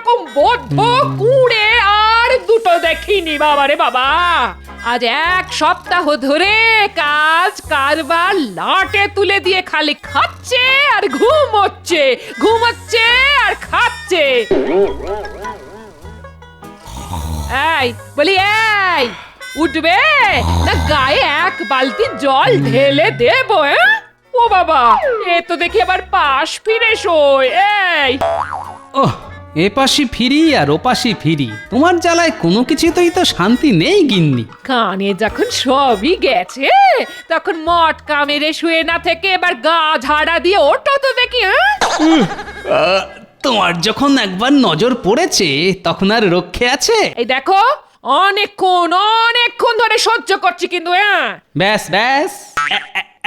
এরকম বদ্ধ কুড়ে আর দুটো দেখিনি বাবারে বাবা। আজ এক সপ্তাহ ধরে কাজ কারবার লাটে তুলে দিয়ে খালি খাচ্ছে আর ঘুমোচ্ছে, ঘুমোচ্ছে আর খাচ্ছে। এই বলি, এই উঠবে না গায়ে এক বালতি জল ঢেলে দেবো? ও বাবা, এ তো দেখি আবার পাশ ফিরে শোয়। এই ওহ, এপাশি ফিরি আর ওপাশি ফিরি, তোমার জ্বালায় কোনো কিছুতেই তো শান্তি নেই গিন্নি। কানে যখন সবই গেছে তখন মটকা মেরে শুয়ে না থেকে এবার গা ঝাড়া দিয়ে ওঠো তো দেখি। তোমার যখন একবার নজর পড়েছে তখন আর রক্ষে আছে? এই দেখো, অনেকক্ষণ অনেকক্ষণ ধরে সহ্য করছি কিন্তু। ব্যাস ব্যাস,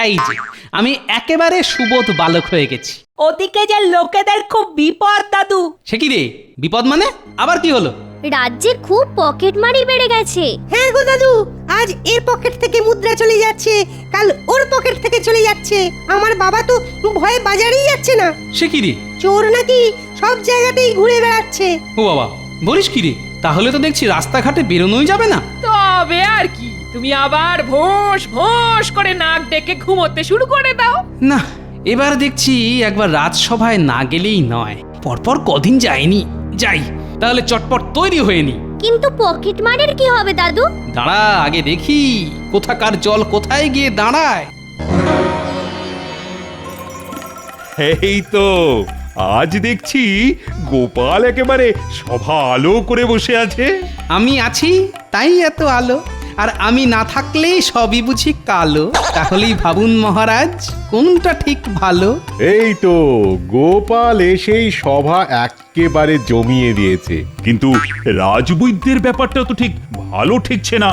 এই যে আমি একেবারে সুবোধ বালক হয়ে গেছি। ওদিকে যে লোকেদের খুব বিপদ দাদু। সে কি রে, বিপদ মানে? আবার কি হলো? রাজ্যে খুব পকেটমারি বেড়ে গেছে। হ্যাঁ গো দাদু, আজ এর পকেট থেকে মুদ্রা চলে যাচ্ছে, কাল ওর পকেট থেকে চলে যাচ্ছে। আমার বাবা তো ভয়ে বাজারেই যাচ্ছে না। সে কি রে? চোর নাকি সব জায়গাতেই ঘুরে বেড়াচ্ছে। ও বাবা, বলিস কি রে? তাহলে তো দেখছি রাস্তাঘাটে বেরোনোই যাবে না। তবে আর কি, তুমি আবার ভোঁস ভোঁস করে নাক ডেকে ঘুমোতে শুরু করে দাও। না, এবার দেখছি একবার রাজসভায় না গেলেই নয়। পরপর কদিন যায়নি, যাই তাহলে চটপট তৈরি হয়ে নি। কিন্তু পকেটমারির কি হবে দাদু? দাঁড়া, আগে দেখি কোথাকার জল কোথায় গিয়ে দাঁড়ায়। এই তো আজ দেখছি গোপাল একেবারে সভা আলো করে বসে আছে। আমি আছি তাই এত আলো, আর আমি না থাকলেই সবই বুঝি কালো। তাহলেই ভাবুন মহারাজ, কোনটা ঠিক ভালো? এই তো গোপাল এসেই সভা একেবারে জমিয়ে দিয়েছে, কিন্তু রাজবৈদ্যের ব্যাপারটা তো ঠিক ভালো ঠেকছে না।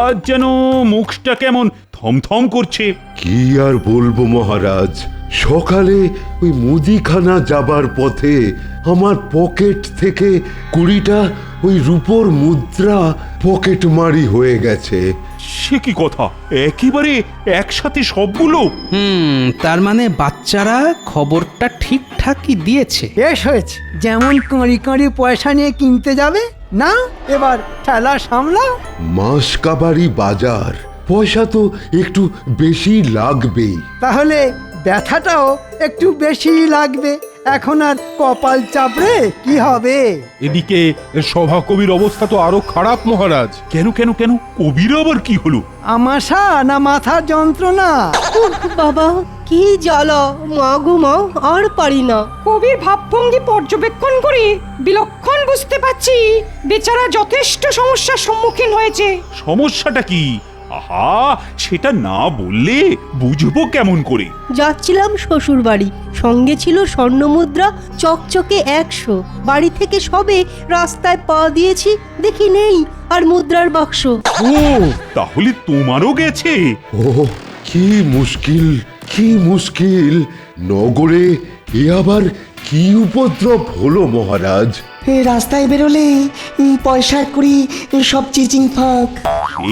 আজ যেন মুখটা কেমন থমথম করছে। কি আর বলবো মহারাজ, সকালে ওই মুদিখানা যাবার পথে আমার পকেট থেকে 20টা ওই রূপোর মুদ্রা পকেটমারি হয়ে গেছে। সে কি কথা, একেবারে একসাথে সবগুলো? তার মানে বাচ্চারা খবরটা ঠিকঠাকই দিয়েছে। বেশ হয়েছে, যেমন কাঁড়ি কাঁড়ি পয়সা নিয়ে কিনতে যাবে না, এবার ঠেলা সামলাও। মাস কাবারি বাজার, পয়সা তো একটু বেশি লাগবেই। তাহলে ব্যথাটাও একটু বেশি লাগবে। এখন আর কপাল চাপড়ে কি হবে? এদিকে সভাকবির অবস্থা তো আরো খারাপ মহারাজ। কেন কেন কেন, কবির আবার কি হলো? আমাশা না মাথার যন্ত্রণা? বাবা কি জ্বালা, মা গো মা, আর পারি না। কবির ভাবভঙ্গি পর্যবেক্ষণ করি বিলক্ষণ বুঝতে পারছি বেচারা যথেষ্ট সমস্যার সম্মুখীন হয়েছে। সমস্যাটা কি? আহা, সেটা না বললে বুঝবো কেমন করে? যাচ্ছিলাম শ্বশুর বাড়ি, সঙ্গে ছিল স্বর্ণমুদ্রা চকচকে 100। বাড়ি থেকে সবে রাস্তায় পা দিয়েছি, দেখি নেই আর মুদ্রার বাক্স। ও, তাহলে তোমারও গেছে? ও কি মুশকিল, কি মুশকিল! নগরে এ আবার কি উপদ্রব হলো মহারাজ? রাস্তায় বেরোলেই পয়সা করি সব চিচিং ফাঁক।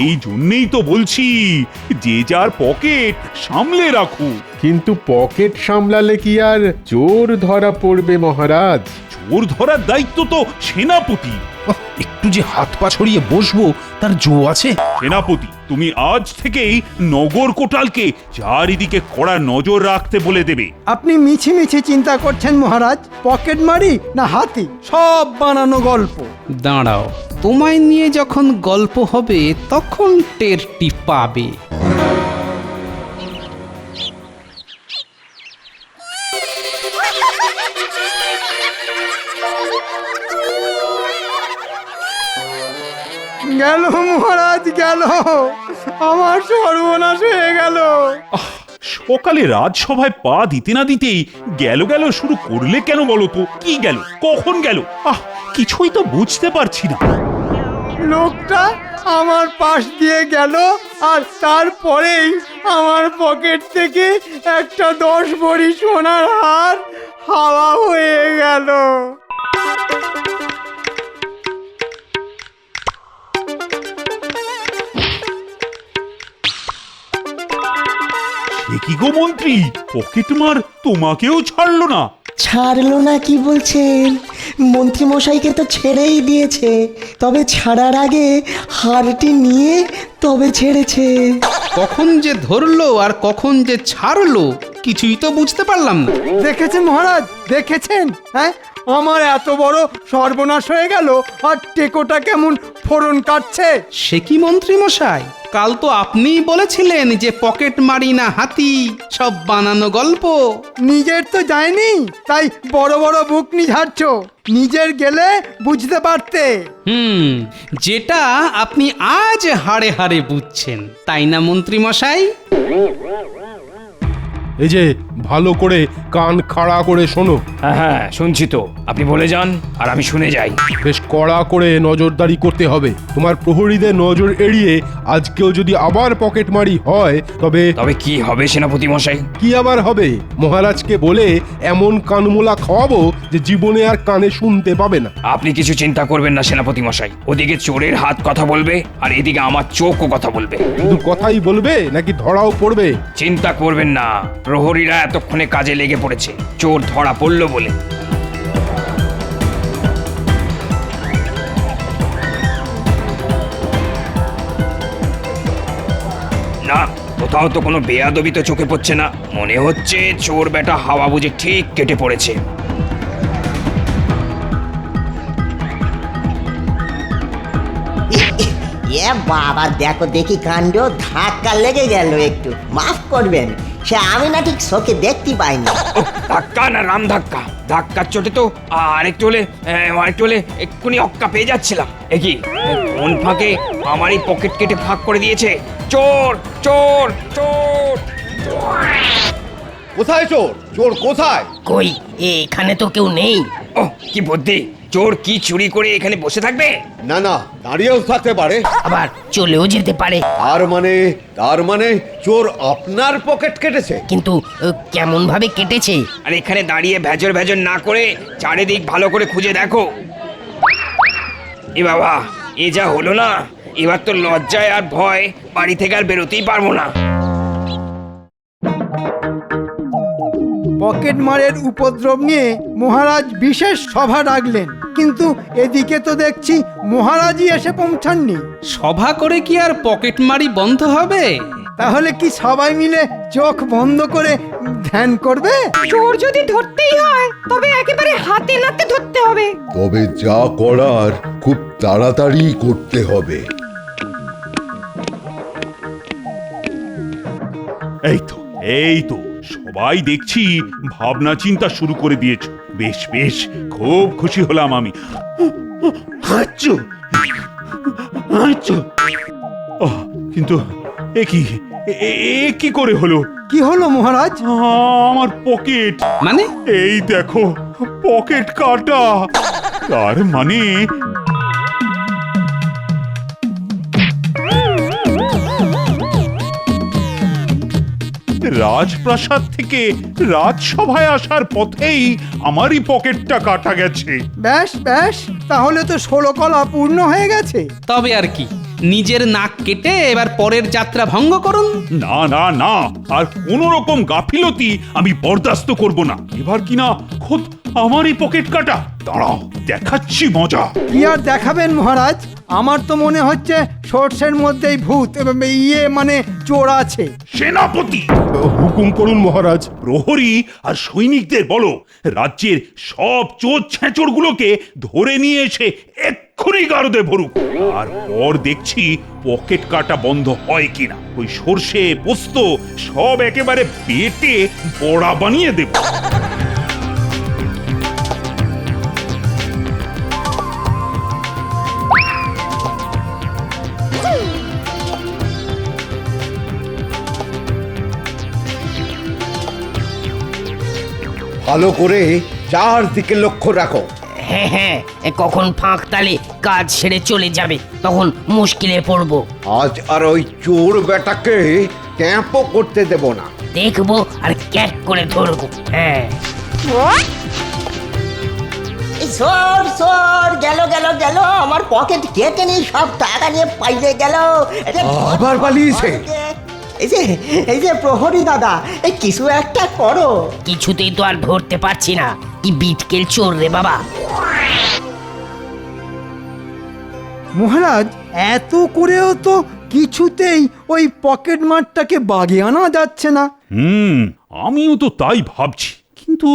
এই জন্যেই তো বলছি, যে যার পকেট সামলে রাখো। কিন্তু পকেট সামলালে কি আর চোর ধরা পড়বে মহারাজ? চোর ধরার দায়িত্ব তো সেনাপতি। একটু যে হাত পা ছড়িয়ে বসবো তার জো আছে? সেনাপতি, তুমি আজ থেকেই নগর কোটালকে চারিদিকে কড়া নজর রাখতে বলে দেবে। আপনি মিছি মিছি চিন্তা করছেন মহারাজ। পকেটমারি না হাতি, সব বানানো গল্প। দাঁড়াও, তোমায় নিয়ে যখন গল্প হবে তখন টেরটি পাবে। গেল মহারাজ গেল, আমার সর্বনাশ হয়ে গেল। সকালে রাজসভায় পা দিতে না দিতেই গেল গেল শুরু করলে কেন বলো তো? কি গেল, কখন গেল? কিছুই তো বুঝতে পারছি না। লোকটা আমার পাশ দিয়ে গেল আর তারপরেই আমার পকেট থেকে একটা 10 ভরি সোনার হার হাওয়া হয়ে গেল। কি গো মন্ত্রী, পকেটমার তোমাকেও ছাড়লো না? ছাড়লো না কি বলছেন? মন্ত্রী মশাইকে তো ছেড়েই দিয়েছে, তবে ছাড়ার আগে হারটি নিয়ে তবে ছেড়েছে। কখন যে ধরলো আর কখন যে ছাড়লো কিছুই তো বুঝতে পারলাম না। দেখেছেন মহারাজ, দেখেছেন? হ্যাঁ, আমার এত বড় সর্বনাশ হয়ে গেল আর টেকোটা কেমন ফোড়ন কাটছে। সে কি মন্ত্রী মশাই, কাল তো আপনিই বলেছিলেন যে পকেট মারি না হাতি, সব বানানো গল্প। নিজের তো যায়নি, তাই বড় বড় বুক ঝাড়ছ। নিজের গেলে বুঝতে পারতে। যেটা আপনি আজ হাড়ে হাড়ে বুঝছেন, তাই না মন্ত্রী মশাই? এই যে ভালো করে কান খাড়া করে শোনো। হ্যাঁ হ্যাঁ, শুনছি তো, আপনি বলে যান আর আমি শুনে যাই। বেশ কড়া করে নজরদারি করতে হবে। তোমার প্রহরীদের নজর এড়িয়ে আজকেও যদি আবার পকেটমারি হয় তবে তবে কি হবে সেনাপতি মশাই? কি আবার হবে? মহারাজকে বলে এমন কানমোলা খাওয়াবো যে জীবনে আর কানে শুনতে পাবে না। আপনি কিছু চিন্তা করবেন না সেনাপতি মশাই। ওদিকে চোরের হাত কথা বলবে আর এদিকে আমার চোখও কথা বলবে। শুধু কথাই বলবে নাকি ধরাও পড়বে? চিন্তা করবেন না, প্রহরীরা এতক্ষণে কাজে লেগে পড়েছে। চোর ধরা পড়ল বলে। না, কোথাও তো কোনো বেয়াদবি তো চোখে পড়ছে না। মনে হচ্ছে চোর বেটা হাওয়া বুঝে ঠিক কেটে পড়েছে। এ বাবা, দেখো দেখি কাণ্ড, ধাক্কা লেগে গেল একটু, মাফ করবেন, সে আমি না ঠিক চোখে দেখতে পাইনি। ধাক্কা না রাম ধাক্কা, ধাক্কার চোটে তো আরেকটু হলে এক্ষুনি অক্কা পেয়ে যাচ্ছিলাম। একই কোন ফাঁকে আমারই পকেট কেটে ফাঁক করে দিয়েছে। চোর চোর চোর! কোথায় চোর? চোর কোথায়? কই, এখানে তো কেউ নেই। ও কি বুদ্ধি! চোর কি চুরি করে এখানে বসে থাকবে? না না, দাঁড়িয়েও থাকতে পারে, আবার চলেও যেতে পারে। তার মানে চোর আপনার পকেট কেটেছে? কিন্তু কেমন ভাবে কেটেছে? আর এখানে দাঁড়িয়ে ভেজর ভেজর না করে চারিদিক ভালো করে খুঁজে দেখো। এ বাবা, এ যা হলো না, এবার তো লজ্জায় আর ভয় বাড়ি থেকে আর বেরোতেই পারবো না। পকেট মারের উপদ্রব নিয়ে মহারাজ বিশেষ সভা ডাকলেন, কিন্তু এদিকে তো দেখছি মহারাজই এসে পৌঁছাননি। সভা করে কি আর পকেটমারি বন্ধ হবে? তাহলে কি সবাই মিলে চোখ বন্ধ করে ধ্যান করবে? চোর যদি ধরতেই হয় তবে একেবারে হাতে নাতে ধরতে হবে। তবে যা করার খুব তাড়াতাড়ি করতে হবে। এই তো সবাই দেখছি ভাবনা চিন্তা শুরু করে দিয়েছ। বেশ বেশ, খুব খুশি হলাম আমি। কিন্তু এ কি করে হলো? কি হলো মহারাজ? আমার পকেট, মানে? এই দেখো পকেট কাটা। তার মানে রাজপ্রাসাদ থেকে রাজসভায় আসার পথেই আমারই পকেটটা কাটা গেছে। বেশ বেশ, তাহলে তো 16 কলা পূর্ণ হয়ে গেছে। তবে আর কি, নিজের নাক কেটে এবার পরের যাত্রা ভঙ্গ করুন। না না না, আর কোন রকম গাফিলতি আমি বরদাস্ত করব না। এবার কিনা খোদ আমারই পকেট কাটা। দাঁড়াও, দেখাচ্ছি মজা। কি আর দেখাবেন মহারাজ? আমার তো মনে হচ্ছে সর্ষের মধ্যেই ভূত, মানে চোর আছে। সেনাপতি, হুকুম করুন মহারাজ। প্রহরী আর সৈনিকদের বলো, রাজ্যের সব চোর ছেঁচড়গুলোকে ধরে নিয়ে এসে এক্ষুনি গারদে ভরুক। আর পর দেখছি পকেট কাটা বন্ধ হয় কিনা। ওই সর্ষে পোস্ত সব একেবারে বেটে বড়া বানিয়ে দেব। ভালো করে চারদিকে লক্ষ্য রাখো। হ্যাঁ হ্যাঁ, কখন ফাঁক তালে কাজ সেরে চলে যাবে, তখন মুশকিলে পড়বো। আজ আর ওই চোর বেটাকে ক্যাম্পও করতে দেব না। দেখবো আর ক্যাট করে ধরবো। হ্যাঁ, সর সর, গেল গেল গেল, আমার পকেট কেটে নিয়ে সব টাকা নিয়ে পাইলে গেল। আবার পালিয়েছে। এই যে প্রহরী দাদা, এই কিছু একটা করো। কিছুতেই তো আর ধরতে পারছি না, কি বিটকেল চোর রে বাবা। মহারাজ এত করেও তো কিছুতেই ওই পকেট মারটাকে বাগে আনা যাচ্ছে না। আমিও তো তাই ভাবছি, কিন্তু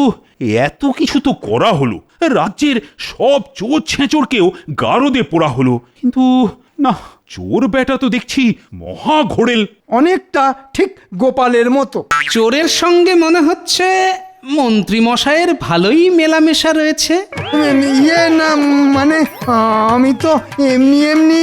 এত কিছু তো করা হলো, রাজ্যের সব চোর ছেঁচড়কেও গারদে পোড়া হলো, কিন্তু না, চোর বেটা তো দেখছি মহা ঘোড়েল। অনেকটা ঠিক গোপালের মতো। চোরের সঙ্গে মনে হচ্ছে মন্ত্রী মশাইয়ের ভালোই মেলামেশা রয়েছে। ইয়ে না, মানে আমি তো এমনি এমনি।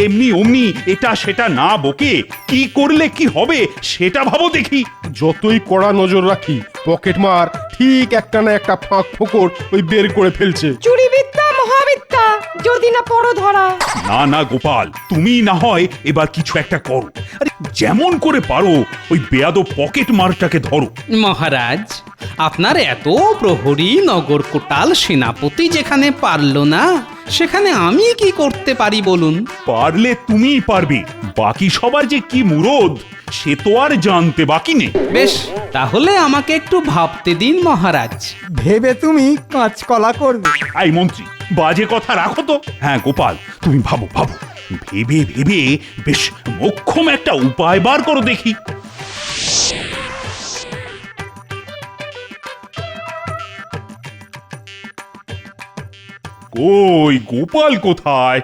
এমনি অমনি এটা সেটা না বকে কি করলে কি হবে সেটা ভাবো দেখি। যতই কড়া নজর রাখি, পকেট মার ঠিক একটা না একটা ফাঁক ফোকর ওই বের করে ফেলছে। চুরি বিদ্যা মহাবিদ্যা, যদি না পড়ো ধরা। না না গোপাল, তুমি না হয় এবার কিছু একটা করো। আরে যেমন করে পারো ওই বেয়াদব পকেট মারটাকে ধরো। মহারাজ, আপনার এত প্রহরী, নগর কোটাল, সেনাপতি যেখানে পারল না, সেখানে আমি কি করতে পারি বলুন? পারলে তুমিই পারবে, বাকি সবার যে কি মুরদ সে তো আর জানতে বাকি নেই। বেশ, তাহলে আমাকে একটু ভাবতে দিন মহারাজ। ভেবে তুমি কাঁচকলা করবে। এই মন্ত্রী, বাজে কথা রাখো তো। হ্যাঁ গোপাল, তুমি ভাবো ভাবো, ভেবে ভেবে বেশ মোক্ষম একটা উপায় বার করো দেখি। কই গোপাল কোথায়?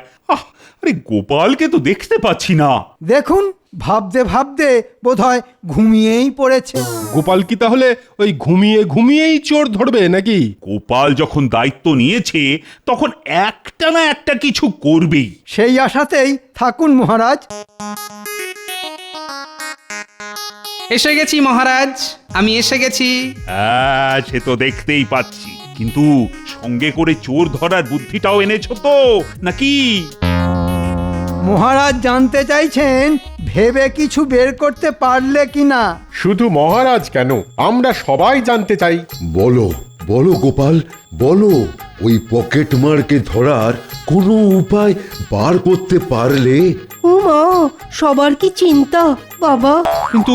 আরে গোপালকে তো দেখতে পাচ্ছি না। দেখুন, ভাবতে ভাবতে বোধহয় ঘুমিয়েই পড়েছে। গোপাল কি তাহলে ওই ঘুমিয়ে ঘুমিয়েই চোর ধরবে নাকি? গোপাল যখন দায়িত্ব নিয়েছে তখন একটা না একটা কিছু করবেই। সেই আশাতেই থাকুন মহারাজ। এসে গেছি মহারাজ, আমি এসে গেছি। হ্যাঁ, সে তো দেখতেই পাচ্ছি, কিন্তু সঙ্গে করে চোর ধরার বুদ্ধিটাও এনেছো তো নাকি? মহারাজ জানতে চাইছেন ভেবে কিছু বের করতে পারলে কিনা। শুধু মহারাজ কেন, আমরা সবাই জানতে চাই। বলো বলো গোপাল, বলো। ওই পকেট মারকে ধরার কোনো উপায় বার করতে পারলে। ও মা, সবার কি চিন্তা বাবা। কিন্তু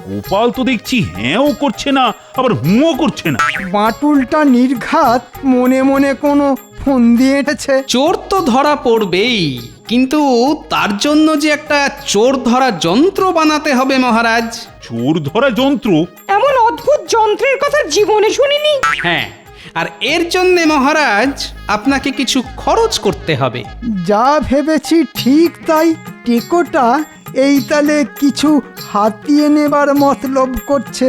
গোপাল তো দেখছি হ্যাঁও করছে না, আবার হুঁও করছে না। বাটুলটা নির্ঘাত মনে মনে কোনো ফোন দিয়ে এসেছে। চোর তো ধরা পড়বেই, কিন্তু তার জন্য যে একটা চোর ধরা যন্ত্র বানাতে হবে মহারাজ। চোর ধরা যন্ত্র? এমন অদ্ভুত যন্ত্রের কথা জীবনে শুনিনি। হ্যাঁ, আর এর জন্যে মহারাজ আপনাকে কিছু খরচ করতে হবে। যা ভেবেছি ঠিক তাই। টেকোটা এই তালে কিছু হাতিয়ে নেবার মতলব করছে।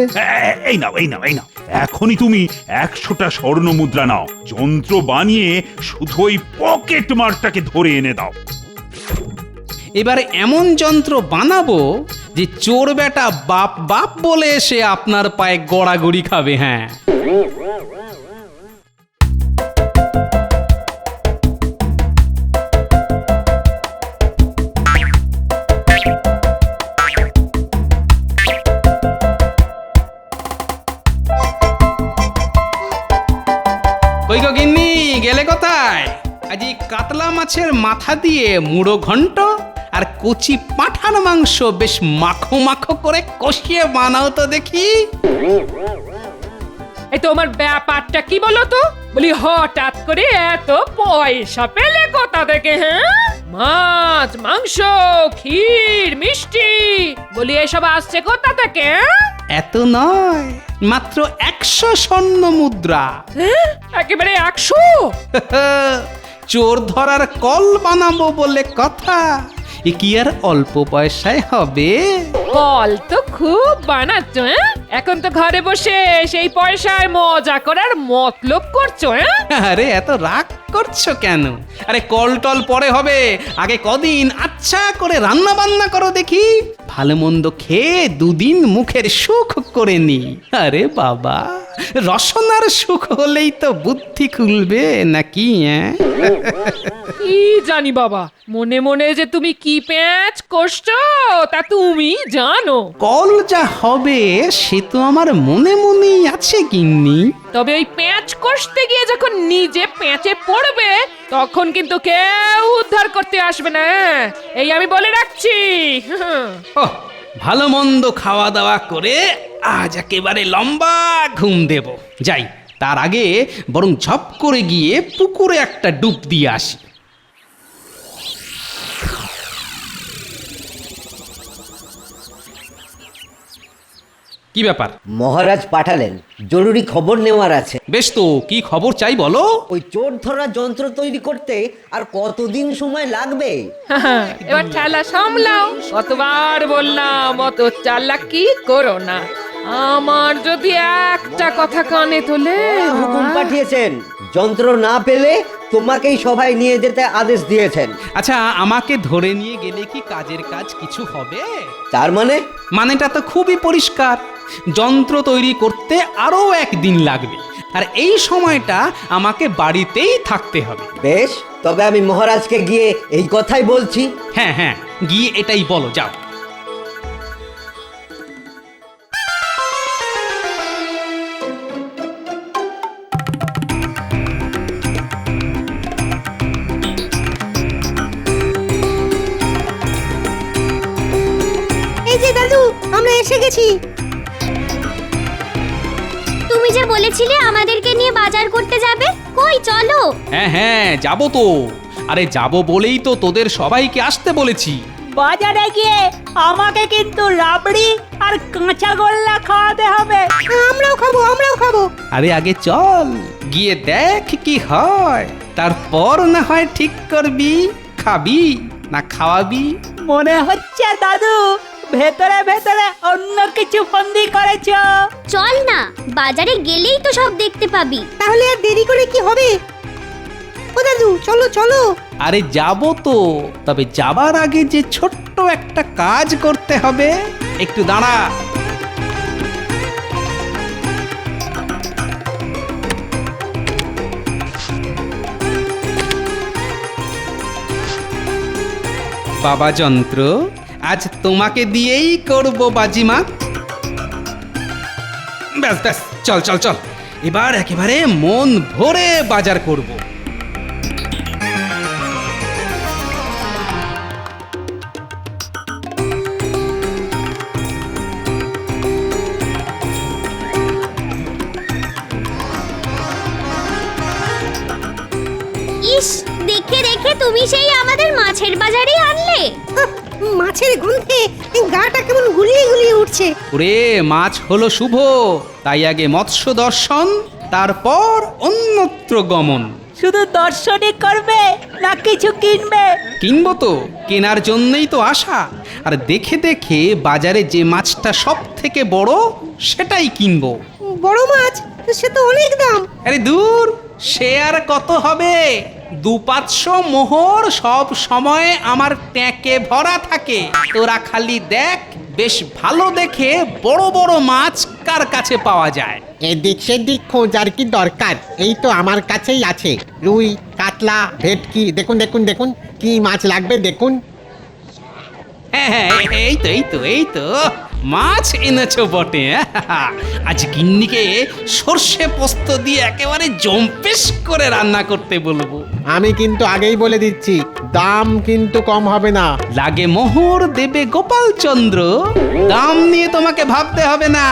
এই নাও এই নাও এই নাও, এখনই তুমি 100টা স্বর্ণ মুদ্রা নাও, যন্ত্র বানিয়ে শুধু ওই পকেট মারটাকে ধরে এনে দাও। এবার এমন যন্ত্র বানাবো যে চোর বেটা বাপ বাপ বলে এসে আপনার পায়ে গড়াগড়ি খাবে। হ্যাঁ, কই গো গিন্নি, গেলে কোথায়? আজ কাতলা মাছের মাথা দিয়ে মুড়ো ঘন্ট আর কচি পাঁঠার মাংস বেশ মাখো মাখো করে কষিয়ে বানাও তো দেখি। এই তোমার ব্যাপারটা কি বলো তো? বলি হঠাৎ করে এত পয়সা পেলে কোথা থেকে? হ্যাঁ, মাছ, মাংস, ক্ষীর, মিষ্টি, বলি এসব আসছে কোথা থেকে? এত নয়, মাত্র 100 স্বর্ণ মুদ্রা। একেবারে 100? চোর ধরার কল বানাবো বলে কথা, এ কি আর অল্প পয়সায় হবে? কল তো খুব বানাচ্ছ। এখন তো ঘরে বসে সেই পয়সায় মজা করার মতলব করছো। আরে এত রাগ করছো কেন? আরে কল টল পরে হবে, আগে কদিন আচ্ছা করে রান্না বান্না করো দেখি, ভালো মন্দ খেয়ে দুদিন মুখের সুখ করে নি। আরে বাবা, রসনার সুখ হলেই তো বুদ্ধি খুলবে নাকি? কি জানি বাবা, মনে মনে যে তুমি কি প্যাঁচ করছো তা তুমি জানো। কল যা হবে সে তো আমার মনে মনেই আছে গিন্নি। তবে ওই প্যাঁচ কষতে গিয়ে যখন নিজে প্যাঁচে পড়বে তখন কিন্তু কেউ উদ্ধার করতে আসবে না, এই আমি বলে রাখছি। ওহ, ভালো মন্দ খাওয়া দাওয়া করে আজ একেবারে লম্বা ঘুম দেব। যাই, তার আগে বরং ঝপ করে গিয়ে পুকুরে একটা ডুব দিয়ে আসি। কি ব্যাপার? মহারাজ পাঠালেন, জরুরি খবর নেওয়ার আছে। বেশ তো, কি খবর চাই বলো। ওই চোর ধরা যন্ত্র তৈরি করতে আর কতদিন সময় লাগবে? এবার ঠেলা সামলাও। কতবার বললাম অত চালাকি করো না। আমার যদি একটা কথা কানে তোলে। হুকুম পাঠিয়েছেন, যন্ত্র না পেলে তোমাকেই সভায় নিয়ে যেতে আদেশ দিয়েছেন। আচ্ছা, আমাকে ধরে নিয়ে গেলে কি কাজের কাজ কিছু হবে? তার মানে? মানেটা তো খুবই পরিষ্কার, যন্ত্র তৈরি করতে আরো একদিন লাগবে, আর এই সময়টা আমাকে বাড়িতেই থাকতে হবে। বেশ, তবে আমি মহারাজকে গিয়ে এই কথাই বলছি। হ্যাঁ হ্যাঁ, গিয়ে এটাই বলো, যাও। এই যে দাদু, আমরা এসে গেছি। তুমি যে বলেছিলে আমাদেরকে নিয়ে বাজার করতে যাবে, কই চলো। হ্যাঁ হ্যাঁ, যাবো তো। আরে যাবো বলেই তো তোদের সবাইকে আসতে বলেছি। বাজারে গিয়ে আমাকে কিন্তু রাবড়ি আর কাঁচা গোল্লা খাওয়াতে হবে। আমরাও খাবো, আমরাও খাবো। আরে আগে চল, গিয়ে দেখ কি হয়, তারপর না হয় ঠিক করবি খাবি না খাওয়াবি। মনে হচ্ছে দাদু ভেতরে ভেতরে অন্য কিছু ফন্দি করেছ। চল না, বাজারে গেলেই তো সব দেখতে পাবি। তাহলে আর দেরি করে কি হবে? ও দাদু, চলো চলো। আরে যাবো তো, তবে যাবার আগে যে ছোট্ট একটা কাজ করতে হবে। একটু দাঁড়া। বাবা যন্ত্র, আজ তোমাকে দিয়েই করব বাজিমাত। ব্যাস ব্যাস, চল চল চল, এবার একেবারে মন ভরে বাজার করব। ইস, দেখে দেখে তুমি সেই আমাদের মাছের বাজারে আনলে। মাছের গন্ধে গাটা কেমন গুলিয়ে গুলিয়ে উঠছে। ওরে, মাছ হলো শুভ, তাই আগে মৎস্য দর্শন, তারপর অন্যত্র গমন। শুধু দর্শনই করবে না কিছু কিনবে? কিনবো তো, কেনার জন্যই তো আসা। আর দেখে দেখে বাজারে যে মাছটা সব থেকে বড় সেটাই কিনবো। বড় মাছ, সে তো অনেক দাম। আরে দূর, সে আর কত হবে? 200-500 মোহর সব সময় আমার ট্যাঁকে ভরা থাকে। তোরা খালি দেখ, বেশ ভালো দেখে বড় বড় মাছ কার কাছে পাওয়া যায়। এদিক সেদিক খোঁজার কি দরকার? এই তো আমার কাছেই আছে, রুই, কাতলা, ভেটকি। দেখুন দেখুন দেখুন, কি মাছ লাগবে দেখুন। হ্যাঁ হ্যাঁ, এই তো মাছ এনেছো বটে। আজ গিন্নিকে সর্ষে পোস্ত দিয়ে একেবারে জম্পেশ করে রান্না করতে বলবো। আমি কিন্তু আগেই বলে দিচ্ছি, দাম কিন্তু কম হবে না। লাগে মোহর দেবে গোপালচন্দ্র, দাম নিয়ে তোমাকে ভাবতে হবে না।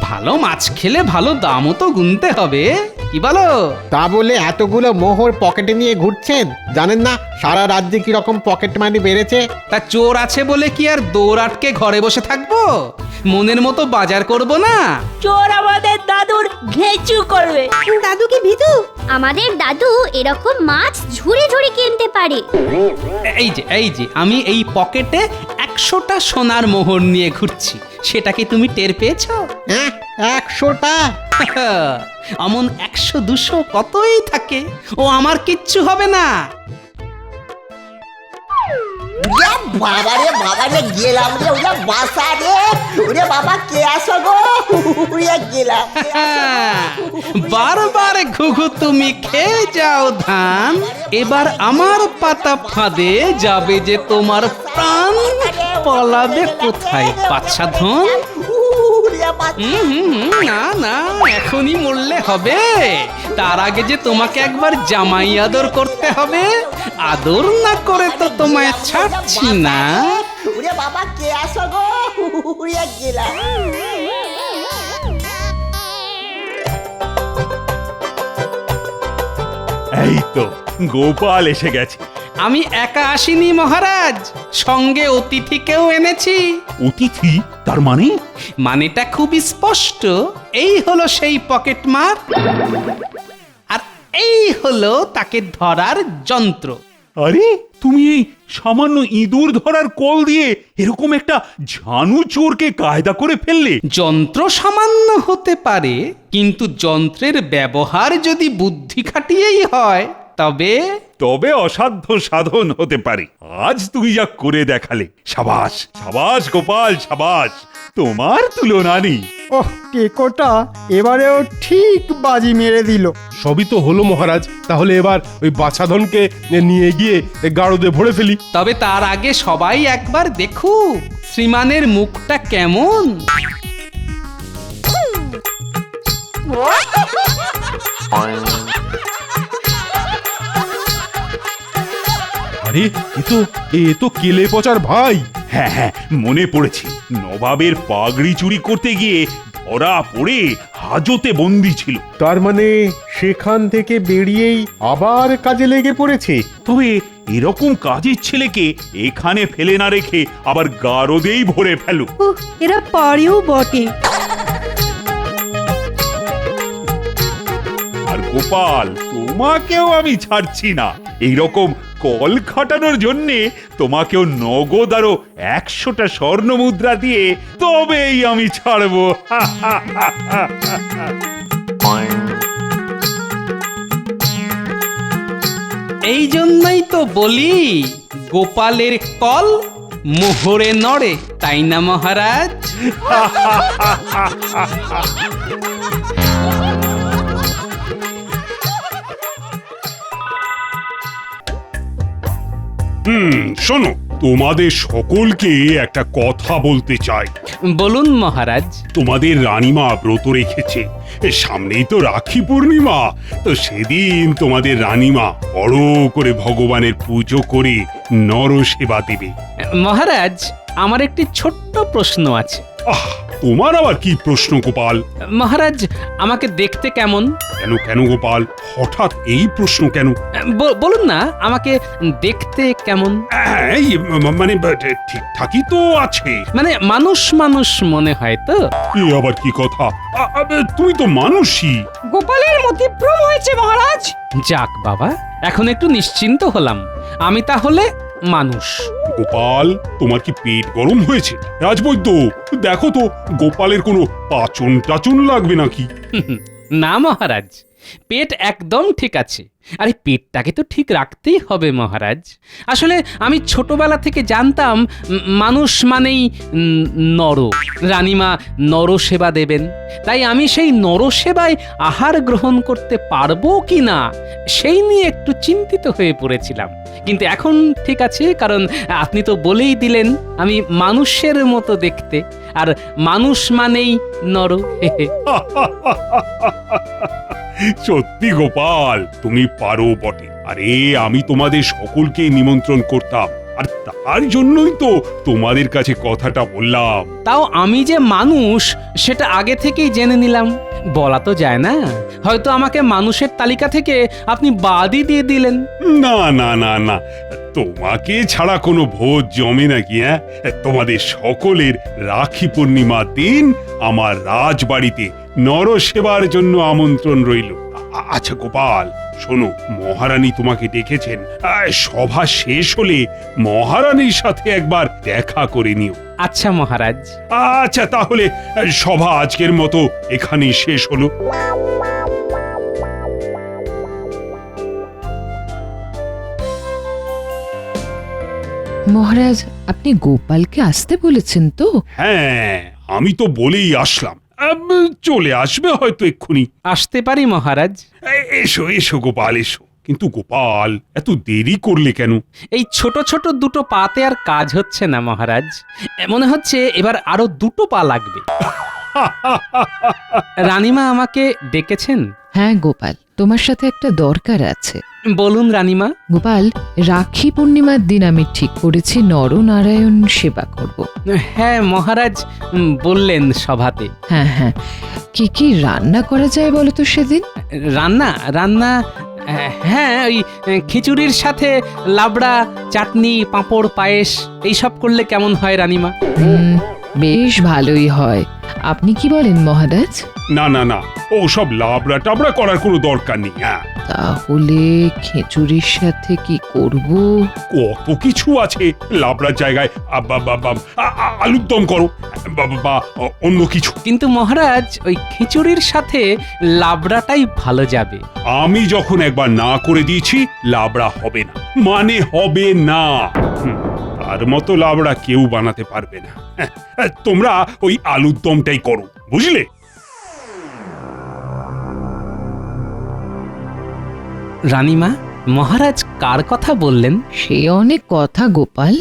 ভালো মাছ খেলে ভালো দামও তো গুনতে হবে, কি বলো? তা বলে এতগুলো মোহর পকেটে নিয়ে ঘুরছেন? জানেন না সারা রাজ্যে কি রকম পকেট মানি বেড়েছে? তা চোর আছে বলে কি আর দৌড় আটকে ঘরে বসে থাকবো? মনের মতো বাজার করব না? চোর আমাদের দাদুর ঘেঁচু করবে। দাদু কি ভীতু? আমাদের দাদু এরকম মাছ ঝুড়ি ঝুড়ি কিনতে পারে। এই যে আমি এই পকেটে 100টা সোনার মোহর নিয়ে ঘুরছি, সেটা কি তুমি টের পেয়েছো? হ্যাঁ, 100টা? অমন 100-200 কতই থাকে, ও আমার কিচ্ছু হবে না। বাবারে গেলাম রে, ওরা বাসা রে, ওরে বাবা কে আসো গো, উড়ে গেলাম। বারবার ঘুঘু তুমি খেয়ে যাও ধান, এবার আমার পাতা ফাঁদে যাবে যে তোমার প্রাণ, পলাবে কোথায় বাচ্চা ধন? না না, এখনই মরলে হবে, তার আগে যে তোমাকে একবার জামাই আদর করতে হবে। আদর না করে তো তোমায় ছাড়ছি না। ওরে বাবা কে আসো গো, উড়ে গেলাম। এই তো গোপাল এসে গেছে। আমি একা আসিনি মহারাজ, সঙ্গে অতিথিকেও এনেছি। অতিথি তার মানে? মানেটা খুবই স্পষ্ট। এই হলো সেই পকেট মার, আর এই হলো তাকে ধরার যন্ত্র। আরে তুমি এই সামান্য ইঁদুর ধরার কল দিয়ে এরকম একটা ঝানু চোরকে কায়দা করে ফেললে? যন্ত্র সামান্য হতে পারে, কিন্তু যন্ত্রের ব্যবহার যদি বুদ্ধি খাটিয়েই হয় তবে তবে অসাধ্য সাধন হতে পারে। আজ তুমি যা করে দেখালে, সাবাস সাবাস গোপাল, সাবাস, তোমার তুলনা নেই। ওহ, টেকোটা এবারেও ঠিক বাজি মেরে দিল। সবই তো হলো মহারাজ, তাহলে এবার ওই বাছাধনকে নিয়ে গিয়ে গাড়দে ভরে ফেলি। তবে তার আগে সবাই একবার দেখুক শ্রীমানের মুখটা কেমন। আরে এ তো কেলে পচার ভাই। হ্যাঁ হ্যাঁ, মনে পড়েছে, নবাবের পাগড়ি চুরি করতে গিয়ে ধরা পড়ে হাজতে বন্দি ছিল। তার মানে সেখান থেকে বেরিয়েই আবার কাজে লেগে পড়েছে। তবে এরকম কাজের ছেলেকে এখানে ফেলে না রেখে আবার গারদেই ভরে ফেলো। এরা পারেও বটে। আর গোপাল, তোমাকেও আমি ছাড়ছি না। এইরকম কল খাটানোর জন্যে তোমাকেও নগদ আরো 100টা স্বর্ণ মুদ্রা দিয়ে তবেই আমি ছাড়বো। এই জন্যই তো বলি, গোপালের কল মোহরে নড়ে, তাই না মহারাজ? শোনো, তোমাদের সকলকে একটা কথা বলতে চাই। বলুন মহারাজ। তোমাদের রানীমা ব্রত রেখেছে, সামনেই তো রাখি পূর্ণিমা। তো সেদিন তোমাদের রানীমা বড় করে ভগবানের পুজো করে নরসেবা দেবে। মহারাজ, আমার একটি ছোট্ট প্রশ্ন আছে। আহ, তোমার আবার কি প্রশ্ন গোপাল? মহারাজ, আমাকে দেখতে কেমন? কেন কেন গোপাল, হঠাৎ এই প্রশ্ন কেন? বলুন না, আমাকে দেখতে কেমন? এই, মানে ঠিকঠাকই তো আছে। মানে মানুষ মানুষ মনে হয় তো? এ আবার কি কথা? তুমি তো মানুষই। গোপালের মতিভ্রম হয়েছে মহারাজ। যাক বাবা, এখন একটু নিশ্চিন্ত হলাম। আমি তাহলে মানুষ। গোপাল, তোমার কি পেট গরম হয়েছে? রাজবৈদ্য, দেখো তো গোপালের কোনো পাচন টাচন লাগবে নাকি? না মহারাজ, পেট একদম ঠিক আছে। আরে পেটটাকে তো ঠিক রাখতেই হবে মহারাজ। আসলে আমি ছোটবেলা থেকে জানতাম মানুষ মানেই নর, রানীমা নরসেবা দেবেন। তাই আমি সেই নরসেবায় আহার গ্রহণ করতে পারবো কি না সেই নিয়ে একটু চিন্তিত হয়ে পড়েছিলাম। কিন্তু এখন ঠিক আছে, কারণ আপনি তো বলেই দিলেন আমি মানুষের মতো দেখতে, আর মানুষ মানেই নর। সত্যি গোপাল, তুমি পারো বটে। আরে আমি তোমাদের সকলকে নিমন্ত্রণ করতাম, আর তার জন্যই তো তোমাদের কাছে কথাটা বললাম। তাও আমি যে মানুষ সেটা আগে থেকেই জেনে নিলাম। বলা তো যায় না, হয়তো আমাকে মানুষের তালিকা থেকে আপনি বাদই দিয়ে দিলেন। না না না না, তোমাকে ছাড়া কোনো ভোজ জমে নাকি? হ্যাঁ, তোমাদের সকলের রাখি পূর্ণিমার দিন আমার রাজবাড়িতে নরসেবার জন্য আমন্ত্রণ রইল। আচ্ছা গোপাল, শোনো, মহারানী তোমাকে ডেকেছেন। সভা শেষ হলে মহারানীর সাথে একবার দেখা করে নিও। আচ্ছা মহারাজ। আচ্ছা, তাহলে সভা আজকের মতো এখানেই শেষ হলো। মহারাজ, আপনি গোপালকে আসতে বলেছেন তো? হ্যাঁ, আমি তো বলেই আসলাম। চলে আসবে হয়তো এক্ষুনি। আসতে পারি মহারাজ? এসো এসো গোপাল, এসো। কিন্তু গোপাল, এত দেরি করলে কেন? এই ছোট ছোট দুটো পাতে আর কাজ হচ্ছে না মহারাজ। মনে হচ্ছে এবার আরো দুটো পা লাগবে। রানীমা আমাকে ডেকেছেন? হ্যাঁ গোপাল, তোমার সাথে একটা দরকার আছে। বলুন রানীমা। গোপাল, রাখি পূর্ণিমার দিন আমি ঠিক করেছি নরনারায়ণ সেবা করব। হ্যাঁ মহারাজ, বললেন সভাতে। হ্যাঁ হ্যাঁ, কি কি রান্না করা যায় বলো তো সেদিন? রান্না রান্না হ্যাঁ, ওই খিচুড়ির সাথে লাবড়া, চাটনি, পাঁপড়, পায়েস এইসব করলে কেমন হয় রানীমা? বেশ ভালোই হয়। আপনি কি বলেন মহারাজ? না না না, ও সব লাবড়া টাবড়া করার কোনো দরকার নেই। হ্যাঁ, তাহলে খিচুড়ির সাথে কি করব? কত কিছু আছে লাবড়ার জায়গায়। আলুর দম করো বা অন্য কিছু। কিন্তু মহারাজ, ওই খিচুড়ির সাথে লাবড়াটাই ভালো যাবে। আমি যখন একবার না করে দিয়েছি, লাবড়া হবে না মানে হবে না। তার মতো লাবড়া কেউ বানাতে পারবে না। তোমরা ওই আলুর দমটাই করো, বুঝলে? রানীমা, মহারাজ কার কথা বললেন? সে অনেক কথা গোপাল।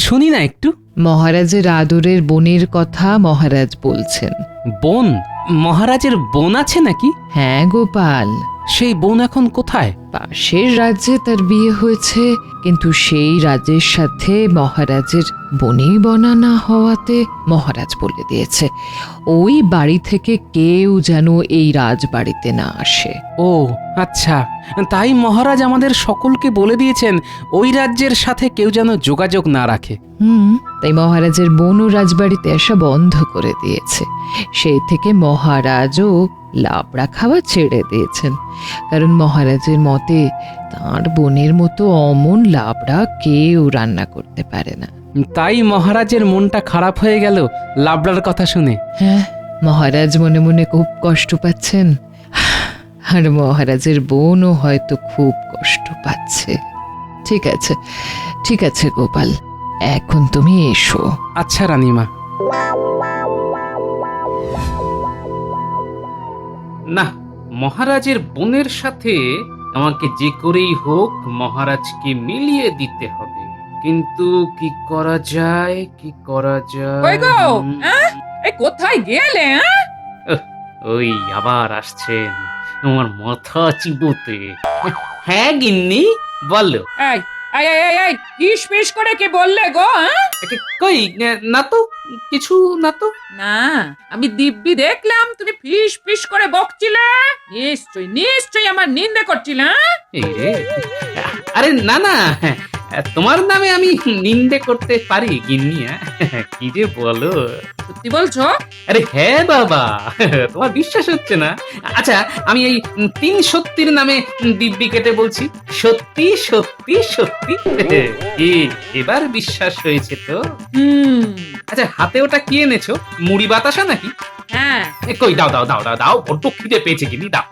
শুনি না একটু। মহারাজের আদরের বোনের কথা মহারাজ বলছেন। বোন? মহারাজের বোন আছে নাকি? হ্যাঁ গোপাল। সেই বোন এখন কোথায়? পাশের রাজ্যে তার বিয়ে হয়েছে, কিন্তু সেই রাজ্যের সাথে মহারাজের বনেই বনা না হওয়াতে মহারাজ বলে দিয়েছে ওই বাড়ি থেকে কেউ যেন এই রাজবাড়িতে না আসে। ও আচ্ছা, তাই মহারাজ আমাদের সকলকে বলে দিয়েছেন ওই রাজ্যের সাথে কেউ যেন যোগাযোগ না রাখে। তাই মহারাজের বোনও রাজবাড়িতে আসা বন্ধ করে দিয়েছে। সেই থেকে মহারাজও লাবড়া খাওয়া ছেড়ে দিয়েছেন, কারণ মহারাজের মতে তার বোনের মতো অমন লাবড়া কেউ রান্না করতে পারে না। তাই মহারাজের মনটা খারাপ হয়ে গেল লাবড়ার কথা শুনে। হ্যাঁ, মহারাজ মনে মনে খুব কষ্ট পাচ্ছেন, আর মহারাজের বোনও হয়তো খুব কষ্ট পাচ্ছে। ঠিক আছে, ঠিক আছে গোপাল, এখন তুমি এসো। আচ্ছা রানীমা। না, মহারাজের বোনের সাথে আমাকে যে করেই হোক মহারাজকে মিলিয়ে দিতে হবে। কিন্তু কি করা যায়, কি করা কই গো? যায়? এই কোথায় গেলে? ওই আবার আসছেন আমার মাথা চিবোতে। হ্যাঁ গিন্নি, বলো। এই এই এই এই কিশমিশ করে কি বললে গো? কই না তো, কিছু না তো। না, আমি দিব্যি দেখলাম তুমি ফিস ফিস করে বকছিলে। নিশ্চয়ই নিশ্চয়ই আমার নিন্দে করছিলে। এই রে, আরে না না, তোমার নামে আমি নিন্দে করতে পারি গিন্নি? কি যে বলো, সত্যি বলছো? আরে হ্যাঁ বাবা, তোমার বিশ্বাস হচ্ছে না? আচ্ছা, আমি এই 3 সত্যির নামে দিব্যি কেটে বলছি, সত্যি সত্যি সত্যি। এবার বিশ্বাস হয়েছে তো? আচ্ছা, হাতে ওটা কি এনেছো? মুড়ি বাতাসা নাকি? হ্যাঁ। কই দাও দাও দাও দাও দাও, বড্ড খিদে পেয়েছে গিন্নি, দাও।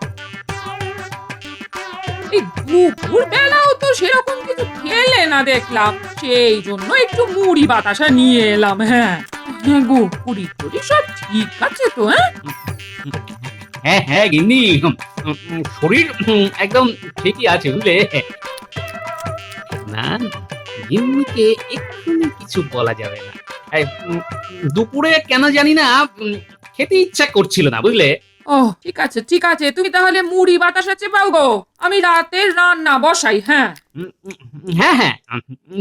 এই দুপুর বেলাও তো সেরকম কিছু খেলে না দেখলাম, সেই জন্য একটু মুড়ি বাতাসা নিয়ে এলাম। হ্যাঁ গো, পুরি টুরি সব ঠিক আছে তো? হ্যাঁ হ্যাঁ গিন্নি, শরীর একদম ঠিকই আছে বুঝলে। না, গিন্নিকে এক্ষুনি কিছু বলা যাবে না। দুপুরে কেন জানি না খেতে ইচ্ছা করছিল না বুঝলে। ও ঠিক আছে ঠিক আছে, তুমি তাহলে মুড়ি বাতাসা চেপাও গো, আমি রাতের রান্না বসাই। হ্যাঁ হ্যাঁ হ্যাঁ,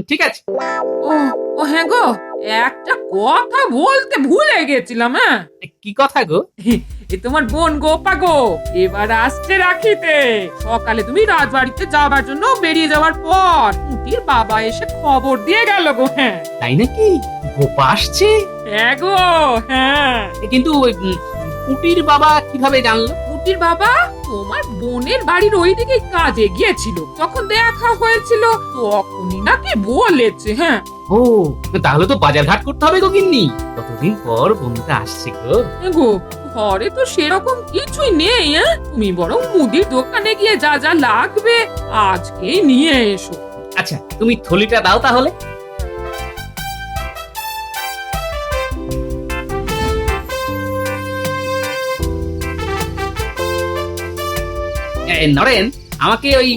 ঠিক আছে। ও ও হ্যাঁ গো, একটা কথা বলতে ভুলে গেছিলাম। হ্যাঁ, কি কথা গো? এ তোমার বোন গোপা গো এবার আসছে রাখিতে। সকালে তুমি রাজবাড়িতে যাবার জন্য বেরিয়ে যাওয়ার পর পুটির বাবা এসে খবর দিয়ে গেল গো। হ্যাঁ তাই নাকি? গোপা আসছে? হ্যাঁ গো, হ্যাঁ। কিন্তু ওই পুটির বাবা কিভাবে জানলো? পুটির বাবা তোমার বোনের বাড়ির ওইদিকে কাজে গিয়েছিল, তখন দেখা হয়েছিল, তখনই নাকি বলেছে। হ্যাঁ। ও, তাহলে তো বাজার ঘাট করতে হবে গো গিন্নি, কতদিন পর বোনটা আসছে গো। গো, ঘরে তো সেরকম কিছুই নেই। তুমি বরং মুদির দোকানে গিয়ে যা যা লাগবে আজকেই নিয়ে এসো। আচ্ছা, তুমি থলিটা দাও তাহলে। নরেন, আমাকে ওই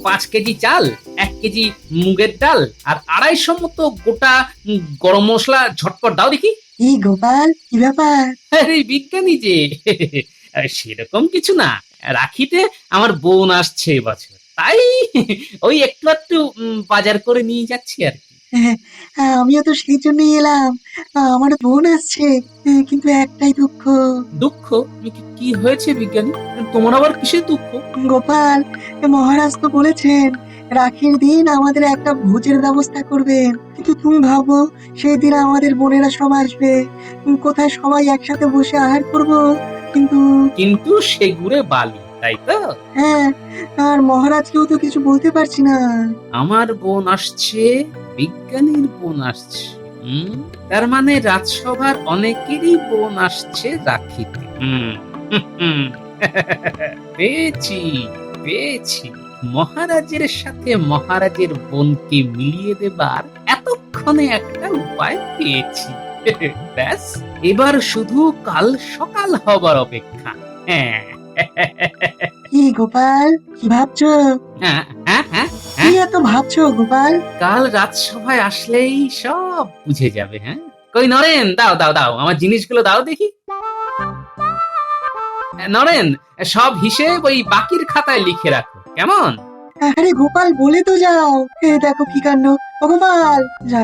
5 কেজি চাল, 1 কেজি মুগের ডাল আর 250 মতো গোটা গরম মশলা ঝটপট দাও দেখি। কি গোপাল, কি ব্যাপার? আরে বিজ্ঞানী যে, সেরকম কিছু না, রাখিতে আমার বোন আসছে এবছর, তাই ওই একটু একটু বাজার করে নিয়ে যাচ্ছি আর কি। আমিও তো সেই জন্যই এলাম। আমার বোন আসছে, কিন্তু একটাই দুঃখ। দুঃখ? কি হয়েছে বিজ্ঞানী? তোমার আবার কিসের দুঃখ? গোপাল, মহারাজ তো বলেছেন রাখির দিন আমাদের একটা ভোজের ব্যবস্থা করবেন, কিন্তু তুমি ভাবো সেই দিন আমাদের বোনেরা সব আসবে, কোথায় সবাই একসাথে বসে আহার করব। কিন্তু সে গুড়ে বালি, তাই তো? হ্যাঁ, আর মহারাজকেও তো কিছু বলতে পারছি না। আমার বোন আসছে, বিজ্ঞানীর বোন আসছে, তার মানে রাজসভার অনেকেরই বোন আসছে রাখিতে। পেয়েছি পেয়েছি, মহারাজের সাথে মহারাজের বোনকে মিলিয়ে দেবার এতক্ষণে একটা উপায় পেয়েছি। ব্যাস, এবার শুধু কাল সকাল হবার অপেক্ষা। হ্যাঁ। কি গোপাল, কি ভাবছো? কি এত ভাবছো গোপাল? কাল রাজসভায় আসলেই সব বুঝে যাবে। হ্যাঁ, কই নরেন, দাও দাও দাও, আমার জিনিসগুলো দাও দেখি। নরেন, সব হিসেব ওই বাকির খাতায় লিখে রাখো, কেমন? আরে গোপাল, বলে তো যাও। দেখো কি কাণ্ড। ও গোপাল, যা।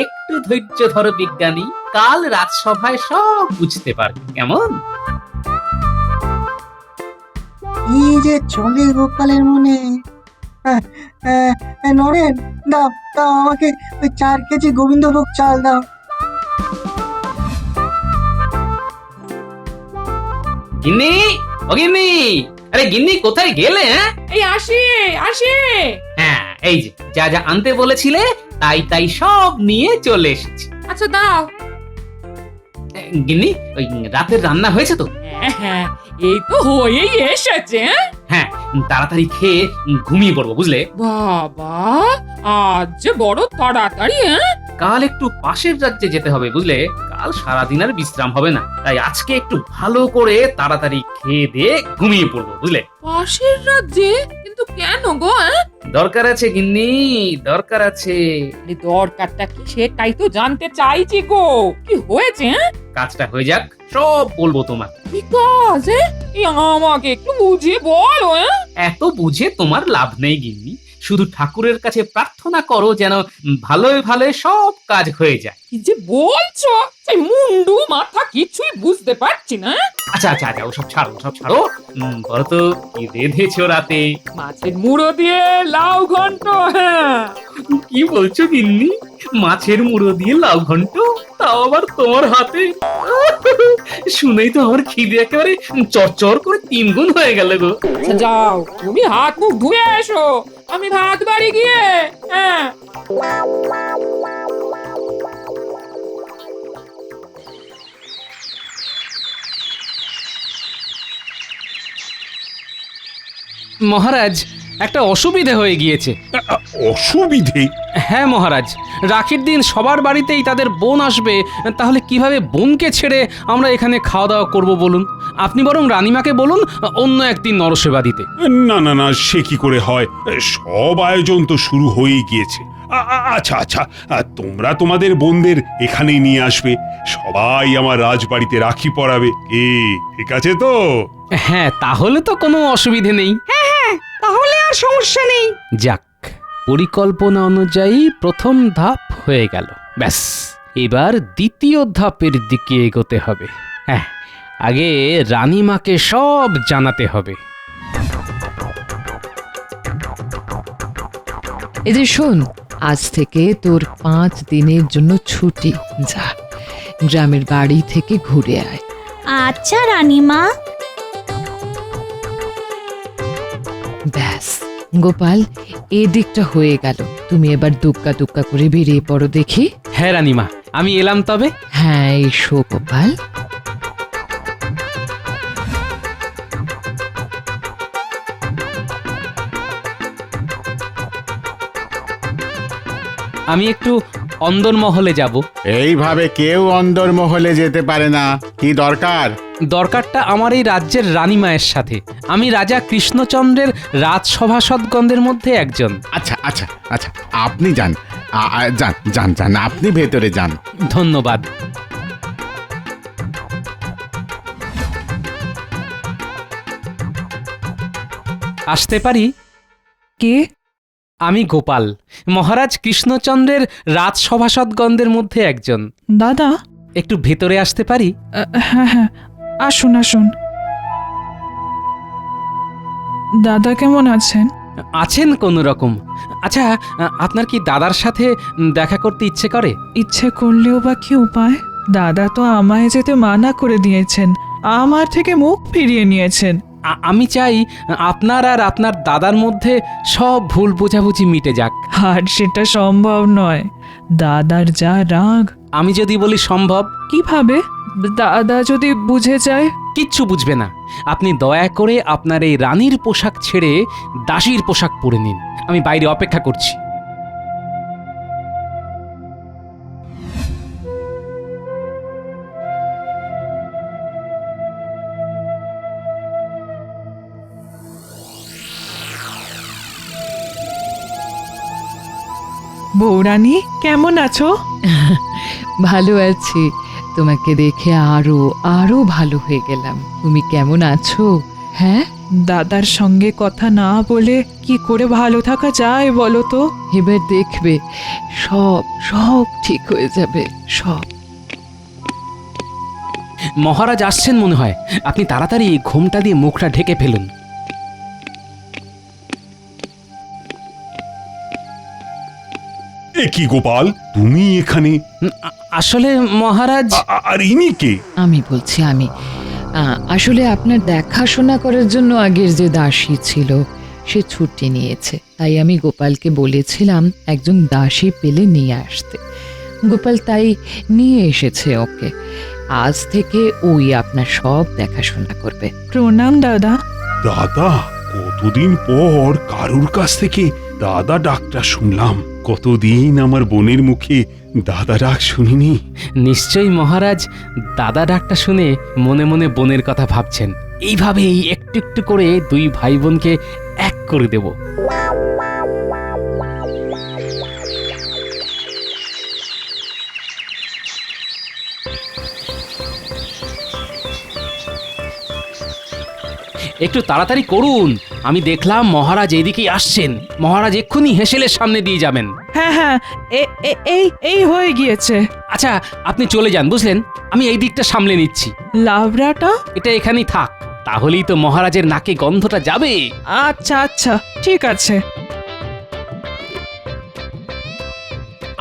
একটু ধৈর্য ধরো বিজ্ঞানী, কাল রাজসভায় সব বুঝতে পারবে, কেমন? কি যে চলে গোপালের মনে। নরেন, দাও দাও আমাকে ওই 4 কেজি গোবিন্দভোগ চাল দাও। গিন্নি, ও গিন্নি, আরে গিন্নি কোথায় গেলে? এই আসি আসি। হ্যাঁ, এই যে যা যা আনতে বলেছিলে তাই তাই সব নিয়ে চলে এসেছি। আচ্ছা দাও। গিন্নি, ওই রাতের রান্না হয়েছে তো? হ্যাঁ, এই তো হয়েই এসেছে। হ্যাঁ, তাড়াতাড়ি খেয়ে ঘুমিয়ে পড়বো, বুঝলে? বাবা, আজ যে বড় তাড়াতাড়ি। কাল একটু পাশের রাজ্যে যেতে হবে, বুঝলে? কাল সারাদিন আর বিশ্রাম হবে না, তাই আজকে একটু ভালো করে তাড়াতাড়ি খেয়ে দিয়ে ঘুমিয়ে পড়বো, বুঝলে? পাশের রাজ্যে? কিন্তু কেন গো? দরকার আছে গিন্নি, দরকার আছে। দরকারটা কি সেটাই তো জানতে চাইছি গো। কি হয়েছে? কাজটা হয়ে যাক, সব বলবো তোমার। কি কাজ? আমাকে একটু বুঝিয়ে বলো। এত বুঝে তোমার লাভ নেই গিন্নি, শুধু ঠাকুরের কাছে প্রার্থনা করো যেন ভালোই ভালোই সব কাজ হয়ে যায়। কি যে বলছো, সেই মুন্ডু মাথা কিছুই বুঝতে পারছি না। আচ্ছা আচ্ছা আচ্ছা, ওসব ছাড়ো, ওসব ছাড়ো। বলো তো কি রেঁধেছো রাতে? মাছের মুড়ো দিয়ে লাউ ঘন্ট। হ্যাঁ, কি বলছো গিন্নি? মাছের মুড়ো দিয়ে লাউ ঘন্ট, তাও আবার তোমার হাতে? শুনেই তো আমার খিদে একেবারে চরচর করে 3 গুণ হয়ে গেল গো। আচ্ছা যাও, তুমি হাত মুখ ধুয়ে এসো, আমি ভাত বাড়ি গিয়ে। হ্যাঁ। মহারাজ, একটা অসুবিধে হয়ে গিয়েছে। অসুবিধে? হ্যাঁ মহারাজ, রাখির দিন সবার বাড়িতেই তাদের বোন আসবে, তাহলে কিভাবে বোনকে ছেড়ে আমরা এখানে খাওয়া দাওয়া করব বলুন? আপনি বরং রানীমাকে বলুন অন্য একদিন নরসেবা দিতে। না না না, সে কি করে হয়? সব আয়োজন তো শুরু হয়েই গিয়েছে। আচ্ছা আচ্ছা, তোমরা তোমাদের বোনদের এখানেই নিয়ে আসবে, সবাই আমার রাজবাড়িতে রাখি পরাবে। ঠিক আছে তো? হ্যাঁ, তাহলে তো কোনো অসুবিধে নেই। হ্যাঁ, তাহলে আর সমস্যা নেই। যাক, পরিকল্পনা অনুযায়ী প্রথম ধাপ হয়ে গেল। ব্যাস, এবার দ্বিতীয় ধাপের দিকে এগোতে হবে। হ্যাঁ, আগে রানীমাকে সব জানাতে হবে। এই যে শোন, আজ থেকে তোর 5 দিনের জন্য ছুটি। যা, গ্রামের বাড়ি থেকে ঘুরে আয়। আচ্ছা রানীমা। ব্যাস গোপাল, এদিকটা হয়ে গেল। তুমি এবার দুক্কা দুক্কা করে বেরিয়ে পড়ো দেখি। হ্যাঁ রানীমা, আমি এলাম তবে। হ্যাঁ, এসো গোপাল। আমি একটু অন্দরমহলে যাব। এইভাবে কেউ অন্দরমহলে যেতে পারে না। কি দরকার? দরকারটা আমার এই রাজ্যের রানীমায়ের সাথে। আমি রাজা কৃষ্ণচন্দ্রের রাজসভাসদগণদের মধ্যে একজন। আচ্ছা আচ্ছা আচ্ছা, আপনি যান, যান যান যান, আপনি ভেতরে যান। ধন্যবাদ। আসতে পারি? কে? আমি গোপাল, মহারাজ কৃষ্ণচন্দ্রের রাজসভাসদগণদের মধ্যে একজন। দাদা, একটু ভেতরে আসতে পারি? হ্যাঁ হ্যাঁ, আসুন আসুন। দাদা কেমন আছেন? আছেন কোনো রকম। আচ্ছা, আপনার কি দাদার সাথে দেখা করতে ইচ্ছে করে? ইচ্ছে করলেও বা কি উপায়? দাদা তো আমায় যেতে মানা করে দিয়েছেন, আমার থেকে মুখ ফিরিয়ে নিয়েছেন। আমি চাই আপনার আর আপনার দাদার মধ্যে সব ভুল বোঝাবুঝি মিটে যাক। আর সেটা সম্ভব নয়, দাদার যা রাগ। আমি যদি বলি সম্ভব? কিভাবে? দাদা যদি বুঝে যায়? কিচ্ছু বুঝবে না। আপনি দয়া করে আপনার এই রানীর পোশাক ছেড়ে দাসীর পোশাক পরে নিন। আমি বাইরে অপেক্ষা করছি। বৌরানী, কেমন আছো? ভালো আছি, তোমাকে দেখে আরো আরো ভালো হয়ে গেলাম। তুমি কেমন আছো? হ্যাঁ, দাদার সঙ্গে কথা না বলে কি করে ভালো থাকা যায় বলো তো? এবার দেখবে সব সব ঠিক হয়ে যাবে, সব। মহারাজ আসছেন মনে হয়, আপনি তাড়াতাড়ি ঘোমটা দিয়ে মুখটা ঢেকে ফেলুন। এ কি গোপাল, তুমি এখানে? আসলে মহারাজ। আর ইনি কে? আমি বলছি, আসলে আপনার দেখাশোনা করার জন্য আগের যে দাসী ছিল সে ছুটি নিয়েছে, তাই আমি গোপালকে বলেছিলাম একজন দাসী পেলে নিয়ে আসতে। গোপাল তাই নিয়ে এসেছে ওকে। আজ থেকে ওই আপনার সব দেখাশোনা করবে। প্রণাম দাদা। দাদা? কতদিন পর কারুর কাছ থেকে দাদা ডাকটা শুনলাম। কতদিন আমার বোনের মুখে দাদা ডাক শুনিনি। নিশ্চয়ই মহারাজ দাদা ডাকটা শুনে মনে মনে বোনের কথা ভাবছেন। এইভাবেই একটু একটু করে দুই ভাই বোনকে এক করে দেব। একটু তাড়াতাড়ি করুন, আমি দেখলাম মহারাজ এইদিকেই আসছেন। মহারাজ এক্ষুনি হেসেলের সামনে দিয়ে যাবেন। হ্যাঁ হ্যাঁ, এই হয়ে গিয়েছে। আচ্ছা, আপনি চলে যান, বুঝলেন? আমি এই দিকটা সামলে নিচ্ছি। লাবড়াটা এটা এখানেই থাক, তাহলেই তো মহারাজের নাকে গন্ধটা যাবে। আচ্ছা আচ্ছা, ঠিক আছে।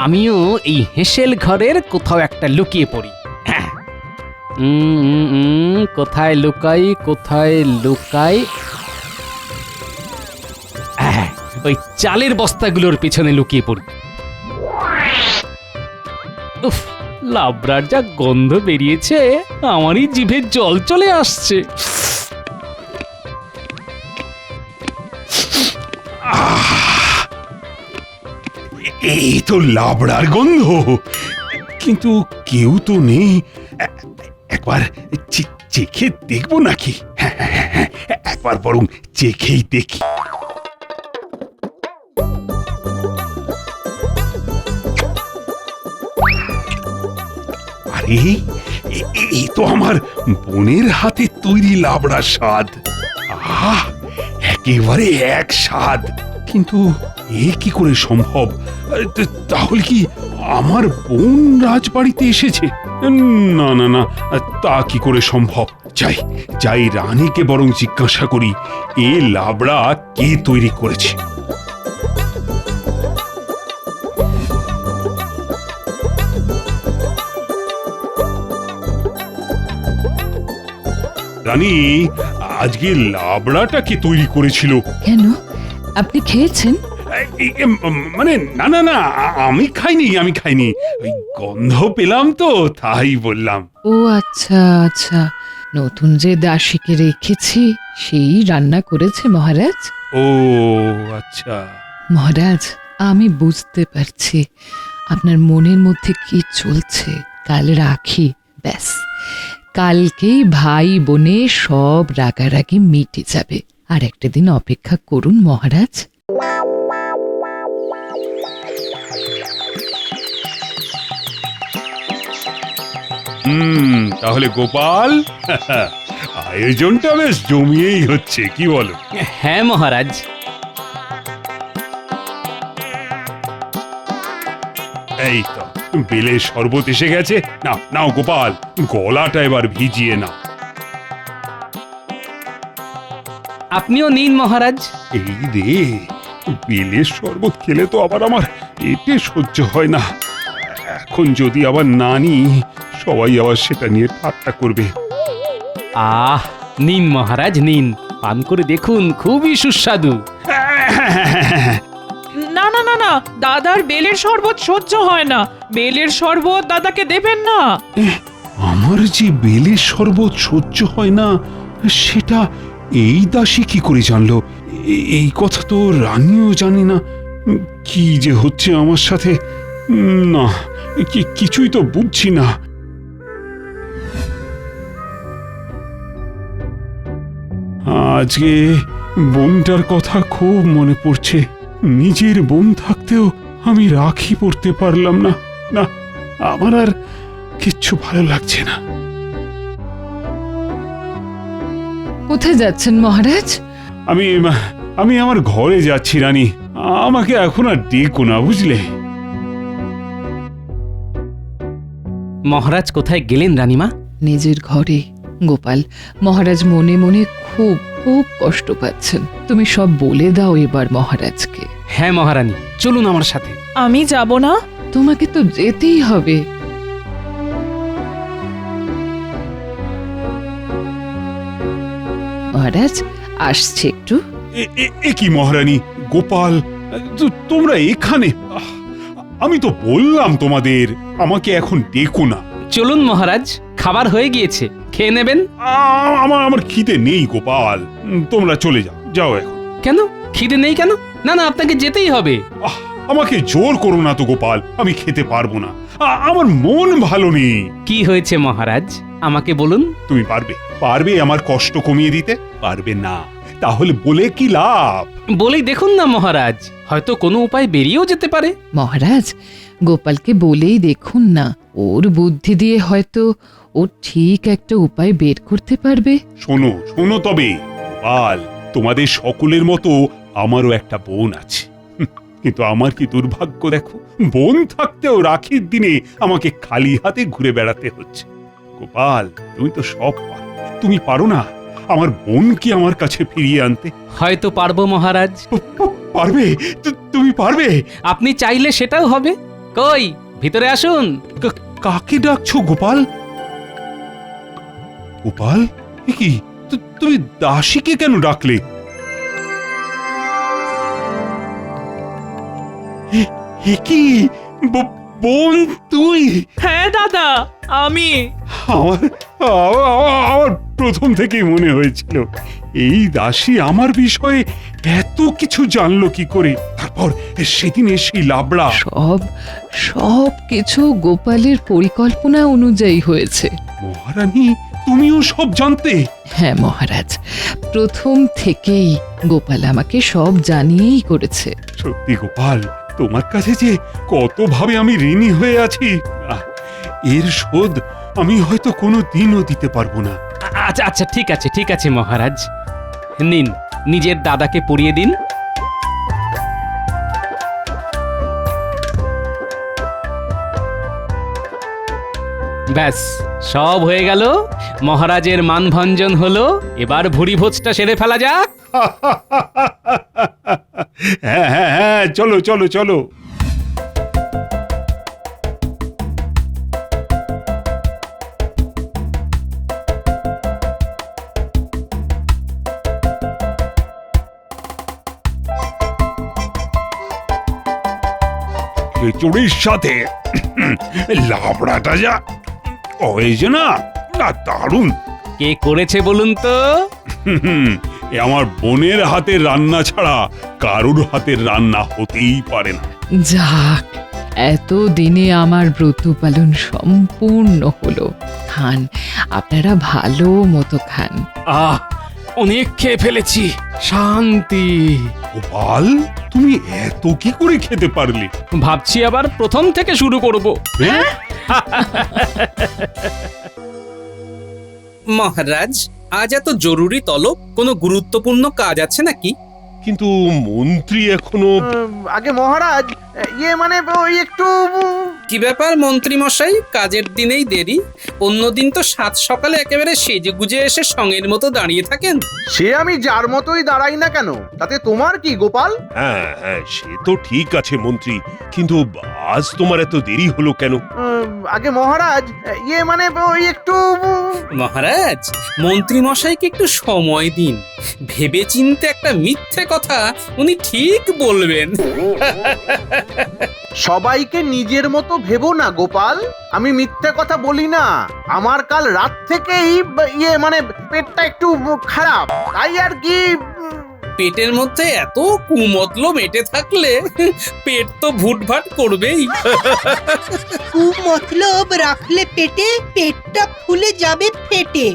আমিও এই হেসেল ঘরের কোথাও একটা লুকিয়ে পড়ি। কোথায় লুকাই, কোথায় লুকাই? ওই চালের বস্তাগুলোর পিছনে লুকিয়ে পড়ি। উফ, লাবড়ার যা গন্ধ বেরিয়েছে, আমারই জিভে জল চলে আসছে। এই তো লাবড়ার গন্ধ, কিন্তু কেউ তো নেই। একবার চেখে দেখবো নাকি? একবার বরং চেখেই দেখি। আরে, এই তো আমার বোনের হাতে তৈরি লাবড়ার স্বাদ। আহ, একেবারে এক স্বাদ। কিন্তু এ কি করে সম্ভব? তাহলে কি আমার বোন রাজবাড়িতে এসেছে? না না না, তা কি করে সম্ভব? যাই রানীকে বরং জিজ্ঞাসা করি, এ লাবড়া কে তৈরি করেছে। রানী, আজকে লাবড়াটা কে তৈরি করেছিল? কেন, আপনি খেয়েছেন? মানে না না না, আমি খাইনি। ওই গন্ধ পেলাম তো, তাই বললাম। ও আচ্ছা আচ্ছা, নতুন যে দাসীকে রেখেছি সেই রান্না করেছে মহারাজ। ও আচ্ছা। মহারাজ, আমি বুঝতে পারছি আপনার মনের মধ্যে কি চলছে। কাল রাখি, ব্যাস কালকেই ভাই বোনে সব রাগারাগি মিটে যাবে। আর একটা দিন অপেক্ষা করুন মহারাজ। তাহলে গোপাল, আয়োজনটা বেশ জমিয়েই হচ্ছে, কি বলো? হ্যাঁ মহারাজ। এই তো বেলের শরবত এসে গেছে। নাও নাও গোপাল, গলাটা এবার ভিজিয়ে নাও। আপনিও নিন মহারাজ। এই রে, বেলের শরবত খেলে তো আবার আমার পেটে সহ্য হয় না। এখন যদি আবার না নিই, সবাই আবার সেটা নিয়ে ঠাট্টা করবে। আহ, নিন মহারাজ নিন, পান করে দেখুন, খুবই সুস্বাদু। না না না না, দাদার বেলের শরবত সহ্য হয় না। বেলের শরবত দাদাকে দেবেন না। আমার যে বেলের শরবত সহ্য হয় না, সেটা এই দাসী কি করে জানলো? এই কথা তো রানীও জানে না। কি যে হচ্ছে আমার সাথে, না কিছুই তো বুঝছি না। আজকে বোনটার কথা খুব মনে পড়ছে। নিজের বোন থাকতেও আমি রাখি পরতে পারলাম না। না, আমার আর কিচ্ছু ভালো লাগছে না। কোথায় যাচ্ছেন মহারাজ? আমি আমার ঘরে যাচ্ছি রানী। আমাকে এখন আর ডেকো না, বুঝলে? মহারাজ কোথায় গেলেন রানীমা? নিজের ঘরে। গোপাল, মহারাজ মনে মনে খুব খুব কষ্ট পাচ্ছেন। তুমি সব বলে দাও এবার মহারাজকে। হ্যাঁ মহারানী, চলুন আমার সাথে। আমি যাব না। তোমাকে তো যেতেই হবে। মহারাজ আসছে একটু। এ কি মহারানী, গোপাল, তোমরা এখানে? আমি তো বললাম তোমাদের আমাকে এখন ডেকো না। চলুন মহারাজ, খাবার হয়ে গিয়েছে, খেয়ে নেবেন। আমার খিদে নেই গোপাল, তোমরা চলে যাও। যাও এখন। কেন খিদে নেই কেন? না না, আপনাকে যেতেই হবে। আমাকে জোর করো না তো গোপাল, আমি খেতে পারবো না। আমার মন ভালো নেই। কি হয়েছে মহারাজ, আমাকে বলুন। তুমি পারবে আমার কষ্ট কমিয়ে দিতে? পারবে না, তাহলে বলে কি লাভ? বলেই দেখুন না মহারাজ, হয়তো কোনো উপায় বেরিয়েও যেতে পারে। মহারাজ, গোপালকে বলেই দেখুন না, ওর বুদ্ধি দিয়ে হয়তো ও ঠিক একটা উপায় বের করতে পারবে। শোনো তবে গোপাল, তোমাদের সকলের মতো আমারও একটা বোন আছে। কিন্তু আমার কি দুর্ভাগ্য দেখো, বোন থাকতেও রাখির দিনে আমাকে খালি হাতে ঘুরে বেড়াতে হচ্ছে। গোপাল, তুমি তো সব পারো, তুমি পারো না আমার বোনকে আমার কাছে ফিরিয়ে আনতে? হয়তো পারবো মহারাজ। পারবে? তুমি পারবে? আপনি চাইলে সেটাও হবে। কই, ভিতরে আসুন। কাকে ডাকছো গোপাল? গোপাল, কি তুমি দাসীকে কেন ডাকলে? কি বোন তুই? হ্যাঁ দাদা, আমি। আমার প্রথম থেকেই মনে হয়েছিল এই দাসী আমার বিষয়ে এত কিছু জানলো কি করে। তারপর সেদিন সেই লাবড়া। সব কিছু গোপালের পরিকল্পনা অনুযায়ী হয়েছে। মহারানী, তুমিও সব জানতে? হ্যাঁ মহারাজ, প্রথম থেকেই গোপাল আমাকে সব জানিয়েই করেছে। সত্যি গোপাল, তোমার কাছে যে কতভাবে আমি ঋণী হয়ে আছি, এর শোধ আমি হয়তো কোনো দিনও দিতে পারবো না। আচ্ছা আচ্ছা, ঠিক আছে মহারাজ, নিন নিজের দাদাকে পরিয়ে দিন। ব্যাস, সব হয়ে গেল। মহারাজের মানভঞ্জন হলো। এবার ভুরি ভোজটা সেরে ফেলা যাক। হ্যাঁ, চলো চলো চলো। খিচুড়ির সাথে লাবড়াটা যা হয়েছে না, দারুণ। কে করেছে বলুন তো? আমার বোনের হাতের রান্না ছাড়া কারুর হাতের রান্না হতেই পারে না। যাক, এত দিনে আমার ব্রত পালন সম্পূর্ণ হলো। খান, আপনারা ভালো মতো খান। অনেক খেয়ে ফেলেছি, শান্তি। গোপাল, তুমি এত কি করে খেতে পারলে? ভাবছি আবার প্রথম থেকে শুরু করব। মহারাজ, আজ এত জরুরি তলব, কোনো গুরুত্বপূর্ণ কাজ আছে নাকি? কিন্তু মন্ত্রী এখনো আগে মহারাজ ইয়ে মানে ওই একটু কি ব্যাপার মন্ত্রী মশাই, কাজের দিনেই দেরি? অন্যদিন তো সাত সকালে একেবারে সেজে গুজে এসে সঙ্গের মতো দাঁড়িয়ে থাকেন। সে আমি যার মতোই দাঁড়াই না কেন, তাতে তোমার কি গোপাল? হ্যাঁ হ্যাঁ, সে তো ঠিক আছে মন্ত্রী, কিন্তু আজ তোমার এত দেরি হলো কেন? আগে মহারাজ ইয়ে মানে ওই একটু মহারাজ, মন্ত্রী মশাইকে একটু সময় দিন, ভেবে চিনতে একটা মিথ্যে কথা উনি ঠিক বলবেন। সবাইকে নিজের মতো ভেবো না গোপাল, আমি মিথ্যে কথা বলি না। আমার কাল রাত থেকেই ইয়ে মানে পেটটা একটু খারাপ, তাই আর কি। পেটের মধ্যে এত কুমতলব মেটে থাকলে পেট তো ভুটভাট করবেই। মতলব রাখলে পেটে, পেটটা ফুলে যাবে ফেটে।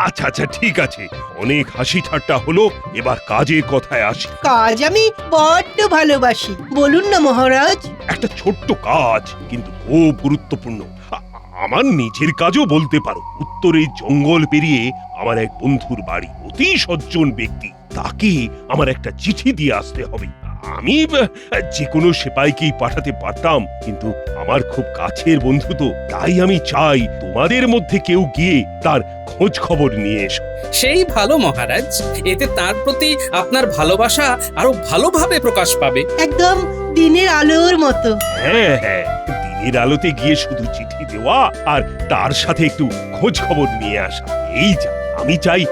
আচ্ছা আচ্ছা, ঠিক আছে, অনেক হাসি ঠাট্টা হলো, এবার কাজের কথায় আসি। কাজ আমি বড্ড ভালোবাসি, বলুন না মহারাজ। একটা ছোট্ট কাজ, কিন্তু খুব গুরুত্বপূর্ণ। আমার নিজের কাজও বলতে পারো। উত্তরে জঙ্গল পেরিয়ে আমার এক বন্ধুর বাড়ি, অতি সজ্জন ব্যক্তি, তাকে আমার একটা চিঠি দিয়ে আসতে হবে। আমি যে কোনো সেপাইকেই পাঠাতে পারতাম, কিন্তু আমার খুব কাছের বন্ধু তো, তাই আমি চাই তোমাদের মধ্যে কেউ গিয়ে তার খোঁজ খবর নিয়ে এসো। সেই ভালো মহারাজ, এতে তার প্রতি আপনার ভালোবাসা আরো ভালোভাবে প্রকাশ পাবে। একদম দিনের আলোর মতো। হ্যাঁ হ্যাঁ, দিনের আলোতে গিয়ে শুধু চিঠি দেওয়া আর তার সাথে একটু খোঁজ খবর নিয়ে আসা, এই যা। আমি চাই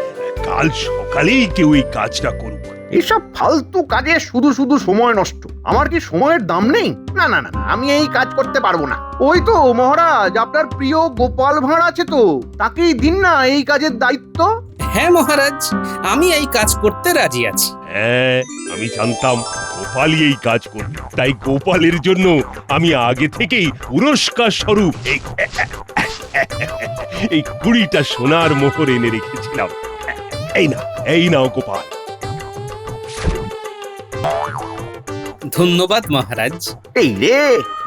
কাল সকালেই কেউ এই কাজটা করুক। এসব ফালতু কাজে শুধু শুধু সময় নষ্ট। আমার কি সময়ের দাম নেই? না না না, আমি এই কাজ করতে পারবো না। ওই তো মহারাজ, আপনার প্রিয় গোপাল ভাঁড় আছে তো, তাকেই দিন না এই কাজের দায়িত্ব। হ্যাঁ মহারাজ, আমি এই কাজ করতে রাজি আছি। হ্যাঁ, আমি জানতাম গোপালই এই কাজ করবে, তাই গোপালের জন্য আমি আগে থেকেই পুরস্কার স্বরূপ এই 20টা সোনার মোহর এনে রেখেছিলাম। এই নাও গোপাল। ধন্যবাদ মহারাজ। এই রে,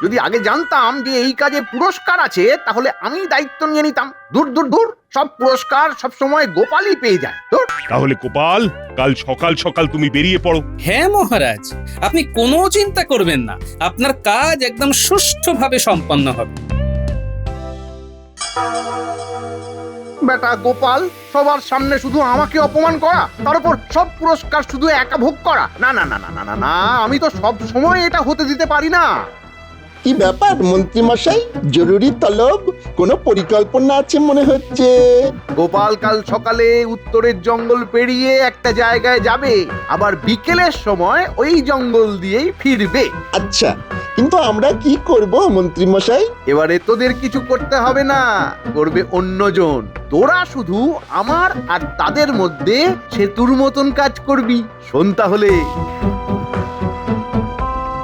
যদি আগে জানতাম যে এই কাজে পুরস্কার আছে, তাহলে আমি দায়িত্ব নিয়ে নিতাম। দূর দূর দূর, সব পুরস্কার সব সময় গোপালই পেয়ে যায়। তাহলে গোপাল, কাল সকাল সকাল তুমি বেরিয়ে পড়ো। হ্যাঁ মহারাজ, আপনি কোনো চিন্তা করবেন না, আপনার কাজ একদম সুষ্ঠুভাবে সম্পন্ন হবে। বেটা গোপাল, সবার সামনে শুধু আমাকে অপমান করা, তার উপর সব পুরস্কার শুধু একা ভোগ করা। না না না না না না না, আমি তো সব সময় এটা হতে দিতে পারি না। কি ব্যাপার মন্ত্রী মশাই, জরুরি তলব? কোনো পরিকল্পনা আছে মনে হচ্ছে। গোপাল কাল সকালে উত্তরের জঙ্গল পেরিয়ে একটা জায়গায় যাবে, আবার বিকেলের সময় ওই জঙ্গল দিয়েই ফিরবে। আচ্ছা, কিন্তু আমরা কি করব মন্ত্রী মশাই? এবারে তোদের কিছু করতে হবে না, করবে অন্যজন। তোরা শুধু আমার আর তাদের মধ্যে সেতুর মতন কাজ করবি। শোন তাহলে।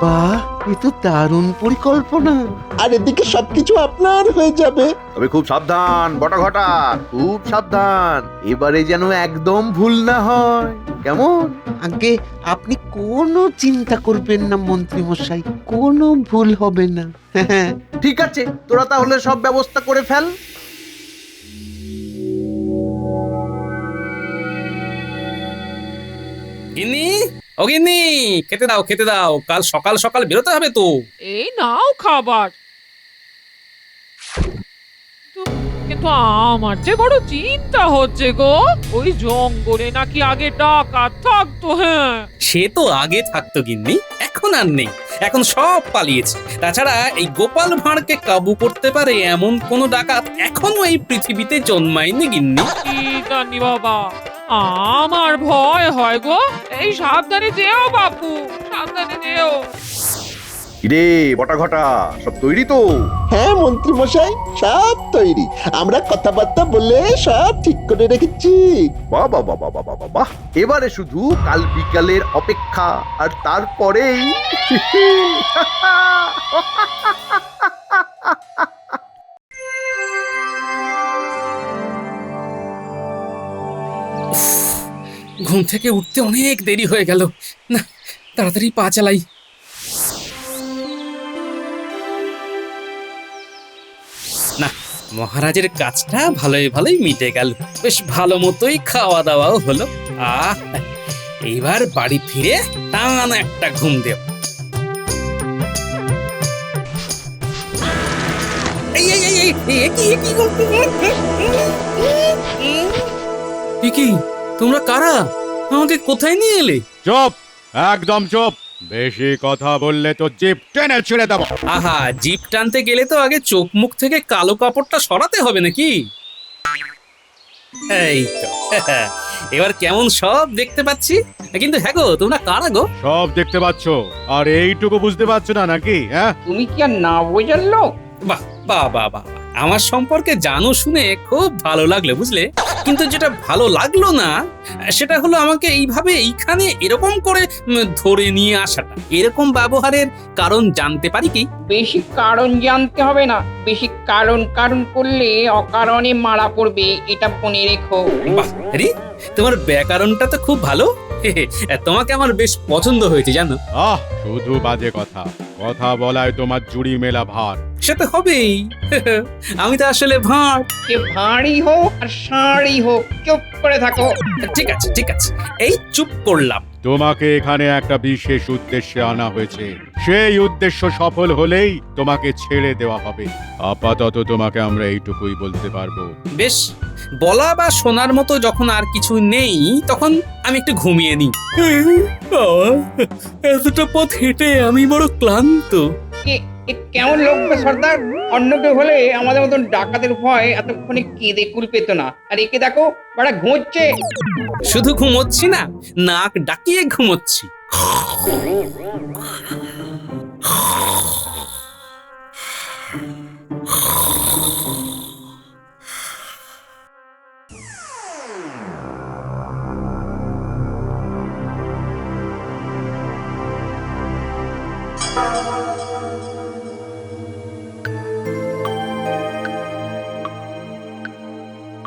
বাহ, এ তো দারুণ পরিকল্পনা। আর এদিকে সবকিছু আপনার হয়ে যাবে। তবে খুব সাবধান বটাঘটা, খুব সাবধান, এবারে যেন একদম ভুল না হয়। কেমন? আগে আপনি কোনো চিন্তা করবেন না মন্ত্রী মশাই, কোনো ভুল হবে না। ঠিক আছে, তোরা তাহলে সব ব্যবস্থা করে ফেল। গিন্নি, ও গিন্নি, খেতে দাও খেতে দাও, কাল সকাল সকাল বেরোতে হবে তো। এই নাও খাবার। কিন্তু আমার যে বড় চিন্তা হচ্ছে গো, ওই জঙ্গলে নাকি আগে ডাকাত থাকতো। হ্যাঁ, সে তো আগে থাকতো গিন্নি, এখন আর নেই, এখন সব পালিয়েছে। তাছাড়া এই গোপাল ভাঁড়কে কাবু করতে পারে এমন কোন ডাকাত এখনো এই পৃথিবীতে জন্মায়নি গিন্নি। কি জানি বাবা, আমার ভয় হয় গো। এই সাবধানে যেও বাপু, সাবধানে যেও। রে বটাঘটা, সব তৈরি তো? হ্যাঁ মন্ত্রী মশাই, সব তৈরি। আমরা কথাবার্তা বলে সব ঠিক করে রেখেছি। বাহ বাহ বাহ বাহ বাহ বাহ, এবারে শুধু কাল বিকালের অপেক্ষা, আর তারপরেই ঘুম থেকে উঠতে অনেক দেরি হয়ে গেল। না, তাড়াতাড়ি পা চালাই। না, মহারাজের কাজটা ভালোই ভালোই মিটে গেল, বেশ ভালো মতোই খাওয়া দাওয়াও হলো। এইবার বাড়ি ফিরে টান একটা ঘুম দেব। এই এই এই এই কি তোমরা কারা? আমাকে কোথায় নিয়ে এলে? চুপ, একদম চুপ। বেশি কথা বললে তো জিভ টেনে ছিঁড়ে দেবো। আহা, জিপ টানতে গেলে তো আগে চোখ মুখ থেকে কালো কাপড়টা সরাতে হবে নাকি? এই তো এবার কেমন সব দেখতে পাচ্ছি। কিন্তু হ্যাঁ গো, তোমরা কারা গো? সব দেখতে পাচ্ছ আর এইটুকু বুঝতে পারছো না নাকি? হ্যাঁ, তুমি কি আর না বোঝার লোক? বাহ বাহ বাহ বাহ, আমার সম্পর্কে জানো শুনে খুব ভালো লাগলো বুঝলে। কিন্তু যেটা ভালো লাগলো না সেটা হলো আমাকে এইভাবে এইখানে এরকম করে ধরে নিয়ে আসাটা। এরকম ব্যবহারের কারণ জানতে পারি কি? বেশি কারণ জানতে হবে না, বেশি কারণ কারণ করলে অকারণে মারা পড়বে, এটা মনে রেখো। বাহ রে, তোমার ব্যাকরণটা তো খুব ভালো। তোমাকে আমার বেশ পছন্দ হয়েছে জানো। শুধু বাজে কথা, কথা বলায় তোমার জুড়ি মেলা ভার। সে তো হবেই, আমি তো আসলে ভাঁড়। সে ভাঁড়ই হোক আর ষাঁড়ই হোক, চুপ করে থাকো। ঠিক আছে ঠিক আছে, এই চুপ করলাম। তোমাকে এখানে একটা বিশেষ উদ্দেশ্যে আনা হয়েছে। সেই উদ্দেশ্য সফল হলেই তোমাকে ছেড়ে দেওয়া হবে। আপাতত তোমাকে আমরা এইটুকুই বলতে পারবো। বেশ, বলা বা শোনার মতো যখন আর কিছু নেই তখন আমি একটু ঘুমিয়ে নিই। এতটা পথ হেঁটে আমি বড় ক্লান্ত। কেমন লোক সর্দার? অন্য কেউ হলে আমাদের মতন ডাকাতের ভয় এতক্ষণে কেঁদে কুল পেত না, আর একে দেখো বড় ঘুমোচ্ছে। শুধু ঘুমোচ্ছি না, নাক ডাকিয়ে ঘুমোচ্ছি।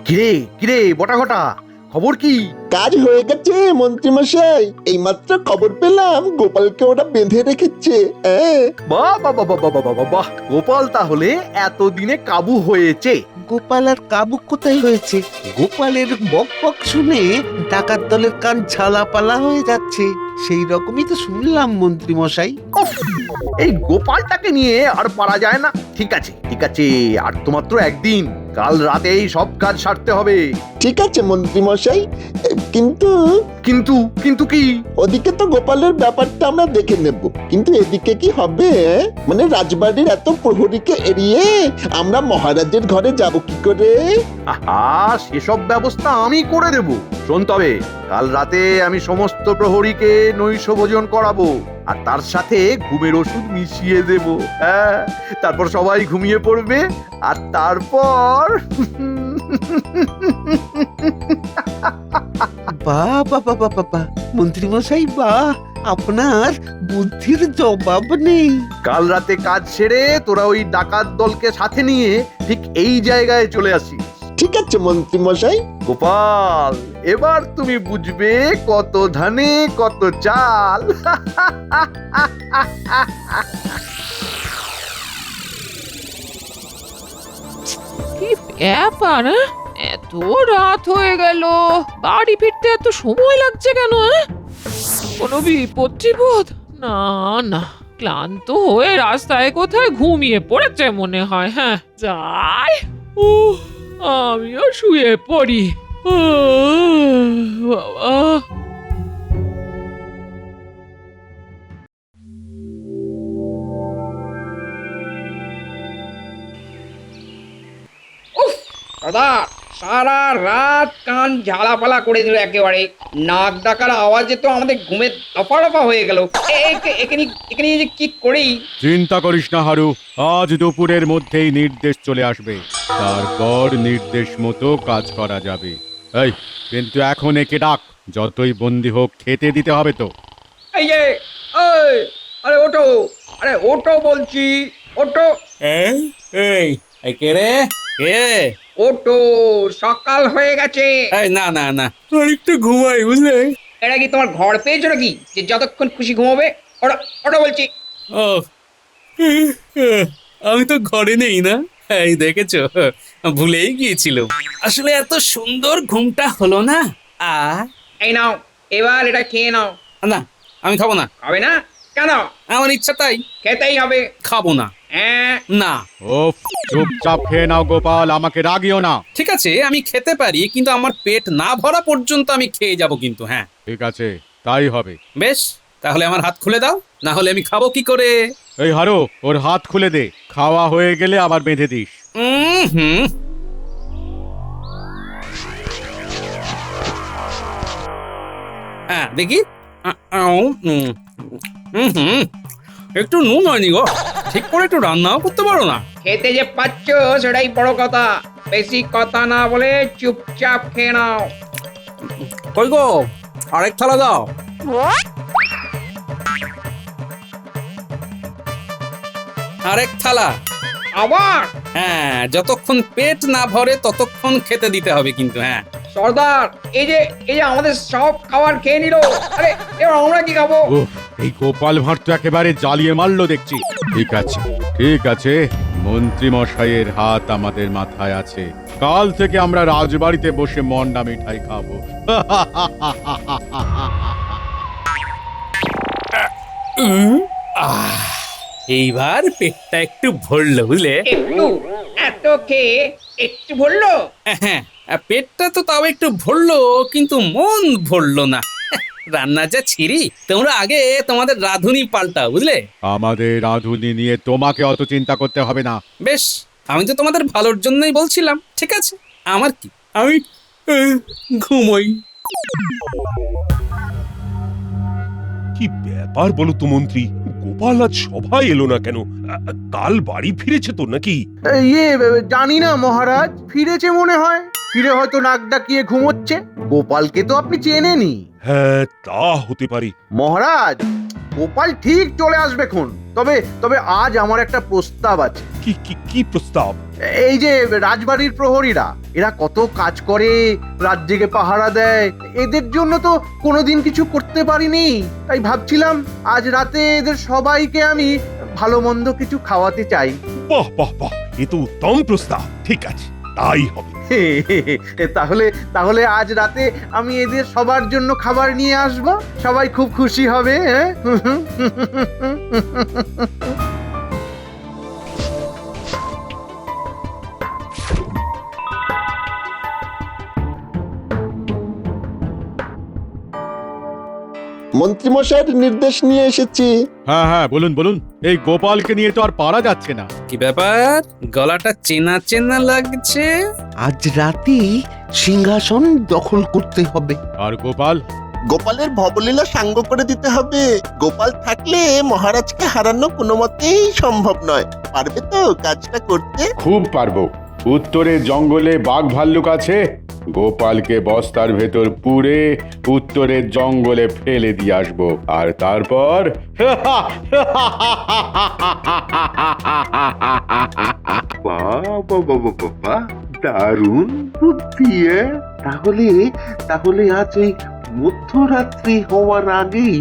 কিরে কিরে বটা ঘটা, খবর কি? কাজ হয়ে গেছে মন্ত্রী মশাই, এইমাত্র খবর পেলাম গোপালকে ওরা বেঁধে রেখেছে। বাহ বাহ বাহ বাহ বাহ বাহ বাহ, গোপাল তাহলে এতদিনে কাবু হয়েছে। গোপাল আর কাবু কোথায় হয়েছে? গোপালের বক বক শুনে ডাকাত দলের কান ঝালাপালা হয়ে যাচ্ছে, সেই রকমই তো শুনলাম মন্ত্রী মশাই। এই গোপালটাকে নিয়ে আর পারা যায় না। ঠিক আছে ঠিক আছে, আর তো মাত্র একদিন, কাল রাতেই সব কাজ সারতে হবে। ঠিক আছে মন্ত্রী মশাই, কিন্তু কিন্তু কিন্তু কি? ওদিকে তো গোপালের ব্যাপারটা আমরা দেখে নেব, কিন্তু এদিকে কি হবে? মানে রাজবাড়ির এত প্রহরীকে এড়িয়ে আমরা মহারাজের ঘরে যাব কি করে? আহা, সেসব ব্যবস্থা আমি করে দেব। শোন, তবে কাল রাতে আমি সমস্ত প্রহরীকে নৈশ ভোজন করাবো, আর তার সাথে ঘুমের ওষুধ মিশিয়ে দেব। হ্যাঁ, তারপর সবাই ঘুমিয়ে পড়বে, আর তারপর বাহ বাহ বাহ বাহ বাহ, মন্ত্রী মশাই বাহ, আপনার বুদ্ধির জবাব নেই। কাল রাতে কাজ সেরে তোরা ওই ডাকাত দলকে সাথে নিয়ে ঠিক এই জায়গায় চলে আসিস। ঠিক আছে মন্ত্রী মশাই। গোপাল, এবার তুমি বুঝবে কত ধানে কত চাল। কি ব্যাপার? এত রাত হয়ে গেল, বাড়ি ফিরতে এত সময় লাগছে কেন? কোনো বিপদ টিপদ? না না, ক্লান্ত হয়ে রাস্তায় কোথায় ঘুমিয়ে পড়েছে মনে হয়। হ্যাঁ যাই, আমিও শুয়ে পড়ি। বাবা, দাদা সারা রাত কান ঝালাপালা করে দিল একেবারে, নাক ডাকার আওয়াজে তো আমাদের ঘুমের দফা দফা হয়ে গেল। এখানে যে কি করি? চিন্তা করিস না হারু, আজ দুপুরের মধ্যেই নির্দেশ চলে আসবে, তারপর নির্দেশ মতো কাজ করা যাবে। এই কিন্তু এখন একে ডাক, যতই বন্দি হোক খেতে দিতে হবে তো। এই যে, আরে ওটো, আরে ওটো বলছি, ওটো। এই কে রে? কে? ওটো, সকাল হয়ে গেছে। না না না, একটু ঘুমাই বুঝলে। এটা কি তোমার ঘর পেয়েছো নাকি যে যতক্ষণ খুশি ঘুমাবে? ওটো ওটো বলছি। ও, আমি তো ঘরে নেই না। এই দেখেছো, ভুলেই গিয়েছিল। আসলে এত সুন্দর ঘুমটা হলো না। এই নাও, এবার এটা খেয়ে নাও। না আমি খাবো না। খাবে না কেন? আমার ইচ্ছা তাই। খেতেই হবে। খাবো না। না। ওফ, চুপচাপ খেয়ে নাও গোপাল, আমাকে রাগিও না। ঠিক আছে আমি খেতে পারি, কিন্তু আমার পেট না ভরা পর্যন্ত আমি খেয়ে যাব কিন্তু। হ্যাঁ ঠিক আছে, তাই হবে। বেশ, তাহলে আমার হাত খুলে দাও, না হলে আমি খাবো কি করে? এই হারো, ওর হাত খুলে দে, খাওয়া হয়ে গেলে আবার বেঁধে দিস। হুম। হ্যাঁ দেখি। একটু নুন হয়নি গো। ঠিক করে একটু রান্নাও করতে পারো না। খেতে যে পাচ্ছ সেটাই বড় কথা। বেশি কথা না বলে চুপচাপ খেয়ে নাও। কই গো, আরেক থালা দাও। আরেক থালা আবার? হ্যাঁ, যতক্ষণ পেট না ভরে ততক্ষণ খেতে দিতে হবে কিন্তু। হ্যাঁ সর্দার, এই যে আমাদের সব খাবার খেয়ে নিল। আরে এবার আমরা কি খাবো? উফ, এই গোপাল ভাঁড় তো একেবারে জ্বালিয়ে মারলো দেখছি। ঠিক আছে ঠিক আছে, মন্ত্রী মশাইয়ের হাত আমাদের মাথায় আছে। কাল থেকে আমরা রাজবাড়িতে বসে মন্ডা মিঠাই খাবো। এইবার পেটটা একটু ভরলো বুঝলে। একটু? এত খেয়ে একটু ভরলো? হ্যাঁ, পেটটা তো তাও একটু ভরলো, কিন্তু মন ভরলো না। রান্না যা ছিরি, তোমরা আগে তোমাদের রাঁধুনি পাল্টাও বুঝলে। আমাদের রাঁধুনি নিয়ে তোমাকে অত চিন্তা করতে হবে না। বেশ, আমি তো তোমাদের ভালোর জন্যই বলছিলাম। ঠিক আছে, আমার কি, আমি ঘুমোই। কি ব্যাপার বলো তো মন্ত্রী, গোপাল আজ সভায় এলো না কেন? কাল বাড়ি ফিরেছে তো নাকি? জানি না মহারাজ, ফিরেছে মনে হয়। ফিরে হয়তো নাক ডাকিয়ে ঘুমোচ্ছে। গোপালকে তো আপনি চেনেনি। হ্যাঁ তা হতে পারে মহারাজ, গোপাল ঠিক চলে আসবে খন। তবে আজ আমার একটা প্রস্তাব আছে। কি প্রস্তাব? এই যে রাজবাড়ির প্রহরীরা, এরা কত কাজ করে, রাত জেগে পাহারা দেয়। এদের জন্য তো কোনোদিন কিছু করতে পারিনি। তাই ভাবছিলাম আজ রাতে এদের সবাইকে আমি ভালো মন্দ কিছু খাওয়াতে চাই। বাহ বাহ বাহ, এ তো উত্তম প্রস্তাব। ঠিক আছে, তাই হবে। তাহলে আজ রাতে আমি এদের সবার জন্য খাবার নিয়ে আসব। সবাই খুব খুশি হবে। মন্ত্রীমশাইয়ের নির্দেশ নিয়ে এসেছি। হ্যাঁ হ্যাঁ, বলুন বলুন। এই গোপালকে নিয়ে তো আর পারা যাচ্ছে না। কি ব্যাপার, গলাটা চেনা চেনা লাগছে? আজ রাতে সিংহাসন দখল করতে হবে। আর গোপাল? গোপালের ভবলীলা সাঙ্গ করে দিতে হবে। গোপাল থাকলে মহারাজকে হারানো কোনো মতেই সম্ভব নয়। পারবে তো কাজটা করতে? খুব পারবো। উত্তরের জঙ্গলে বাঘ ভাল্লুক আছে, গোপালকে বস্তার ভেতর পুরে উত্তরের জঙ্গলে ফেলে দিয়ে আসবো। আর তারপর বাবা, দারুণ বুদ্ধি। তাহলে আজ এই মধ্যরাত্রি হওয়ার আগেই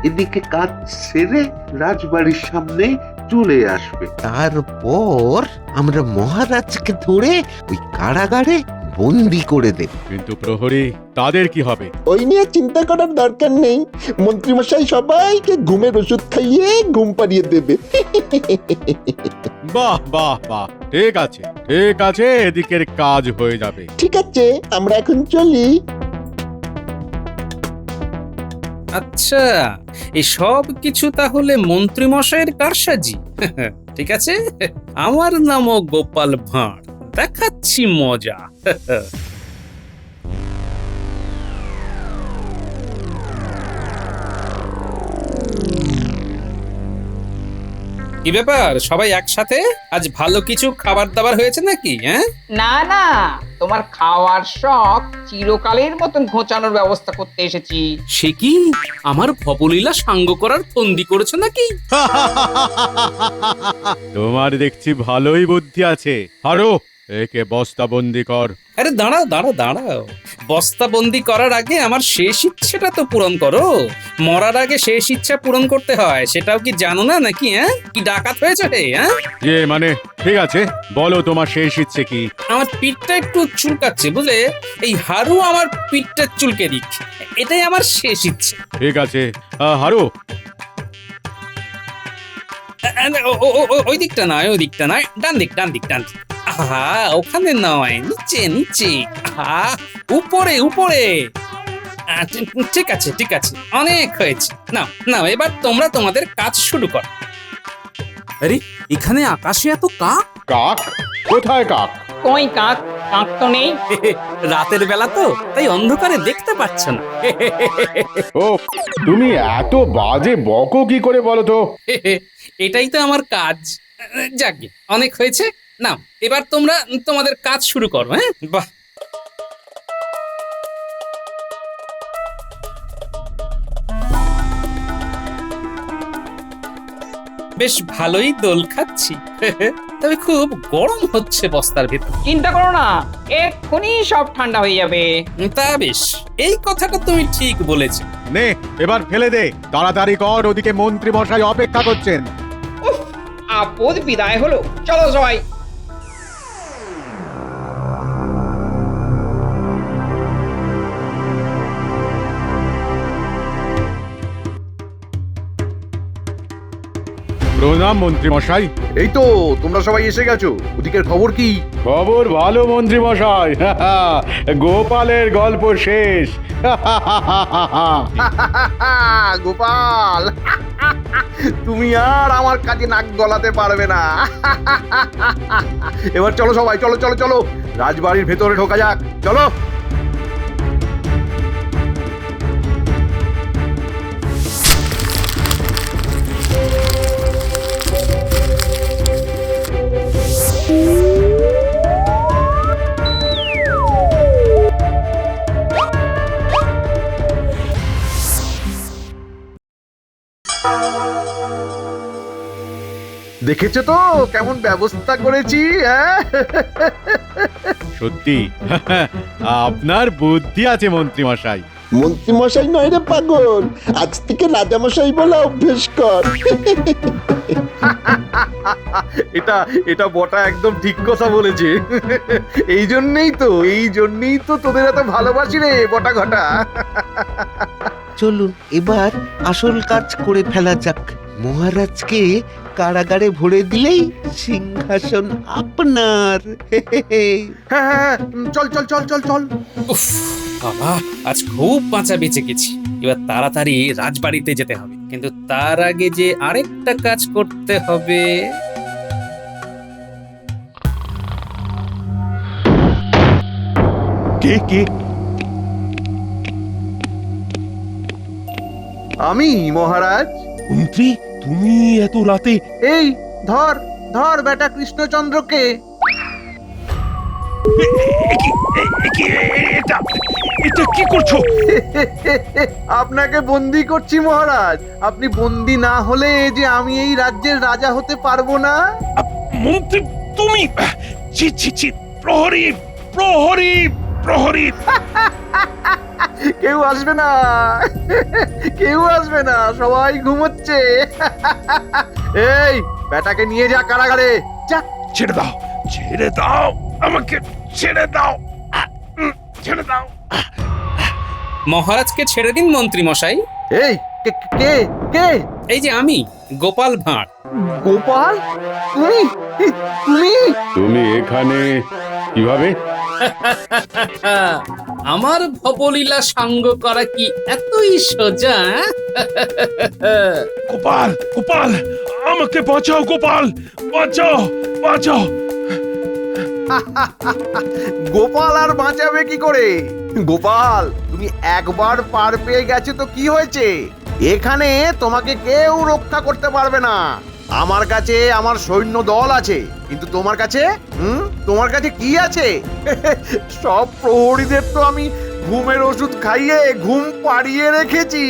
এদিকে কাজ সেরে রাজবাড়ির সামনে চলে আসবে। তারপর আমরা মহারাজকে ধরে ওই কারাগারে বন্দি করে দেব। কিন্তু প্রহরী, তাদের কি হবে? ওই নিয়ে চিন্তা করার দরকার নেই। মন্ত্রীমশাই সবাইকে ঘুমের ওষুধ খাইয়ে ঘুম পাড়িয়ে দেবে। বাহ বাহ বাহ, ঠিক আছে ঠিক আছে, এদিকের কাজ হয়ে যাবে। ঠিক আছে, আমরা এখন চলি। আচ্ছা, এই সব কিছু তাহলে মন্ত্রী মশাইয়ের কারসাজি। ঠিক আছে, আমার নামও গোপাল ভাঁড়, দেখাচ্ছি মজা। কি ব্যাপার, সবাই একসাথে? আজ ভালো কিছু খাবার দাবার হয়েছে নাকি? হ্যাঁ না না, তোমার খাওয়ার শখ চিরকালের মতন ঘোচানোর ব্যবস্থা করতে এসেছি। সে কি, আমার ভবলীলা সাঙ্গ করার ফন্দি করেছে নাকি? তোমার দেখছি ভালোই বুদ্ধি আছে। আরো একে বস্তাবন্দি কর। আরে দাঁড়াও দাঁড়াও দাঁড়াও, বস্তাবন্দি করার আগে আমার শেষ ইচ্ছেটা তো পূরণ করো। মরার আগে শেষ ইচ্ছা পূরণ করতে হয়, সেটাও কি জানো না নাকি? কি ডাকাত হয়েছে রে? মানে ঠিক আছে, বলো তোমার শেষ ইচ্ছে কি? আমার পিঠটা একটু চুলকাচ্ছে বুঝলে, এই হারু আমার পিঠটা চুলকে দিক, এটাই আমার শেষ ইচ্ছে। ঠিক আছে হারু। ওই দিকটা নয়, ওই দিকটা নয়, ডান দিক ডান দিক ডান দিক। আহা, ওখানে নয়, নিচে নিচে। আহা, উপরে উপরে। ঠিক আছে ঠিক আছে, অনেক হয়েছে। নাও নাও, এবার তোমরা তোমাদের কাজ শুরু করো। আরে এখানে আকাশে এত কাক? কাক কোথায়? কাক কই কাক? কাক তো নেই। রাতের বেলা তো, তাই অন্ধকারে দেখতে পাচ্ছ না। ও, তুমি এত বাজে বকো কি করে বলো তো? এটাই তো আমার কাজ। যাকে অনেক হয়েছে, নাও এবার তোমরা তোমাদের কাজ শুরু করো। বাহ, বেশ ভালোই দোল খাচ্ছি। তবে খুব গরম হচ্ছে বস্তার ভিতর। চিন্তা করো না, এক্ষুনি সব ঠান্ডা হয়ে যাবে। তা বেশ, এই কথাটা তুমি ঠিক বলেছ। নে এবার ফেলে দে, তাড়াতাড়ি কর, ওদিকে মন্ত্রী মশাই অপেক্ষা করছেন। আপদ বিদায় হলো, চলো সবাই। প্রণাম মন্ত্রী মশাই। এই তো তোমরা সবাই এসে গেছো, ওদিকের খবর কি? খবর ভালো মন্ত্রী মশাই, গোপালের গল্প শেষ। গোপাল, তুমি আর আমার কাজে নাক গলাতে পারবে না। এবার চলো সবাই, চলো চলো চলো, রাজবাড়ির ভেতরে ঢোকা যাক, চলো। দেখেছো তো কেমন ব্যবস্থা করেছি? সত্যি আপনার বুদ্ধি আছে মন্ত্রী মশাই। মন্ত্রী মশাই নয় রে পাগল, আজ থেকে রাজা মশাই বলা অভ্যেস কর। এটা বটা একদম ঠিক কথা বলেছে। এই জন্যই তো তোদের এত ভালোবাসি রে বটা ঘটা। চলুন এবার আসল কাজ করে ফেলা যাক। মহারাজকে কারাগারে ভরে দিলেই সিংহাসন আপনার। হ্যাঁ, চল চল চল চল চল। উফ বাবা, আজ খুব বাঁচা বেঁচে গেছি। এবার তাড়াতাড়ি রাজবাড়িতে যেতে হবে, কিন্তু তার আগে যে আরেকটা কাজ করতে হবে। কে কে? আমি মহারাজ। মন্ত্রী, তুমি এত রাতে? এই ধর ধর বেটা কৃষ্ণচন্দ্রকে। এটা কি করছো? আপনাকে বন্দি করছি মহারাজ। আপনি বন্দি না হলে যে আমি এই রাজ্যের রাজা হতে পারবো না। মন্ত্রী তুমি? ছি ছি ছি, প্রহরী প্রহরী প্রহরী। কেউ আসবে না, কেউ আসবে না, সবাই ঘুমোচ্ছে। এই বেটাকে নিয়ে যা কারাগারে, যা। ছেড়ে দাও, ছেড়ে দাও আমাকে, ছেড়ে দাও, ছেড়ে দাও। মহারাজকে ছেড়ে দিন মন্ত্রী মশাই। এই কে কে কে? এই যে আমি, গোপাল ভাঁড়। গোপাল? তুমি তুমি তুমি এখানে কিভাবে? আমার ভবলীলা সাঙ্গ করা কি এতই সোজা? গোপাল, গোপাল, আমাকে বাঁচাও, গোপাল, বাঁচাও, বাঁচাও। গোপাল আর বাঁচাবে কি করে? গোপাল, তুমি একবার পার পেয়ে গেছো তো কি হয়েছে? এখানে তোমাকে কেউ রক্ষা করতে পারবে না। আমার কাছে আমার সৈন্য দল আছে, কিন্তু তোমার কাছে তোমার কাছে কি আছে? সব প্রহরীদের তো আমি ঘুমের ওষুধ খাইয়ে ঘুম পাড়িয়ে রেখেছি।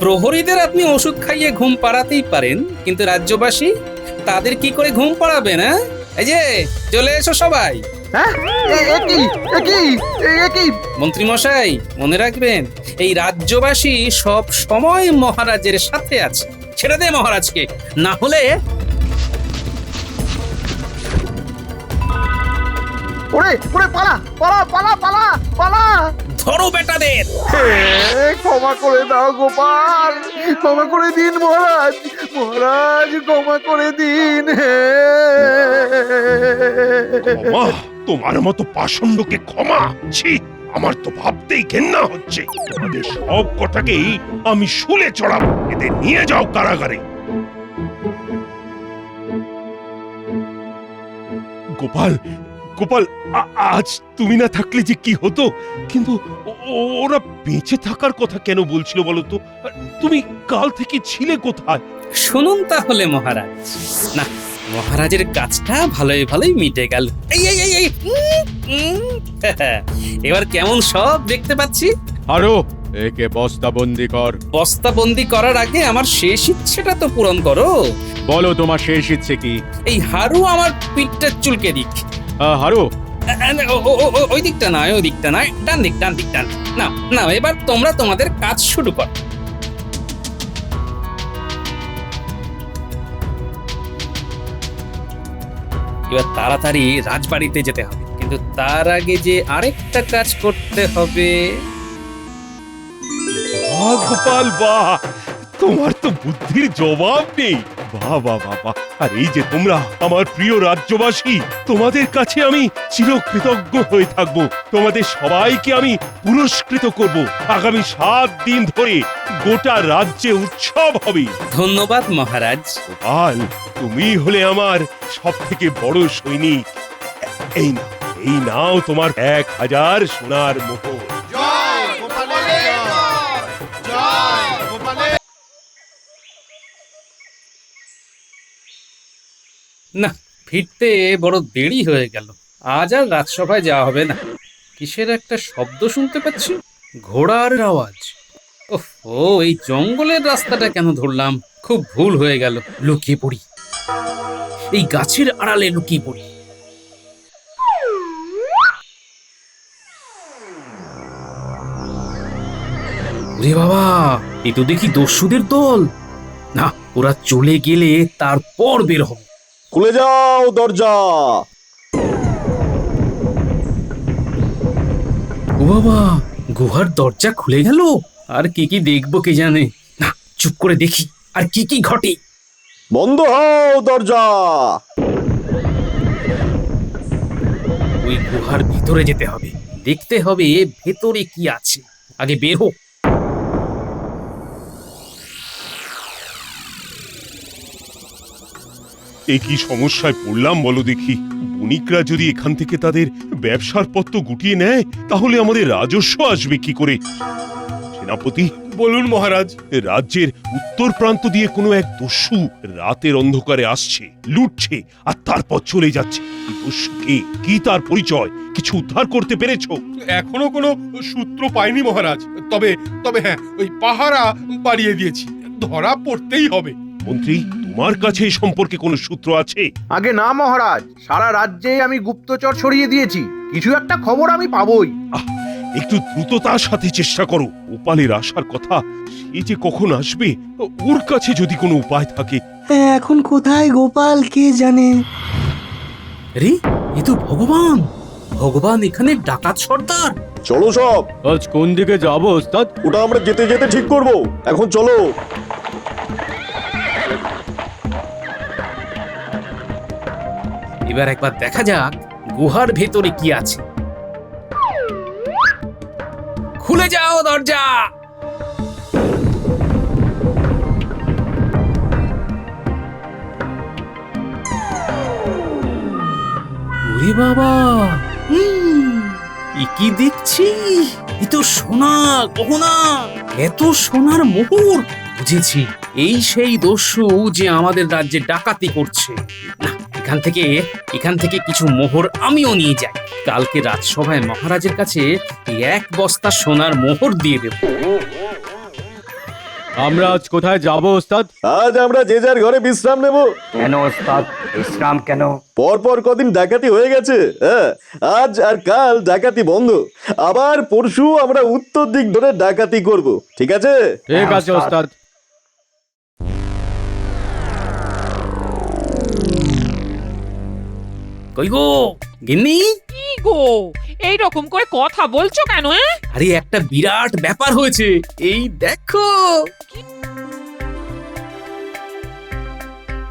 প্রহরীদের আপনি ওষুধ খাইয়ে ঘুম পাড়াতেই পারেন, কিন্তু রাজ্যবাসী তাদের কি করে ঘুম পাড়াবেন? হ্যাঁ, এই যে চলে এসো সবাই। হ্যাঁ, মন্ত্রী মশাই, মনে রাখবেন এই রাজ্যবাসী সব সময় মহারাজের সাথে আছে। ছেড়ে দে মহারাজকে, না হলে ওরে ওরে, পালা পালা পালা পালা পালা। ধরো বেটাদের। ক্ষমা করে দাও গোপাল, ক্ষমা করে দিন মহারাজ, মহারাজ ক্ষমা করে দিন। ক্ষমা? তোমার মতো পাষণ্ডকে ক্ষমা? ছি, আমার তো ভাবতেই ঘেন্না হচ্ছে। তোমাদের সব কটাকেই আমি শুলে চড়াবো। এদের নিয়ে যাও কারাগারে। গোপাল, গোপাল, আজ তুমি না থাকলে যে কি হতো। কিন্তু ওরা বেঁচে থাকার কথা কেন বলছিল বলো তো? তুমি কাল থেকে ছিলে কোথায়? শুনুন তাহলে মহারাজ। না, মহারাজের কাজটা ভালোই ভালোই মিটে গেল। এই এই এই এই, এবার কেমন সব দেখতে পাচ্ছি। আরো একে বস্তাবন্দি কর। বস্তাবন্দি করার আগে আমার শেষ ইচ্ছেটা তো পূরণ করো। বলো তোমার শেষ ইচ্ছে কি? এই হারু আমার পিঠটা চুলকে দিক। হারু? ওই দিকটা নয়, ওই দিকটা নয়, ডান দিক, ডান দিক, ডান। না না, এবার তোমরা তোমাদের কাজ শুরু করো। এবার তাড়াতাড়ি রাজবাড়িতে যেতে হবে, কিন্তু তার আগে যে আরেকটা কাজ করতে হবে। বাহ গোপাল বাহ, তোমার তো বুদ্ধির জবাব নেই। বাহ বাহ বাহ বাহ। আর এই যে তোমরা আমার প্রিয় রাজ্যবাসী, তোমাদের কাছে আমি চিরকৃতজ্ঞ হয়ে থাকব। তোমাদের সবাইকে আমি পুরস্কৃত করব। আগামী 7 দিন ধরে গোটা রাজ্যে উৎসব হবে। ধন্যবাদ মহারাজ। গোপাল, তুমি হলে আমার সব থেকে বড় সৈনিক। এই নাও তোমার 1000 সোনার মোহর। না, ফিরতে বড় দেরি হয়ে গেল। আজ আর রাজসভায় যাওয়া হবে না। কিসের একটা শব্দ শুনতে পাচ্ছি, ঘোড়ার আওয়াজ। ও, এই জঙ্গলের রাস্তাটা কেন ধরলাম? খুব ভুল হয়ে গেল। লুকিয়ে পড়ি, এই গাছের আড়ালে লুকিয়ে পড়ি। ওরে বাবা, এ তো দেখি দস্যুদের দল। না, ওরা চলে গেলে তারপর বের হবে। খুলে যাও দরজা। ও বাবা, গুহার দরজা খুলে গেল। আর কি কি দেখবো কে জানে। না, চুপ করে দেখি আর কি কি ঘটে। বন্ধ হও দরজা। ওই গুহার ভিতরে যেতে হবে, দেখতে হবে ভেতরে কি আছে। আগে বের হোক। এ কি সমস্যায় পড়লাম বলো দেখি। বণিকরা যদি এখান থেকে তাদের ব্যবসার পত্র গুটিয়ে নেয়, তাহলে আমাদের রাজস্ব আসবে কি করে? সেনাপতি, বলুন মহারাজ। রাজ্যের উত্তর প্রান্ত দিয়ে কোনো এক দস্যু রাতের অন্ধকারে আসছে, লুটছে আর তারপর চলে যাচ্ছে। দস্যুকে কি, তার পরিচয় কিছু উদ্ধার করতে পেরেছো? এখনো কোনো সূত্র পাইনি মহারাজ। তবে তবে হ্যাঁ, ওই পাহারা বাড়িয়ে দিয়েছি, ধরা পড়তেই হবে। মন্ত্রী, তোমার কাছে এই সম্পর্কে কোনো সূত্র আছে? আগে না মহারাজ, সারা রাজ্যে আমি গুপ্তচর ছড়িয়ে দিয়েছি, কিছু একটা খবর আমি পাবই। একটু দ্রুততার সাথে চেষ্টা করো। গোপালের আসার কথা, সে যে কখন আসবে, ওর কাছে যদি কোনো উপায় থাকে। এখন কোথায় গোপাল কে জানে। রে, এ তো ভগবান। ভগবান এখানে ডাকাত সর্দার। চলো সব। আজ কোন দিকে যাবো ওস্তাদ? ওটা আমরা যেতে যেতে ঠিক করব। এখন চলো। এবার একবার দেখা যাক গুহার ভেতরে কি আছে। খুলে যাও দরজা। ওরে বাবা, এ কি দেখছি? এ তো সোনা গহনা, এত সোনার মোহর। বুঝেছি, এই সেই দস্যু যে আমাদের রাজ্যে ডাকাতি করছে। না, এখান থেকে কিছু মোহর আমিও নিয়ে যাই। কালকে রাজসভায় মহারাজের কাছে 1 বস্তা সোনার মোহর দিয়ে দেব। আমরা আজ কোথায় যাব ওস্তাদ? আজ আমরা যে যার ঘরে বিশ্রাম নেব। কেন ওস্তাদ, বিশ্রাম কেন? পরপর কদিন ডাকাতি হয়ে গেছে, হ্যাঁ, আজ আর কাল ডাকাতি বন্ধ। আবার পরশু আমরা উত্তর দিক ধরে ডাকাতি করব, ঠিক আছে? ঠিক আছে ওস্তাদ। কই গো গিন্নি? কি গো এই রকম করে কথা বলছো কেন? আরে একটা বিরাট ব্যাপার হয়েছে, এই দেখো।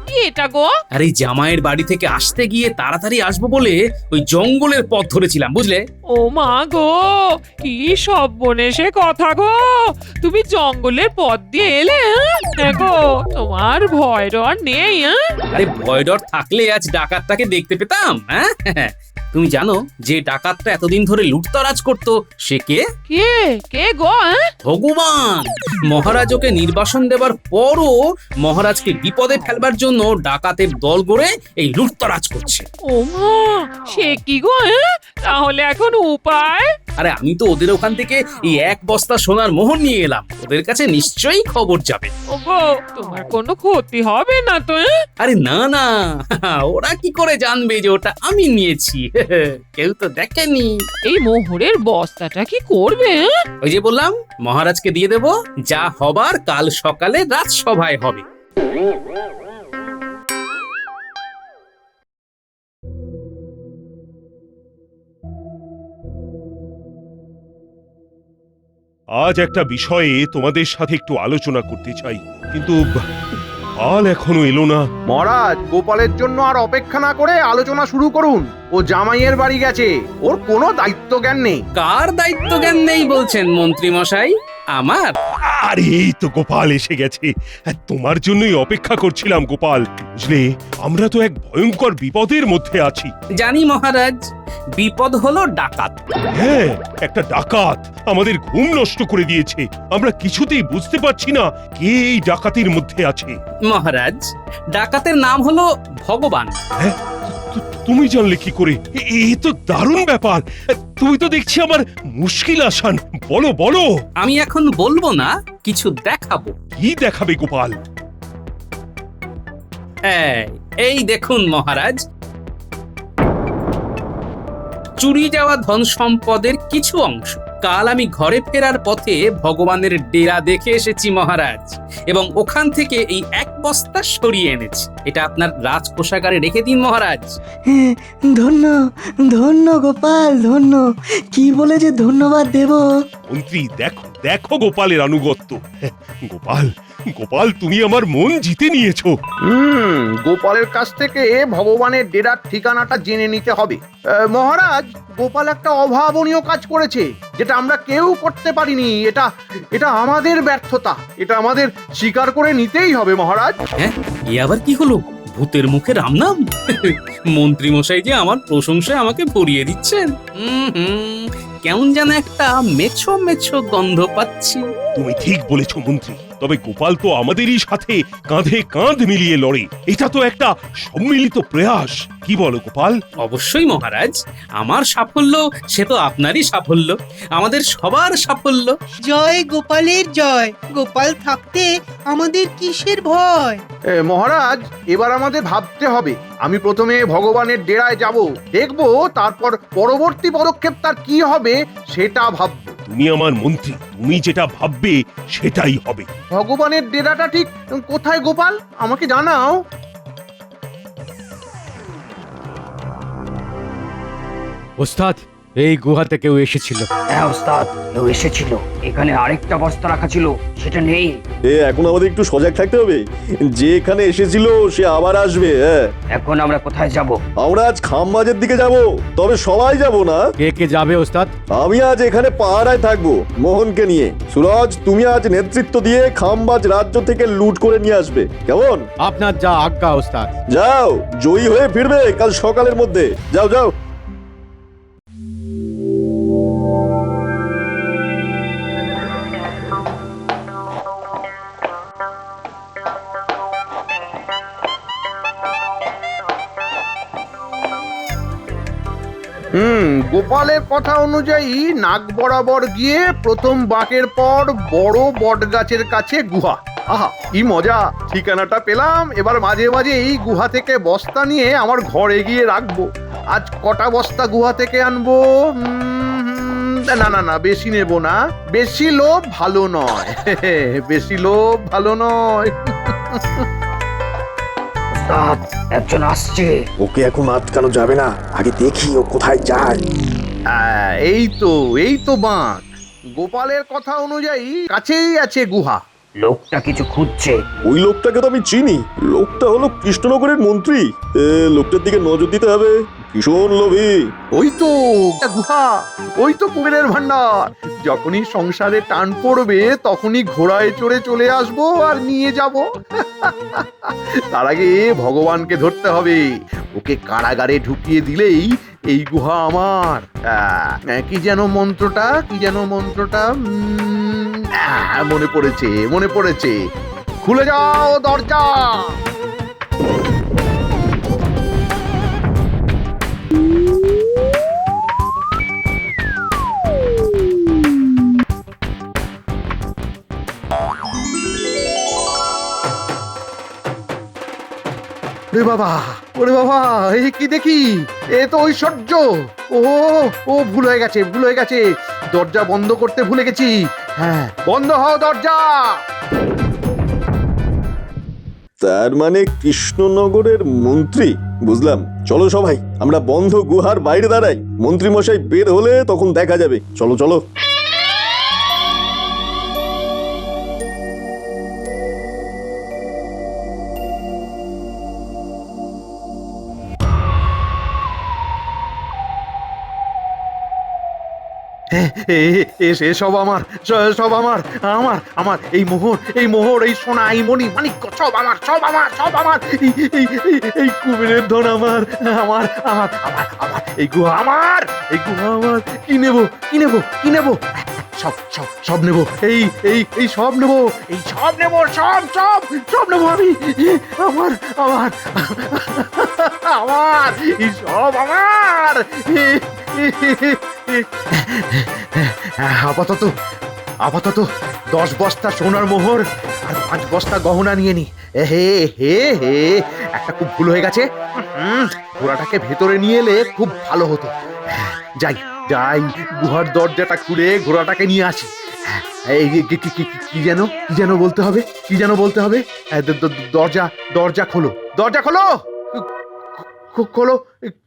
কি এটা গো? আরে জামাইয়ের বাড়ি থেকে আসতে গিয়ে তাড়াতাড়ি আসবো বলে ওই জঙ্গলের পথ ধরেছিলাম, বুঝলে? ও মা গো, কি সর্বনেশে কথা গো, তুমি জঙ্গলের পথ দিয়ে এলে? হ্যাঁ গো, তোমার ভয় ডর নেই? আরে ভয় ডর থাকলে আজ ডাকাতটাকে দেখতে পেতাম। হ্যাঁ, তুমি জানো যে ডাকাতটা এতদিন ধরে লুটতরাজ করতো সে কে? কে কে গো? ভগবান। মহারাজ ওকে নির্বাসন দেবার পরও মহারাজকে বিপদে ফেলবার জন্য ডাকাতের দল গড়ে এই লুটতরাজ করছে। ও মা, সে কি গো? তাহলে এখন উপায়? আরে আমি তো ওদের ওখান থেকে এই এক বস্তা সোনার মোহর নিয়ে এলাম, ওদের কাছে নিশ্চয়ই খবর যাবে। ও গো, তোমার কোনো ক্ষতি হবে না তো? আরে না না, ওরা কি করে জানবে যে ওটা আমি নিয়েছি? কেউ তো দেখেনি। এই মোহরের বস্তাটা কি করবে? ওই যে বললাম, মহারাজকে দিয়ে দেব, যা হবার কাল সকালে রাজসভায় হবে। আজ একটা বিষয়ে তোমাদের সাথে একটু আলোচনা করতে চাই, কিন্তু কাল এখনো এলো না। মহারাজ, গোপালের জন্য আর অপেক্ষা না করে আলোচনা শুরু করুন। ও জামাইয়ের বাড়ি গেছে, ওর কোনো দায়িত্ব জ্ঞান নেই। কার দায়িত্ব জ্ঞান নেই বলছেন মন্ত্রী মশাই? আমার? আরে এই তো গোপাল এসে গেছে, তোমার জন্যই অপেক্ষা করছিলাম গোপাল। বুঝলে, আমরা তো এক ভয়ঙ্কর বিপদের মধ্যে আছি। জানি মহারাজ, বিপদ হলো ডাকাত। হ্যাঁ, একটা ডাকাত আমাদের ঘুম নষ্ট করে দিয়েছে। আমরা কিছুতেই বুঝতে পারছি না কে এই ডাকাতির মধ্যে আছে। মহারাজ, ডাকাতের নাম হলো ভগবান। হ্যাঁ, তুমি জানলে কি করে? এই তো দারুণ ব্যাপার। তুমি তো দেখছি আমার মুশকিল আসান। বলো বলো। আমি এখন বলবো না, কিছু দেখাবো। কি দেখাবে গোপাল? এই দেখুন মহারাজ, চুরি যাওয়া ধন সম্পদের কিছু অংশ। কাল আমি ঘরে ফেরার পথে ভগবানের ডেরা দেখে এসেছি মহারাজ, এবং ওখান থেকে এই এক বস্তা সরিয়ে এনেছি। এটা আপনার রাজকোষাগারে রেখে দিন মহারাজ। ধন্য ধন্য গোপাল, ধন্য। কি বলে যে ধন্যবাদ দেব। মন্ত্রী, দেখো দেখো গোপালের আনুগত্য। গোপাল গোপাল, তুমি আমার মন জিতে নিয়েছো। গোপালের কাছ থেকে ভগবানের ডেরার ঠিকানাটা জেনে নিতে হবে। মহারাজ, গোপাল একটা অভাবনীয় কাজ করেছে, যেটা আমরা কেউ করতে পারিনি। এটা আমাদের ব্যর্থতা, এটা আমাদের স্বীকার করে নিতেই হবে মহারাজ। হ্যাঁ, এ আবার কি হলো? ভূতের মুখে রাম নাম? মন্ত্রী মশাই যে আমার প্রশংসায় আমাকে ভরিয়ে দিচ্ছেন। কেমন যেন একটা মেছো মেছো গন্ধ পাচ্ছি। তুমি ঠিক বলেছো মন্ত্রী, তবে গোপাল তো আমাদেরই সাথে কাঁধে কাঁধ মিলিয়ে লড়ে। এটা তো একটা সম্মিলিত প্রয়াস। কি বলো গোপাল? অবশ্যই মহারাজ, আমার সাফল্য সে তো আপনারই সাফল্য, আমাদের সবার সাফল্য। জয় গোপালের জয়। গোপাল থাকতে আমাদের কিসের ভয়? মহারাজ, এবার আমাদের ভাবতে হবে। আমি প্রথমে ভগবানের ডেরায় যাব, দেখবো, তারপর পরবর্তী পদক্ষেপ তার কি হবে সেটা ভাববো। তুমি আমার মন্ত্রী, তুমি যেটা ভাববে সেটাই হবে। ভগবানের ডেরাটা ঠিক কোথায় গোপাল, আমাকে জানাও। ওস্তাদ, এই গুহাতে কেউ এসেছিল। হ্যাঁ ওস্তাদ, কেউ এসেছিল। এখানে আরেকটা বস্তা রাখা ছিল, সেটা নেই। এখন আমাদের একটু সজাগ থাকতে হবে। যে এখানে এসেছিল সে আবার আসবে। এখন আমরা কোথায় যাব? আমরা আজ খামবাজের দিকে যাব, তবে সবাই যাব না। কে কে যাবে ওস্তাদ? আমি আজ এখানে পাহারায় থাকবো মোহনকে নিয়ে। সুরজ, তুমি আজ নেতৃত্ব দিয়ে খামবাজ রাজ্য থেকে লুট করে নিয়ে আসবে, কেমন? আপনার যা আজ্ঞা ওস্তাদ। যাও, জয়ী হয়ে ফিরবে কাল সকালের মধ্যে। যাও যাও। গোপালের কথা অনুযায়ী নাক বরাবর গিয়ে প্রথম বাঁকের পর বড় বট গাছের কাছে গুহা। আহা কি মজা, ঠিকানাটা পেলাম। এবার মাঝে মাঝে এই গুহা থেকে বস্তা নিয়ে আমার ঘরে গিয়ে রাখবো। আজ কটা বস্তা গুহা থেকে আনবো? না না না, বেশি নেব না, বেশি লোভ ভালো নয়। বেশি লোভ ভালো নয়। একজন আসছে। ওকে এখন আটকানো যাবে না, আগে দেখি ও কোথায় যায়। এই তো বাঁক। গোপালের কথা অনুযায়ী কাছেই আছে গুহা। লোকটা কিছু খুঁজছে। ওই লোকটাকে তো আমি চিনি, লোকটা হলো কৃষ্ণনগরের মন্ত্রী। লোকটার দিকে নজর দিতে হবে, ভীষণ লোভী। ওই তো গুহা, ওই তো কুবেরের ভান্ডার। যখনই সংসারে টান পড়বে তখনই ঘোড়ায় চড়ে চলে আসবো আর নিয়ে যাব। তার আগে ভগবানকে ধরতে হবে, ওকে কারাগারে ঢুকিয়ে দিলেই এই গুহা আমার। কি যেন মন্ত্রটা মনে পড়েছে। খুলে যাও দরজা। ওরে বাবা, এই কি দেখি? এ তো ঐশ্বর্য। ও ভুল হয়ে গেছে। দরজা বন্ধ করতে ভুলে গেছি। হ্যাঁ, বন্ধ হও দরজা। তার মানে কৃষ্ণনগরের মন্ত্রী, বুঝলাম। চলো সবাই আমরা বন্ধ গুহার বাইরে দাঁড়াই, মন্ত্রী মশাই বের হলে তখন দেখা যাবে। চলো চলো। সব আমার এই মোহর, এই সোনা, এই মণি মানিক্য সব আমার। এই কুবেরের ধন আমার। এই গুহা আমার। কি নেব? সব নেব। এই সব নেব আমি। আমার এই সব আমার। আপাতত 10 বস্তা সোনার মোহর আর 5 বস্তা গহনা নিয়ে নি। হে একটা খুব ভুল হয়ে গেছে। ঘোড়াটাকে ভেতরে নিয়ে এলে খুব ভালো হতো। যাই গুহার দরজাটা খুলে ঘোড়াটাকে নিয়ে আসি। কি যেন বলতে হবে? দরজা খোলো।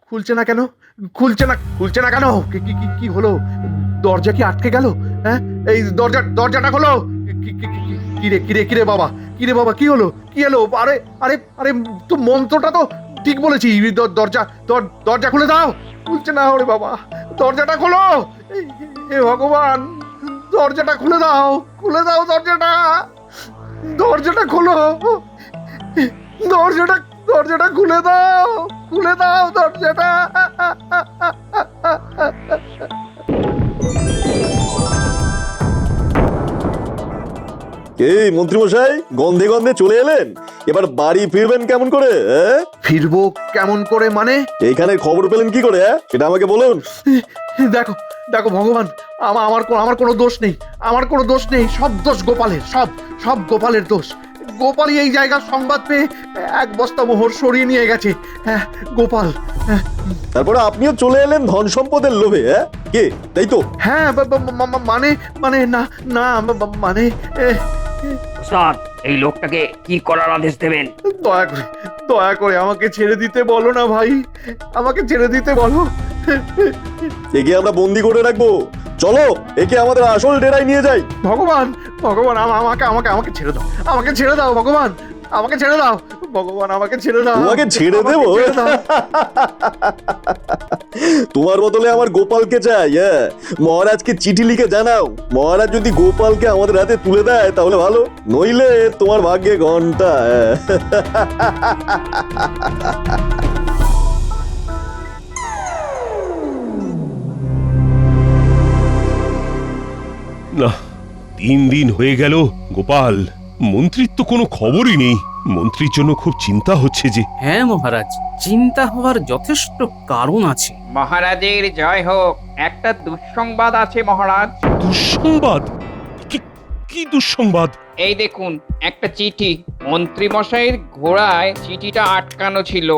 খুলছে না কেন? কি হলো? দরজা কি আটকে গেল? হ্যাঁ, এই দরজাটা খোলো। কিরে বাবা, কি হলো? আরে তো মন্ত্রটা তো ঠিক বলেছি। দরজা খুলে দাও। খুলছে না। ওরে বাবা, দরজাটা খোলো। হে ভগবান, দরজাটা খুলে দাও দরজাটা খোলো। দরজাটা খুলে দাও দরজাটা। এই মন্ত্রী মশাই, গন্ধে চলে এলেন, এবার বাড়ি ফিরবেন কেমন করে? ফিরবো কেমন করে মানে? এইখানে খবর পেলেন কি করে? সেটা আমাকে বলুন। দেখো ভগবান, আমার কোনো দোষ নেই। সব দোষ গোপালের। সব গোপালের দোষ। গোপালই এই জায়গার সংবাদ পেয়ে 1 বস্তা মোহর সরিয়ে নিয়ে গেছে। গোপাল। তারপরে আপনিও চলে এলেন ধন সম্পদের লোভে। কে তাই তো? হ্যাঁ, মানে না এই লোকটাকে কি করার আদেশ দেবেন? দয়া করে আমাকে ছেড়ে দিতে বলো না ভাই, আমাকে ছেড়ে দিতে বলো। একে আমরা বন্দি করে রাখবো। চলো একে আমাদের আসল ডেরায় নিয়ে যাই। ভগবান আমাকে ছেড়ে দাও ভগবান, আমাকে ছেড়ে দাও ভগবান, আমাকে ছেড়ে দাও। তোমাকে ছেড়ে দেবো? তোমার বদলে আমার গোপালকে চাই। মহারাজকে চিঠি লিখে জানাও, মহারাজ যদি গোপালকে আমাদের হাতে তুলে দেয় তাহলে ভালো, নইলে তোমার ভাগ্যে ঘন্টা। না, 3 দিন হয়ে গেল গোপাল মন্ত্রীর তো কোনো খবরই নেই। মন্ত্রীর জন্য খুব চিন্তা হচ্ছে যে। হ্যাঁ মহারাজ, চিন্তা হওয়ার যথেষ্ট কারণ আছে। মহারাজের জয় হোক। একটা দুঃসংবাদ আছে মহারাজ। দুঃসংবাদ? কি দুঃসংবাদ? এই দেখুন, একটা চিঠি। মন্ত্রী মশাইয়ের ঘোড়ায় চিঠিটা আটকানো ছিল।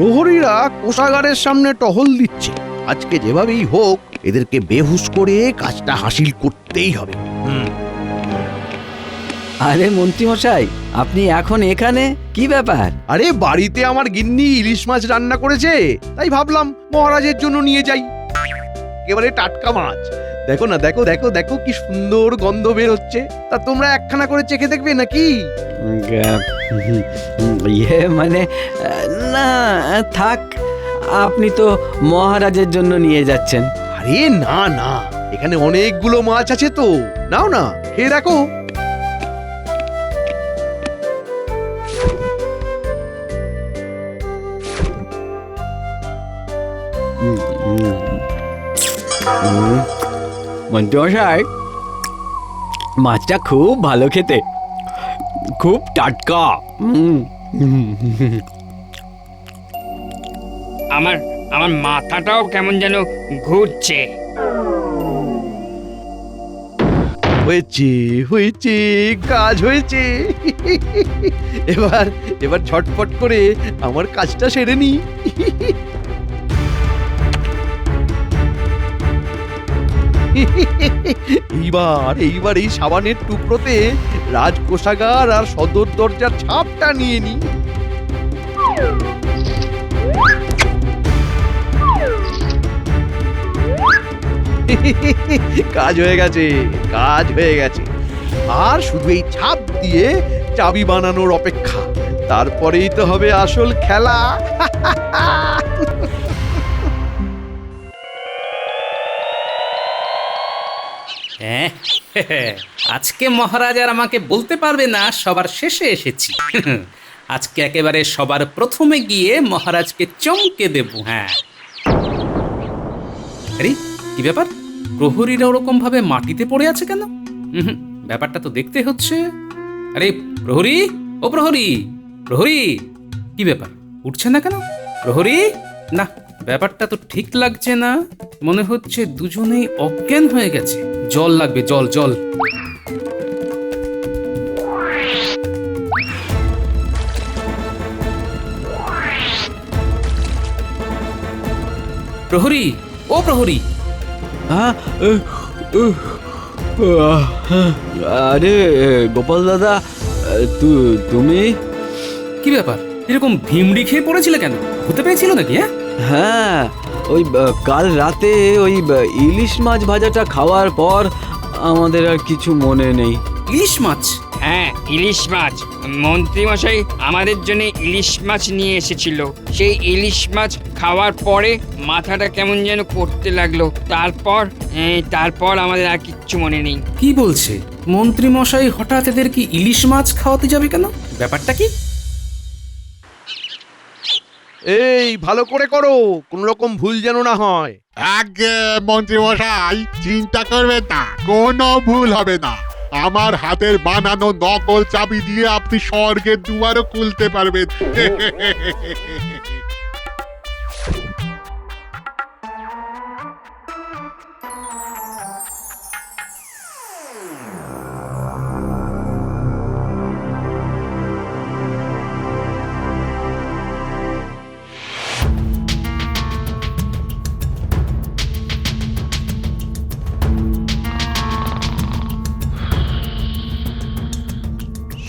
প্রহরীরা কোষাগারের সামনে টহল দিচ্ছে। আজকে যেভাবেই হোক এদেরকে বেহুশ করে কাজটা হাসিল করতেই হবে। আরে মন্ত্রী মশাই, আপনি এখন এখানে কি ব্যাপার? আরে বাড়িতে আমার গিন্নি ইলিশ মাছ রান্না করেছে, তাই ভাবলাম মহারাজের জন্য নিয়ে যাই। একেবারে টাটকা মাছ। দেখো না, দেখো দেখো দেখো কি সুন্দর গন্ধ বের হচ্ছে। তা তোমরা একখানা করে চেখে দেখবে নাকি? মানে না থাক, আপনি তো মহারাজের জন্য নিয়ে যাচ্ছেন। আরে না না, এখানে অনেকগুলো মাছ আছে তো, নাও না খেয়ে দেখো। মন্ত্রী মশাই, মাছটা খুব ভালো খেতে, খুব টাটকা। আমার আমার মাথাটাও কেমন যেন ঘুরছে। হয়েছে হয়েছে, কাজ হয়েছে। এবার এবার ঝটপট করে আমার কাজটা সেরে নি। এইবার এই সাবানের টুকরোতে রাজকোষাগার আর সদর দরজার ছাপটা নিয়ে নি। কাজ হয়ে গেছে, কাজ হয়ে গেছে। আর শুধু এই ছাপ দিয়ে চাবি বানানোর অপেক্ষা, তারপরেই তো হবে আসল খেলা। আজকে মহারাজ আর আমাকে বলতে পারবে না সবার শেষে এসেছি। আজকে একেবারে সবার প্রথমে গিয়ে মহারাজকে চমকে দেব। হ্যাঁ, আরে কি ব্যাপার, প্রহরীরা ওরকম ভাবে মাটিতে পড়ে আছে কেন? ব্যাপারটা তো দেখতে হচ্ছে। আরে প্রহরী, ও প্রহরী, প্রহরী, কি ব্যাপার, উঠছে না কেন প্রহরী? না, ব্যাপারটা তো ঠিক লাগছে না, মনে হচ্ছে দুজনেই অজ্ঞান হয়ে গেছে। জল লাগবে, জল জল। প্রহরী, ও প্রহরী। আরে গোপাল দাদা, তুমি কি ব্যাপার, এরকম ভিমড়ি খেয়ে পড়েছিলে কেন? হতে পেরেছিল নাকি? হ্যাঁ, ওই কাল রাতে ওই ইলিশ মাছ ভাজাটা খাওয়ার পর আমাদের আর কিছু মনে নেই। ইলিশ মাছ? হ্যাঁ, ইলিশ মাছ। মন্ত্রী মশাই আমাদের জন্য ইলিশ মাছ নিয়ে এসেছিল। সেই ইলিশ মাছ খাওয়ার পরে মাথাটা কেমন যেন করতে লাগলো। তারপর আমাদের আর কিচ্ছু মনে নেই। কি বলছে মন্ত্রী মশাই? হঠাৎ এদের কি ইলিশ মাছ খাওয়াতে যাবে কেন? ব্যাপারটা কি? এই ভালো করে করো, কোন রকম ভুল যেন না হয়। আগে মন্ত্রী মশাই চিন্তা করবেন না, কোনো ভুল হবে না। আমার হাতের বানানো নকল চাবি দিয়ে আপনি স্বর্গের দুয়ারও খুলতে পারবেন।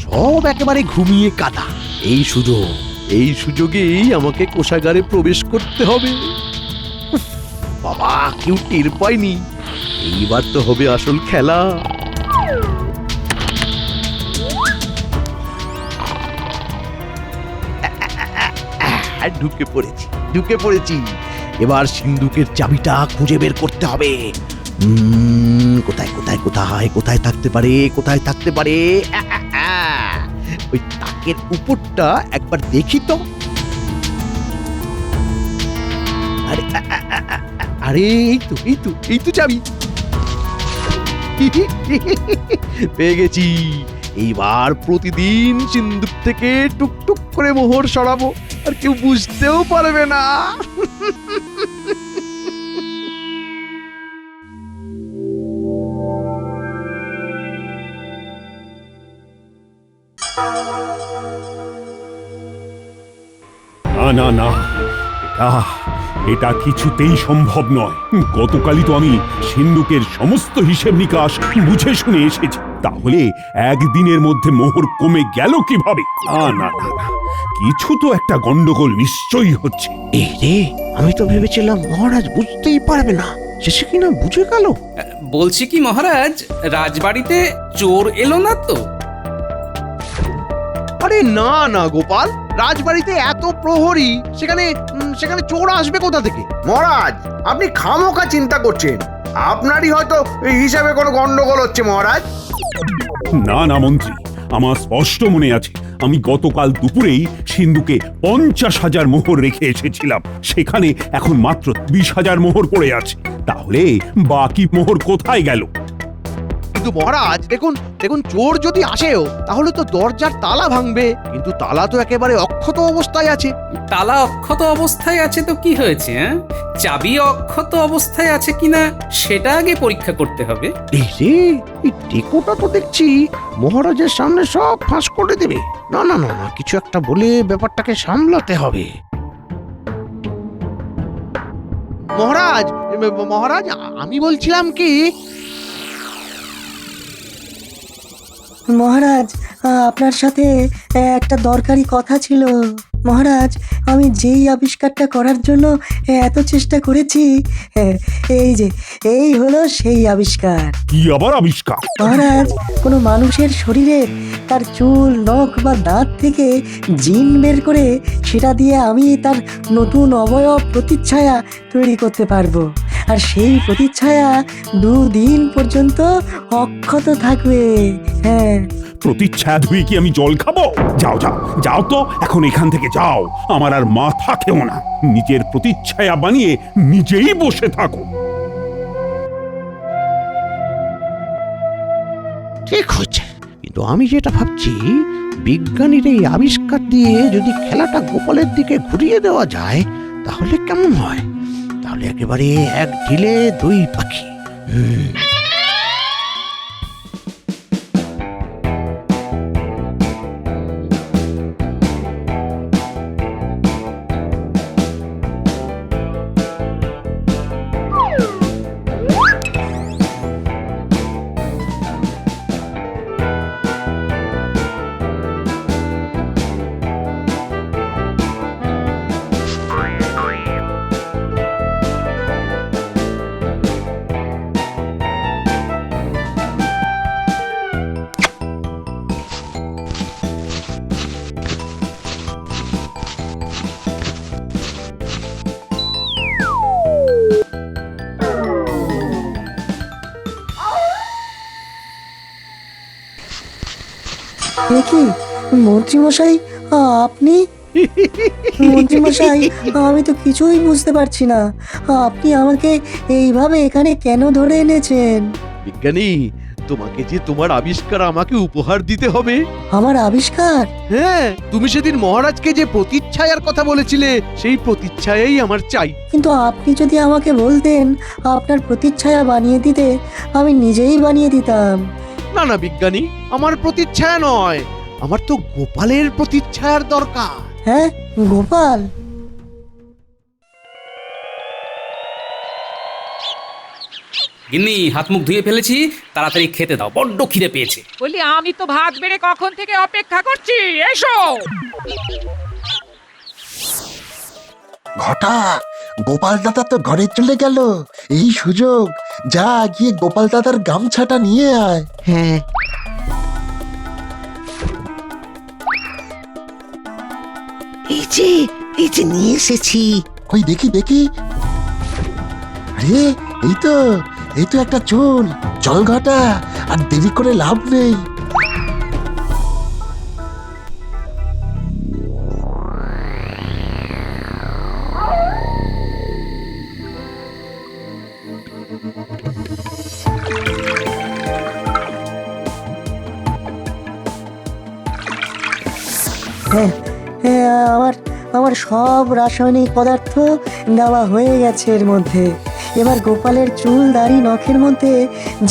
সব একেবারে ঘুমিয়ে কাটা। এই সুযোগেই আমাকে কোষাগারে প্রবেশ করতে হবে। বাবা, কেউ টের পায়নি। এইবার তো হবে আসল খেলা। ঢুকে পড়েছি। এবার সিন্ধুকের চাবিটা খুঁজে বের করতে হবে। কোথায় কোথায় কোথায় কোথায় থাকতে পারে? ওই তাকের উপরটা একবার দেখি তো। আরে এই তো চাবি। পেয়ে গেছি। এইবার প্রতিদিন সিন্ধুক থেকে টুকটুক করে মোহর সরাবো, আর কেউ বুঝতেও পারবে না। না না না, এটা কিছুতেই সম্ভব নয়। গতকালই তো আমি সিন্ধুকের সমস্ত হিসেব নিকাশ বুঝে শুনে এসেছি, তাহলে একদিনের মধ্যে মোহর কমে গেল কিভাবে? না না না না, কিছু তো একটা গন্ডগোল নিশ্চয়ই হচ্ছে। রে, আমি তো ভেবেছিলাম মহারাজ বুঝতেই পারবে না, শেষে কিনা বুঝে গেল। বলছি কি মহারাজ, রাজবাড়িতে চোর এলো না তো? আরে না না গোপাল, রাজবাড়িতে এত প্রহরী, সেখানে সেখানে চোর আসবে কোথা থেকে? মহারাজ, আপনি খামোখা চিন্তা করছেন, আপনারই হয়তো এই হিসাবে কোনো গন্ডগোল হচ্ছে মহারাজ। না না মন্ত্রী, আমার স্পষ্ট মনে আছে আমি গতকাল দুপুরেই সিন্ধুকে 50,000 মোহর রেখে এসেছিলাম, সেখানে এখন মাত্র 20,000 মোহর পড়ে আছে। তাহলে বাকি মোহর কোথায় গেল? কিন্তু মহারাজ দেখুন দেখুন, চোর যদি আসেও তাহলে তো দরজার তালা ভাঙবে, কিন্তু তালা তো একেবারে অক্ষত অবস্থায় আছে। তালা অক্ষত অবস্থায় আছে তো কি হয়েছে? চাবি অক্ষত অবস্থায় আছে কিনা সেটা আগে পরীক্ষা করতে হবে। এই রে, এই টেকোটা তো দেখছি মহারাজের সামনে সব ফাঁস করে দেবে। না না না না, কিছু একটা বলে ব্যাপারটাকে সামলাতে হবে। মহারাজ মহারাজ, আমি বলছিলাম কি, মহারাজ, আপনার সাথে একটা দরকারি কথা ছিল। মহারাজ, আমি যেই আবিষ্কারটা করার জন্য এত চেষ্টা করেছি, এই হলো সেই আবিষ্কার। কি আবার আবিষ্কার? মহারাজ, কোনো মানুষের শরীরের তার চুল, নখ বা দাঁত থেকে জিন বের করে সেটা দিয়ে আমি তার নতুন অবয়ব প্রতিচ্ছায়া তৈরি করতে পারবো, আর সেই প্রতিচ্ছায়া 2 দিন পর্যন্ত অক্ষত থাকবে। হ্যাঁ। প্রতিচ্ছায়া ধুয়ে কি আমি জল খাবো? যাও যাও যাও তো, এখন এখান থেকে যাও, আমার আর মাথা খেও না। নিজের প্রতিচ্ছায়া বানিয়ে নিজেই বসে থাকো। ঠিক হচ্ছে, কিন্তু আমি যেটা ভাবছি, বিজ্ঞানীর এই আবিষ্কার দিয়ে যদি খেলাটা গোপালের দিকে ঘুরিয়ে দেওয়া যায় তাহলে কেমন হয়? তাহলে একেবারে এক ঢিলে 2 পাখি। কি মন্ত্রীমশাই, আপনি? মন্ত্রীমশাই, আমি তো কিছুই বুঝতে পারছি না, আপনি আমাকে এইভাবে এখানে কেন ধরে এনেছেন? বিজ্ঞানী, তোমাকে যে তোমার আবিষ্কার আমাকে উপহার দিতে হবে। আমার আবিষ্কার? হ্যাঁ, তুমি সেদিন মহারাজকে যে প্রতিচ্ছায়ার কথা বলেছিলে, সেই প্রতিচ্ছায়াই আমার চাই। কিন্তু আপনি যদি আমাকে বলতেন আপনার প্রতিচ্ছায়া বানিয়ে দিতে, আমি নিজেই বানিয়ে দিতাম। না না বিজ্ঞানী, আমার প্রতিচ্ছায়া নয়, আমার তো গোপালের প্রতিচ্ছায়ার দরকার। হ্যাঁ, গোপাল? গিন্নি, হাত মুখ ধুয়ে ফেলেছি, তাড়াতাড়ি খেতে দাও, বড্ড খিদে পেয়েছে। বলি, আমি তো ভাত বেড়ে কখন থেকে অপেক্ষা করছি, এসো। ঘটা, গোপাল দাদা তো ঘরে চলে গেল, এই সুযোগ, যা গিয়ে গোপাল দাদার গামছাটা নিয়ে আয়। হ্যাঁ। এই যে নিয়ে এসেছি। ওই দেখি দেখি, আরে এই তো একটা চুল। চল ঘটা, আর দেরি করে লাভ নেই। আমার সব রাসায়নিক পদার্থ দেওয়া হয়ে গেছে এর মধ্যে। এবার গোপালের চুল, দাড়ি, নখের মধ্যে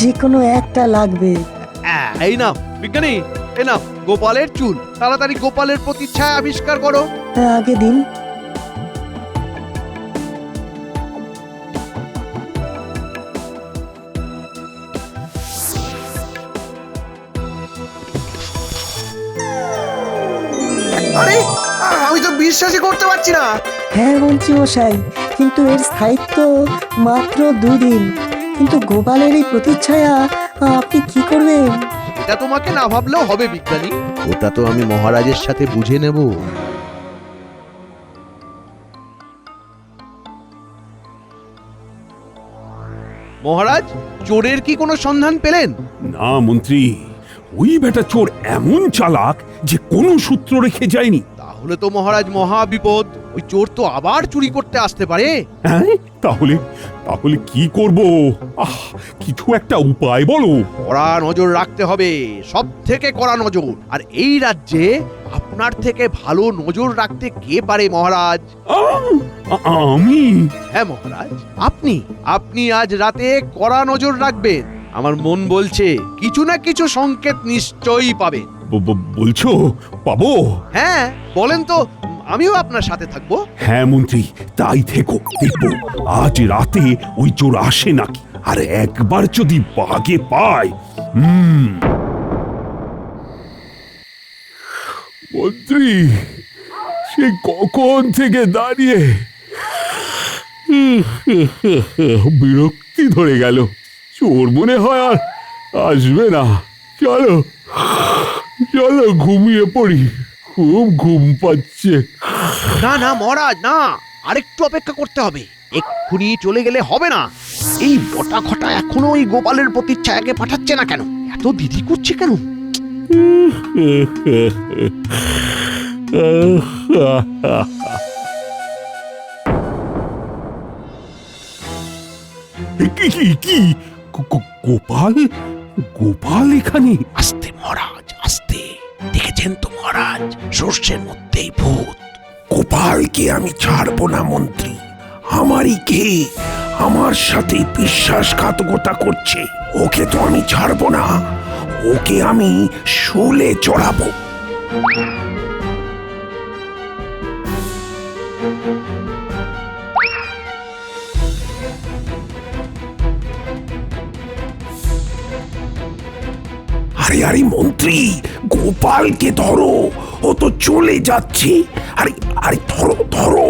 যে কোনো একটা লাগবে। এই নাও বিজ্ঞানী, এই নাও গোপালের চুল, তাড়াতাড়ি গোপালের প্রতিচ্ছায়া আবিষ্কার করো। আগে দিন। আরে আমি তো বিশ্বাসই করতে পারছি না। হ্যাঁ মন্ত্রী মশাই, কিন্তু এর স্থায়িত্ব মাত্র 2 দিন। কিন্তু গোপালের এই প্রতিচ্ছায়া আপনি কি করবেন? এটা তোমাকে না ভাবলেও হবে বিজ্ঞানী। ওটা তো আমি মহারাজের সাথে বুঝে নেব। মহারাজ, চোরের কি কোনো সন্ধান পেলেন? না মন্ত্রী, ওই বেটা চোর এমন চালাক যে কোনো সূত্র রেখে যায়নি। তাহলে তো মহারাজ মহা বিপদ। ওই চোর তো আবার চুরি করতে আসতে পারে। হ্যাঁ, তাহলে তাহলে কি করব? কিছু একটা উপায় বলো। কড়া নজর রাখতে হবে, সব থেকে কড়া নজর। আর এই রাজ্যে আপনার থেকে ভালো নজর রাখতে কে পারে মহারাজ? আমি? হ্যাঁ মহারাজ, আপনি আজ রাতে কড়া নজর রাখবেন। আমার মন বলছে কিছু না কিছু সংকেত নিশ্চয়ই পাবে। বলছো পাবো? হ্যাঁ বলেন তো, আমিও আপনার সাথে থাকবো। হ্যাঁ মন্ত্রী, তাই থেকো, দেখবো আজ রাতে ওই চোর আসে নাকি। আর একবার যদি বাগে পায়। মন্ত্রী, সে কখন থেকে দাঁড়িয়ে বিরক্তি ধরে গেল। চোর মনে হয় আর আসবে না। চলো চলো ঘুমিয়ে পড়ি, খুব ঘুম পাচ্ছে। না না মহারাজ, না, আরেকটু অপেক্ষা করতে হবে। এক্ষুনি চলে গেলে হবে না। এই বটা ঘটা এখনো ওই গোপালের প্রতিচ্ছায়াকে পাঠাচ্ছে না কেন? এত দেরি করছে কেন? কি গোপাল? গোপাল এখানে? আস্তে মহারাজ, আস্তে। দেখেছেন তো মহারাজ, সর্ষের মধ্যেই ভূত। গোপালকে আমি ছাড়বো না মন্ত্রী। আমারই কে আমার সাথে বিশ্বাসঘাতকতা করছে। ওকে তো আমি ছাড়বো না, ওকে আমি শুলে চড়াবো। আরে আরে মন্ত্রী, গোপালকে ধরো, ও তো চলে যাচ্ছে। আরে আরে ধরো ধরো।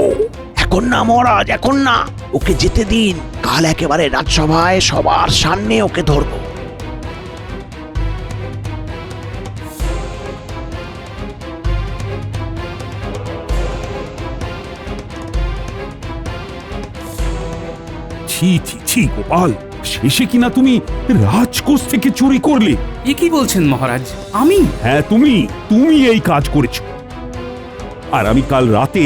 এখন না মহারাজ, এখন না, ওকে যেতে দিন। কাল একেবারে রাজসভায় সবার সামনে ওকে ধরবো। ছি ছি ছি গোপাল, শেষে কিনা তুমি রাজকোষ থেকে চুরি করলে? এ কি বলছেন মহারাজ? আমি? হ্যাঁ তুমি এই কাজ করেছো। আর আমি কাল রাতে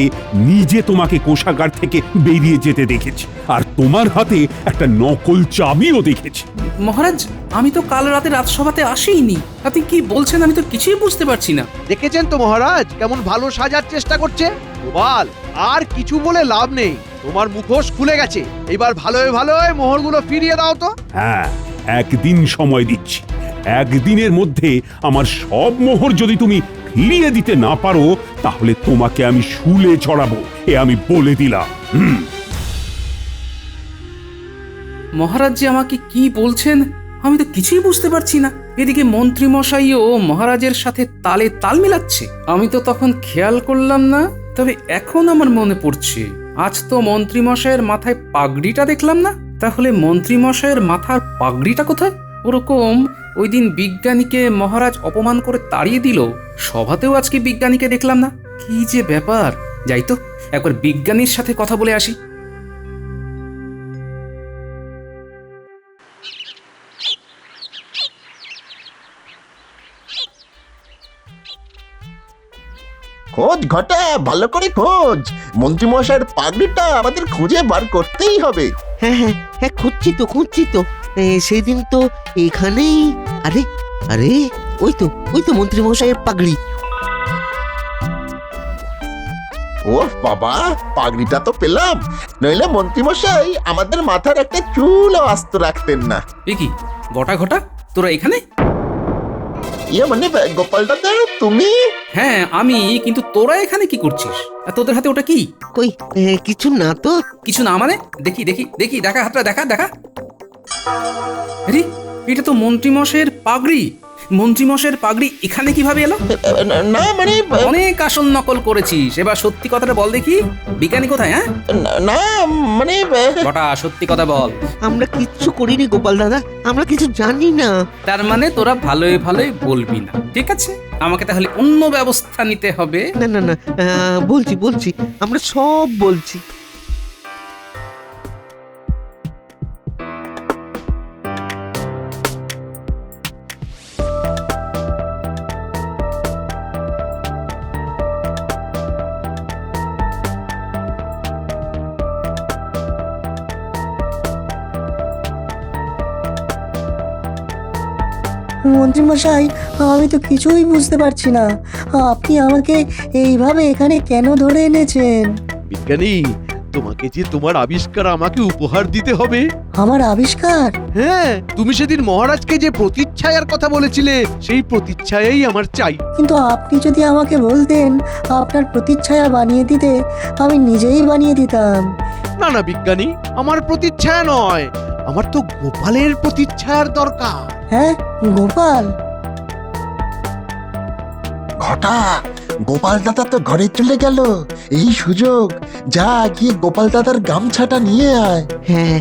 নিজে তোমাকে কোষাগার থেকে বেরিয়ে যেতে দেখেছি, আর তোমার হাতে একটা নকল চাবিও দেখেছি। মহারাজ, আমি তো কাল রাতে রাজসভাতে আসিনি। আপনি কি বলছেন আমি তো কিছুই বুঝতে পারছি না। দেখেছেন তো মহারাজ কেমন ভালো সাজার চেষ্টা করছে। গোপাল, আর কিছু বলে লাভ নেই, তোমার মুখোশ খুলে গেছে। এবার ভালোই ভালোই মোহরগুলো ফিরিয়ে দাও তো। হ্যাঁ, একদিন সময় দিচ্ছি। একদিনের মধ্যে আমার সব মোহর যদি তুমি ফিরিয়ে দিতে না পারো, তাহলে তোমাকে আমি শুলে চড়াবো, এ আমি বলে দিলাম। মহারাজ যে আমাকে কি বলছেন আমি তো কিছুই বুঝতে পারছি না। এদিকে মন্ত্রী মশাইও মহারাজের সাথে তালে তাল মিলাচ্ছে। আমি তো তখন খেয়াল করলাম না, তবে এখন আমার মনে পড়ছে আজ তো মন্ত্রী মশাইয়ের মাথায় পাগড়িটা দেখলাম না। তাহলে মন্ত্রী মশাইয়ের মাথার পাগড়িটা কোথায়? ওরকম ওই দিন বিজ্ঞানীকে মহারাজ অপমান করে তাড়িয়ে দিল, সভাতেও আজকে বিজ্ঞানীকে দেখলাম না। কি যে ব্যাপার! যাই তো একবার বিজ্ঞানীর সাথে কথা বলে আসি। খোঁজ ঘটা, ভালো করে খোঁজ। মন্ত্রীমশাইয়ের পাগড়িটা আমাদের খুঁজে বার করতেই হবে। হ্যাঁ হ্যাঁ হ্যাঁ, খুঁজছি তো। সেই দিন তো এখানেই। আরে আরে, ওই তো মন্ত্রী মশাইয়ের পাগড়ি। ও বাবা, পাগড়িটা তো পেলাম। নইলে মন্ত্রীমশাই আমাদের মাথার একটা চুলও আস্ত রাখতেন না। এ কি বটা ঘটা, তোরা এখানে? ইয়ে মানে গোপাল দাদা, তুমি? হ্যাঁ আমি, কিন্তু তোরা এখানে কি করছিস? আর তোদের হাতে ওটা কি? কই, কিছু না তো। কিছু না মানে? দেখি দেখি দেখি, দেখা হাতটা দেখা দেখা। আরে এটা তো মন্ত্রী মশাইয়ের পাগড়ি। মন্ত্রীমশাইয়ের পাগড়ি এখানে কিভাবে এলো? না মানে অনেক আসল নকল করেছিস, এবার সত্যি কথাটা বল দেখি। বিজ্ঞানী কোথায়? হ্যাঁ না মানে বটা, সত্যি কথা বল। আমরা কিচ্ছু করিনি গোপাল দাদা, আমরা কিছু জানি না। তার মানে তোরা ভালোই ভালোই বলবি না, ঠিক আছে? আমাকে তাহলে অন্য ব্যবস্থা নিতে হবে। না না না, বলছি আমরা সব বলছি। মন্ত্রীমশাই, আমি তো কিছুই বুঝতে পারছি না। আপনি আমাকে এইভাবে এখানে কেন ধরে এনেছেন? বিজ্ঞানী, তোমাকে যে তোমার আবিষ্কার আমাকে উপহার দিতে হবে। আমার আবিষ্কার? হ্যাঁ, তুমি সেদিন মহারাজকে যে প্রতিচ্ছায়ার কথা বলেছিলে, সেই প্রতিচ্ছায়াই আমার চাই। কিন্তু আপনি যদি আমাকে বলতেন আপনার প্রতিচ্ছায়া বানিয়ে দিতে, আমি নিজেই বানিয়ে দিতাম। না না বিজ্ঞানী, আমার প্রতিচ্ছায়া নয়, আমার তো গোপালের প্রতিচ্ছায়ার দরকার। হ্যাঁ, গোপাল? ঘটা, গোপাল দাদা তো ঘরে চলে গেল, এই সুযোগ, যা গিয়ে গোপাল দাদার গামছাটা নিয়ে আয়। হ্যাঁ,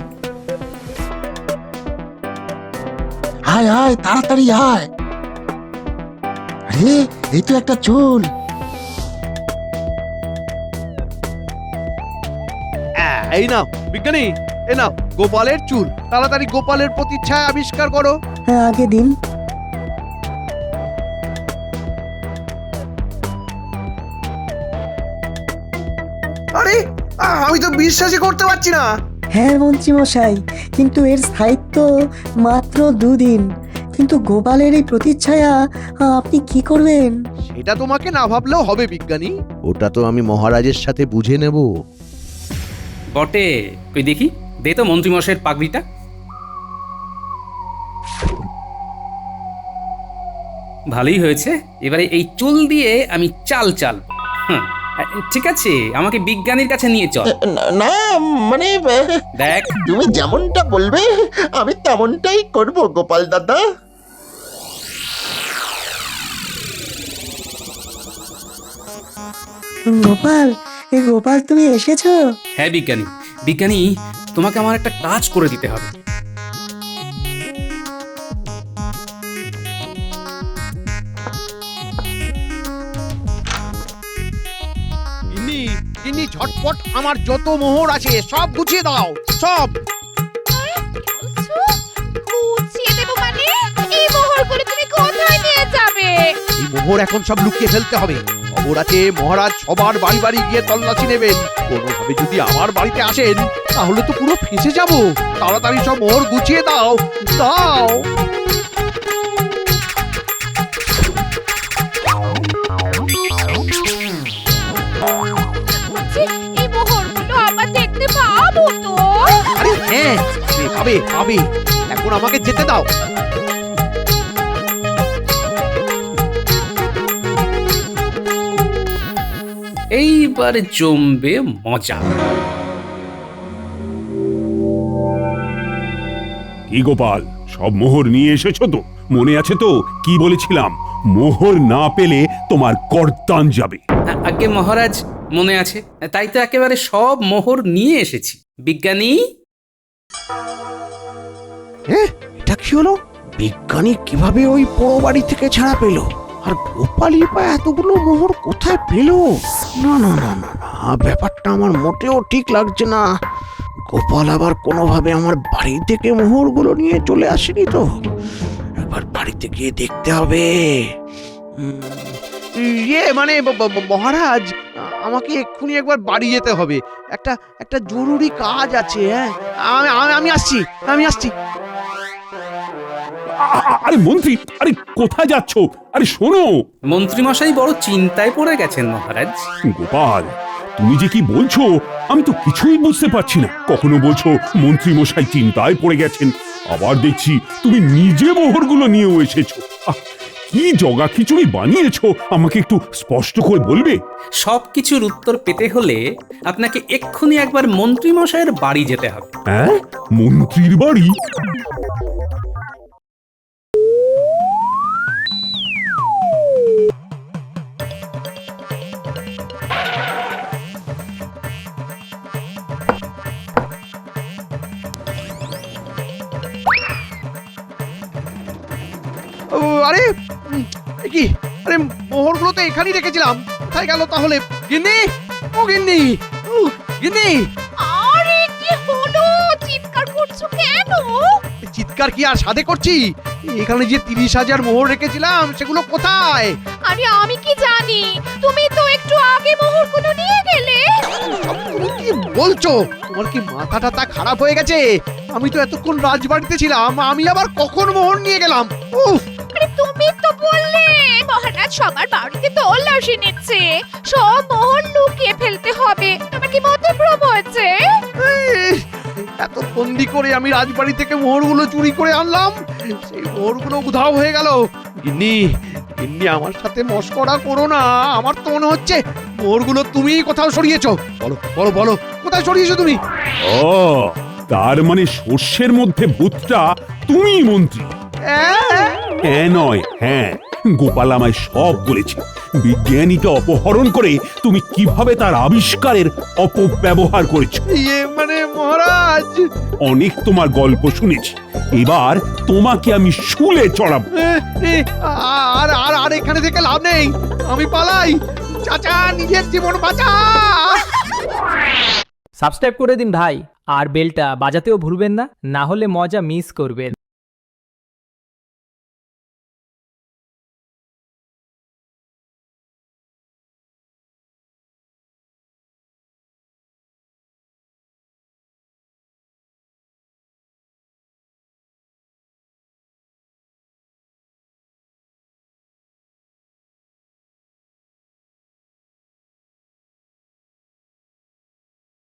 আয় আয়, তাড়াতাড়ি আয়। আরে, এই তো একটা চুল। এই নাও বিজ্ঞানী, এই নাও গোপালের চুল। তাড়াতাড়ি গোপালের প্রতিচ্ছায়া আবিষ্কার করো। হ্যাঁ, আগে দিন। আরে, আমি তো বিশ্বাসই করতে পারছি না। হ্যাঁ মন্ত্রীমশাই, কিন্তু এর স্থায়িত্ব মাত্র 2 দিন। কিন্তু গোপালের এই প্রতিচ্ছায়া আপনি কি করবেন? সেটা তোমাকে না ভাবলেও হবে বিজ্ঞানী। ওটা তো আমি মহারাজের সাথে বুঝে নেব। বটে, তুই দেখি, দে তো মন্ত্রীমশাইয়ের পাগড়িটা। ভালোই হয়েছে, এবারে এই চুল দিয়ে আমি চাল চাল। ঠিক আছে, আমাকে বিজ্ঞানীর কাছে নিয়ে চল। না মানে দেখ, তুমি যেমনটা বলবে আমি তেমনটাই করব গোপাল দাদা। গোপাল, এই গোপাল তুমি এসেছো? হ্যাঁ বিজ্ঞানী, বিজ্ঞানী তোমাকে আমার একটা কাজ করে দিতে হবে। ইনি ঝটপট আমার যত মোহর আছে সব গুছিয়ে দাও, সব। গুছিয়ে দেবো মানে? এই মোহরগুলো তুমি কোথায় নিয়ে যাবে? এই মোহর এখন সব লুকিয়ে ফেলতে হবে। খবর আছে মহারাজ সবার বাড়ি বাড়ি গিয়ে তল্লাশি নেবেন। কোনোভাবে যদি আমার বাড়িতে আসেন তাহলে তো পুরো ফেঁসে যাব। তাড়াতাড়ি সব মোহর গুছিয়ে দাও, দাও। এই মোহরগুলো আবার দেখতে পাবো তো? আরে হ্যাঁ, পাবে পাবে। এখন আমাকে যেতে দাও। এইবার জমবে মজা। কি গোপাল, সব মোহর নিয়ে এসেছো তো? মনে আছে তো কি বলেছিলাম? মোহর না পেলে তোমার কর্তান যাবে। আগে মহারাজ, মনে আছে, তাই তো একেবারে সব মোহর নিয়ে এসেছি। বিজ্ঞানী, এটা কি হলো? বিজ্ঞানী কিভাবে ওই পোড়ো বাড়ি থেকে ছাড়া পেল? আর গোপালই বা এতগুলো মোহর কোথায় পেল? না না না না না, ব্যাপারটা আমার মোটেও ঠিক লাগছে না। গোপাল আবার কোনোভাবে আমার বাড়ি থেকে মোহরগুলো নিয়ে চলে আসেনি তো? একবার বাড়িতে গিয়ে দেখতে হবে। মানে মহারাজ, আমাকে এক্ষুনি একবার বাড়ি যেতে হবে। একটা জরুরি কাজ আছে। হ্যাঁ, আমি আসছি। আরে মন্ত্রী, আরে কোথায় যাচ্ছ? আরে শোনো। মন্ত্রীমশাই বড় চিন্তায় পড়ে গেছেন মহারাজ। গোপাল, তুমি যে কি বলছো আমি তো কিছুই বুঝতে পারছি না। কখনো বলছো মন্ত্রী মশাই চিন্তায় পড়ে গেছেন, আবার দেখছি তুমি নিজে মোহরগুলো নিয়েও এসেছো। কি জগা খিচুড়ি বানিয়েছো আমাকে একটু স্পষ্ট করে বলবে? সবকিছুর উত্তর পেতে হলে আপনাকে এক্ষুনি একবার মন্ত্রীমশাইয়ের বাড়ি যেতে হবে। হ্যাঁ, মন্ত্রীর বাড়ি? আরে এ কি, আরে মোহরগুলো তো এখানেই রেখেছিলাম, কোথায় গেল তাহলে? গিন্নি, ও গিন্নি, গিন্নি। আরে কি হলো, চিৎকার করছো কেন? চিৎকার কি আর সাধে করছি? এখানে যে 30,000 মোহর রেখেছিলাম সেগুলো কোথায়? আরে আমি কি জানি, তুমি তো একটু আগে মোহরগুলো নিয়ে গেলে। তুমি কি বলছো? তোমার কি মাথা টাথা খারাপ হয়ে গেছে? আমি তো এতক্ষণ রাজবাড়িতে ছিলাম, আমি আবার কখন মোহর নিয়ে গেলাম? উফ! আরে তুমি তো বললে মহারাজ সবার বাড়িতে তল্লাশি নিচ্ছে, সব মোহর লুকিয়ে ফেলতে হবে। তোমার কি মতভ্রম হয়েছে? এত বন্দি করে আমি রাজবাড়ি থেকে মোহরগুলো চুরি করে আনলাম, সেই মোহরগুলো উধাও হয়ে গেল। গিন্নি, গিন্নি আমার সাথে মশকরা করো না, আমার তো মনে হচ্ছে মোহরগুলো তুমিই কোথাও সরিয়েছো। বলো বলো বলো, কোথায় সরিয়েছো তুমি? ও, তার মানে সর্ষের মধ্যে ভূতটা তুমি মন্ত্রী? হ্যাঁ নয় হ্যাঁ, গোপাল আমায় সব বলেছে। বিজ্ঞানীকে অপহরণ করে তুমি কিভাবে তার আবিষ্কারের অপব্যবহার করেছো। মানে মহারাজ, অনেক তোমার গল্প শুনেছি, এবার তোমাকে আমি শুলে চড়াবো। আর আর আর এখানে থেকে লাভ নেই, আমি পালাই। চাচা, নিজের জীবন বাঁচা। সাবস্ক্রাইব করে দিন ভাই, আর বেলটা বাজাতেও ভুলবেন না, না হলে মজা মিস করবেন।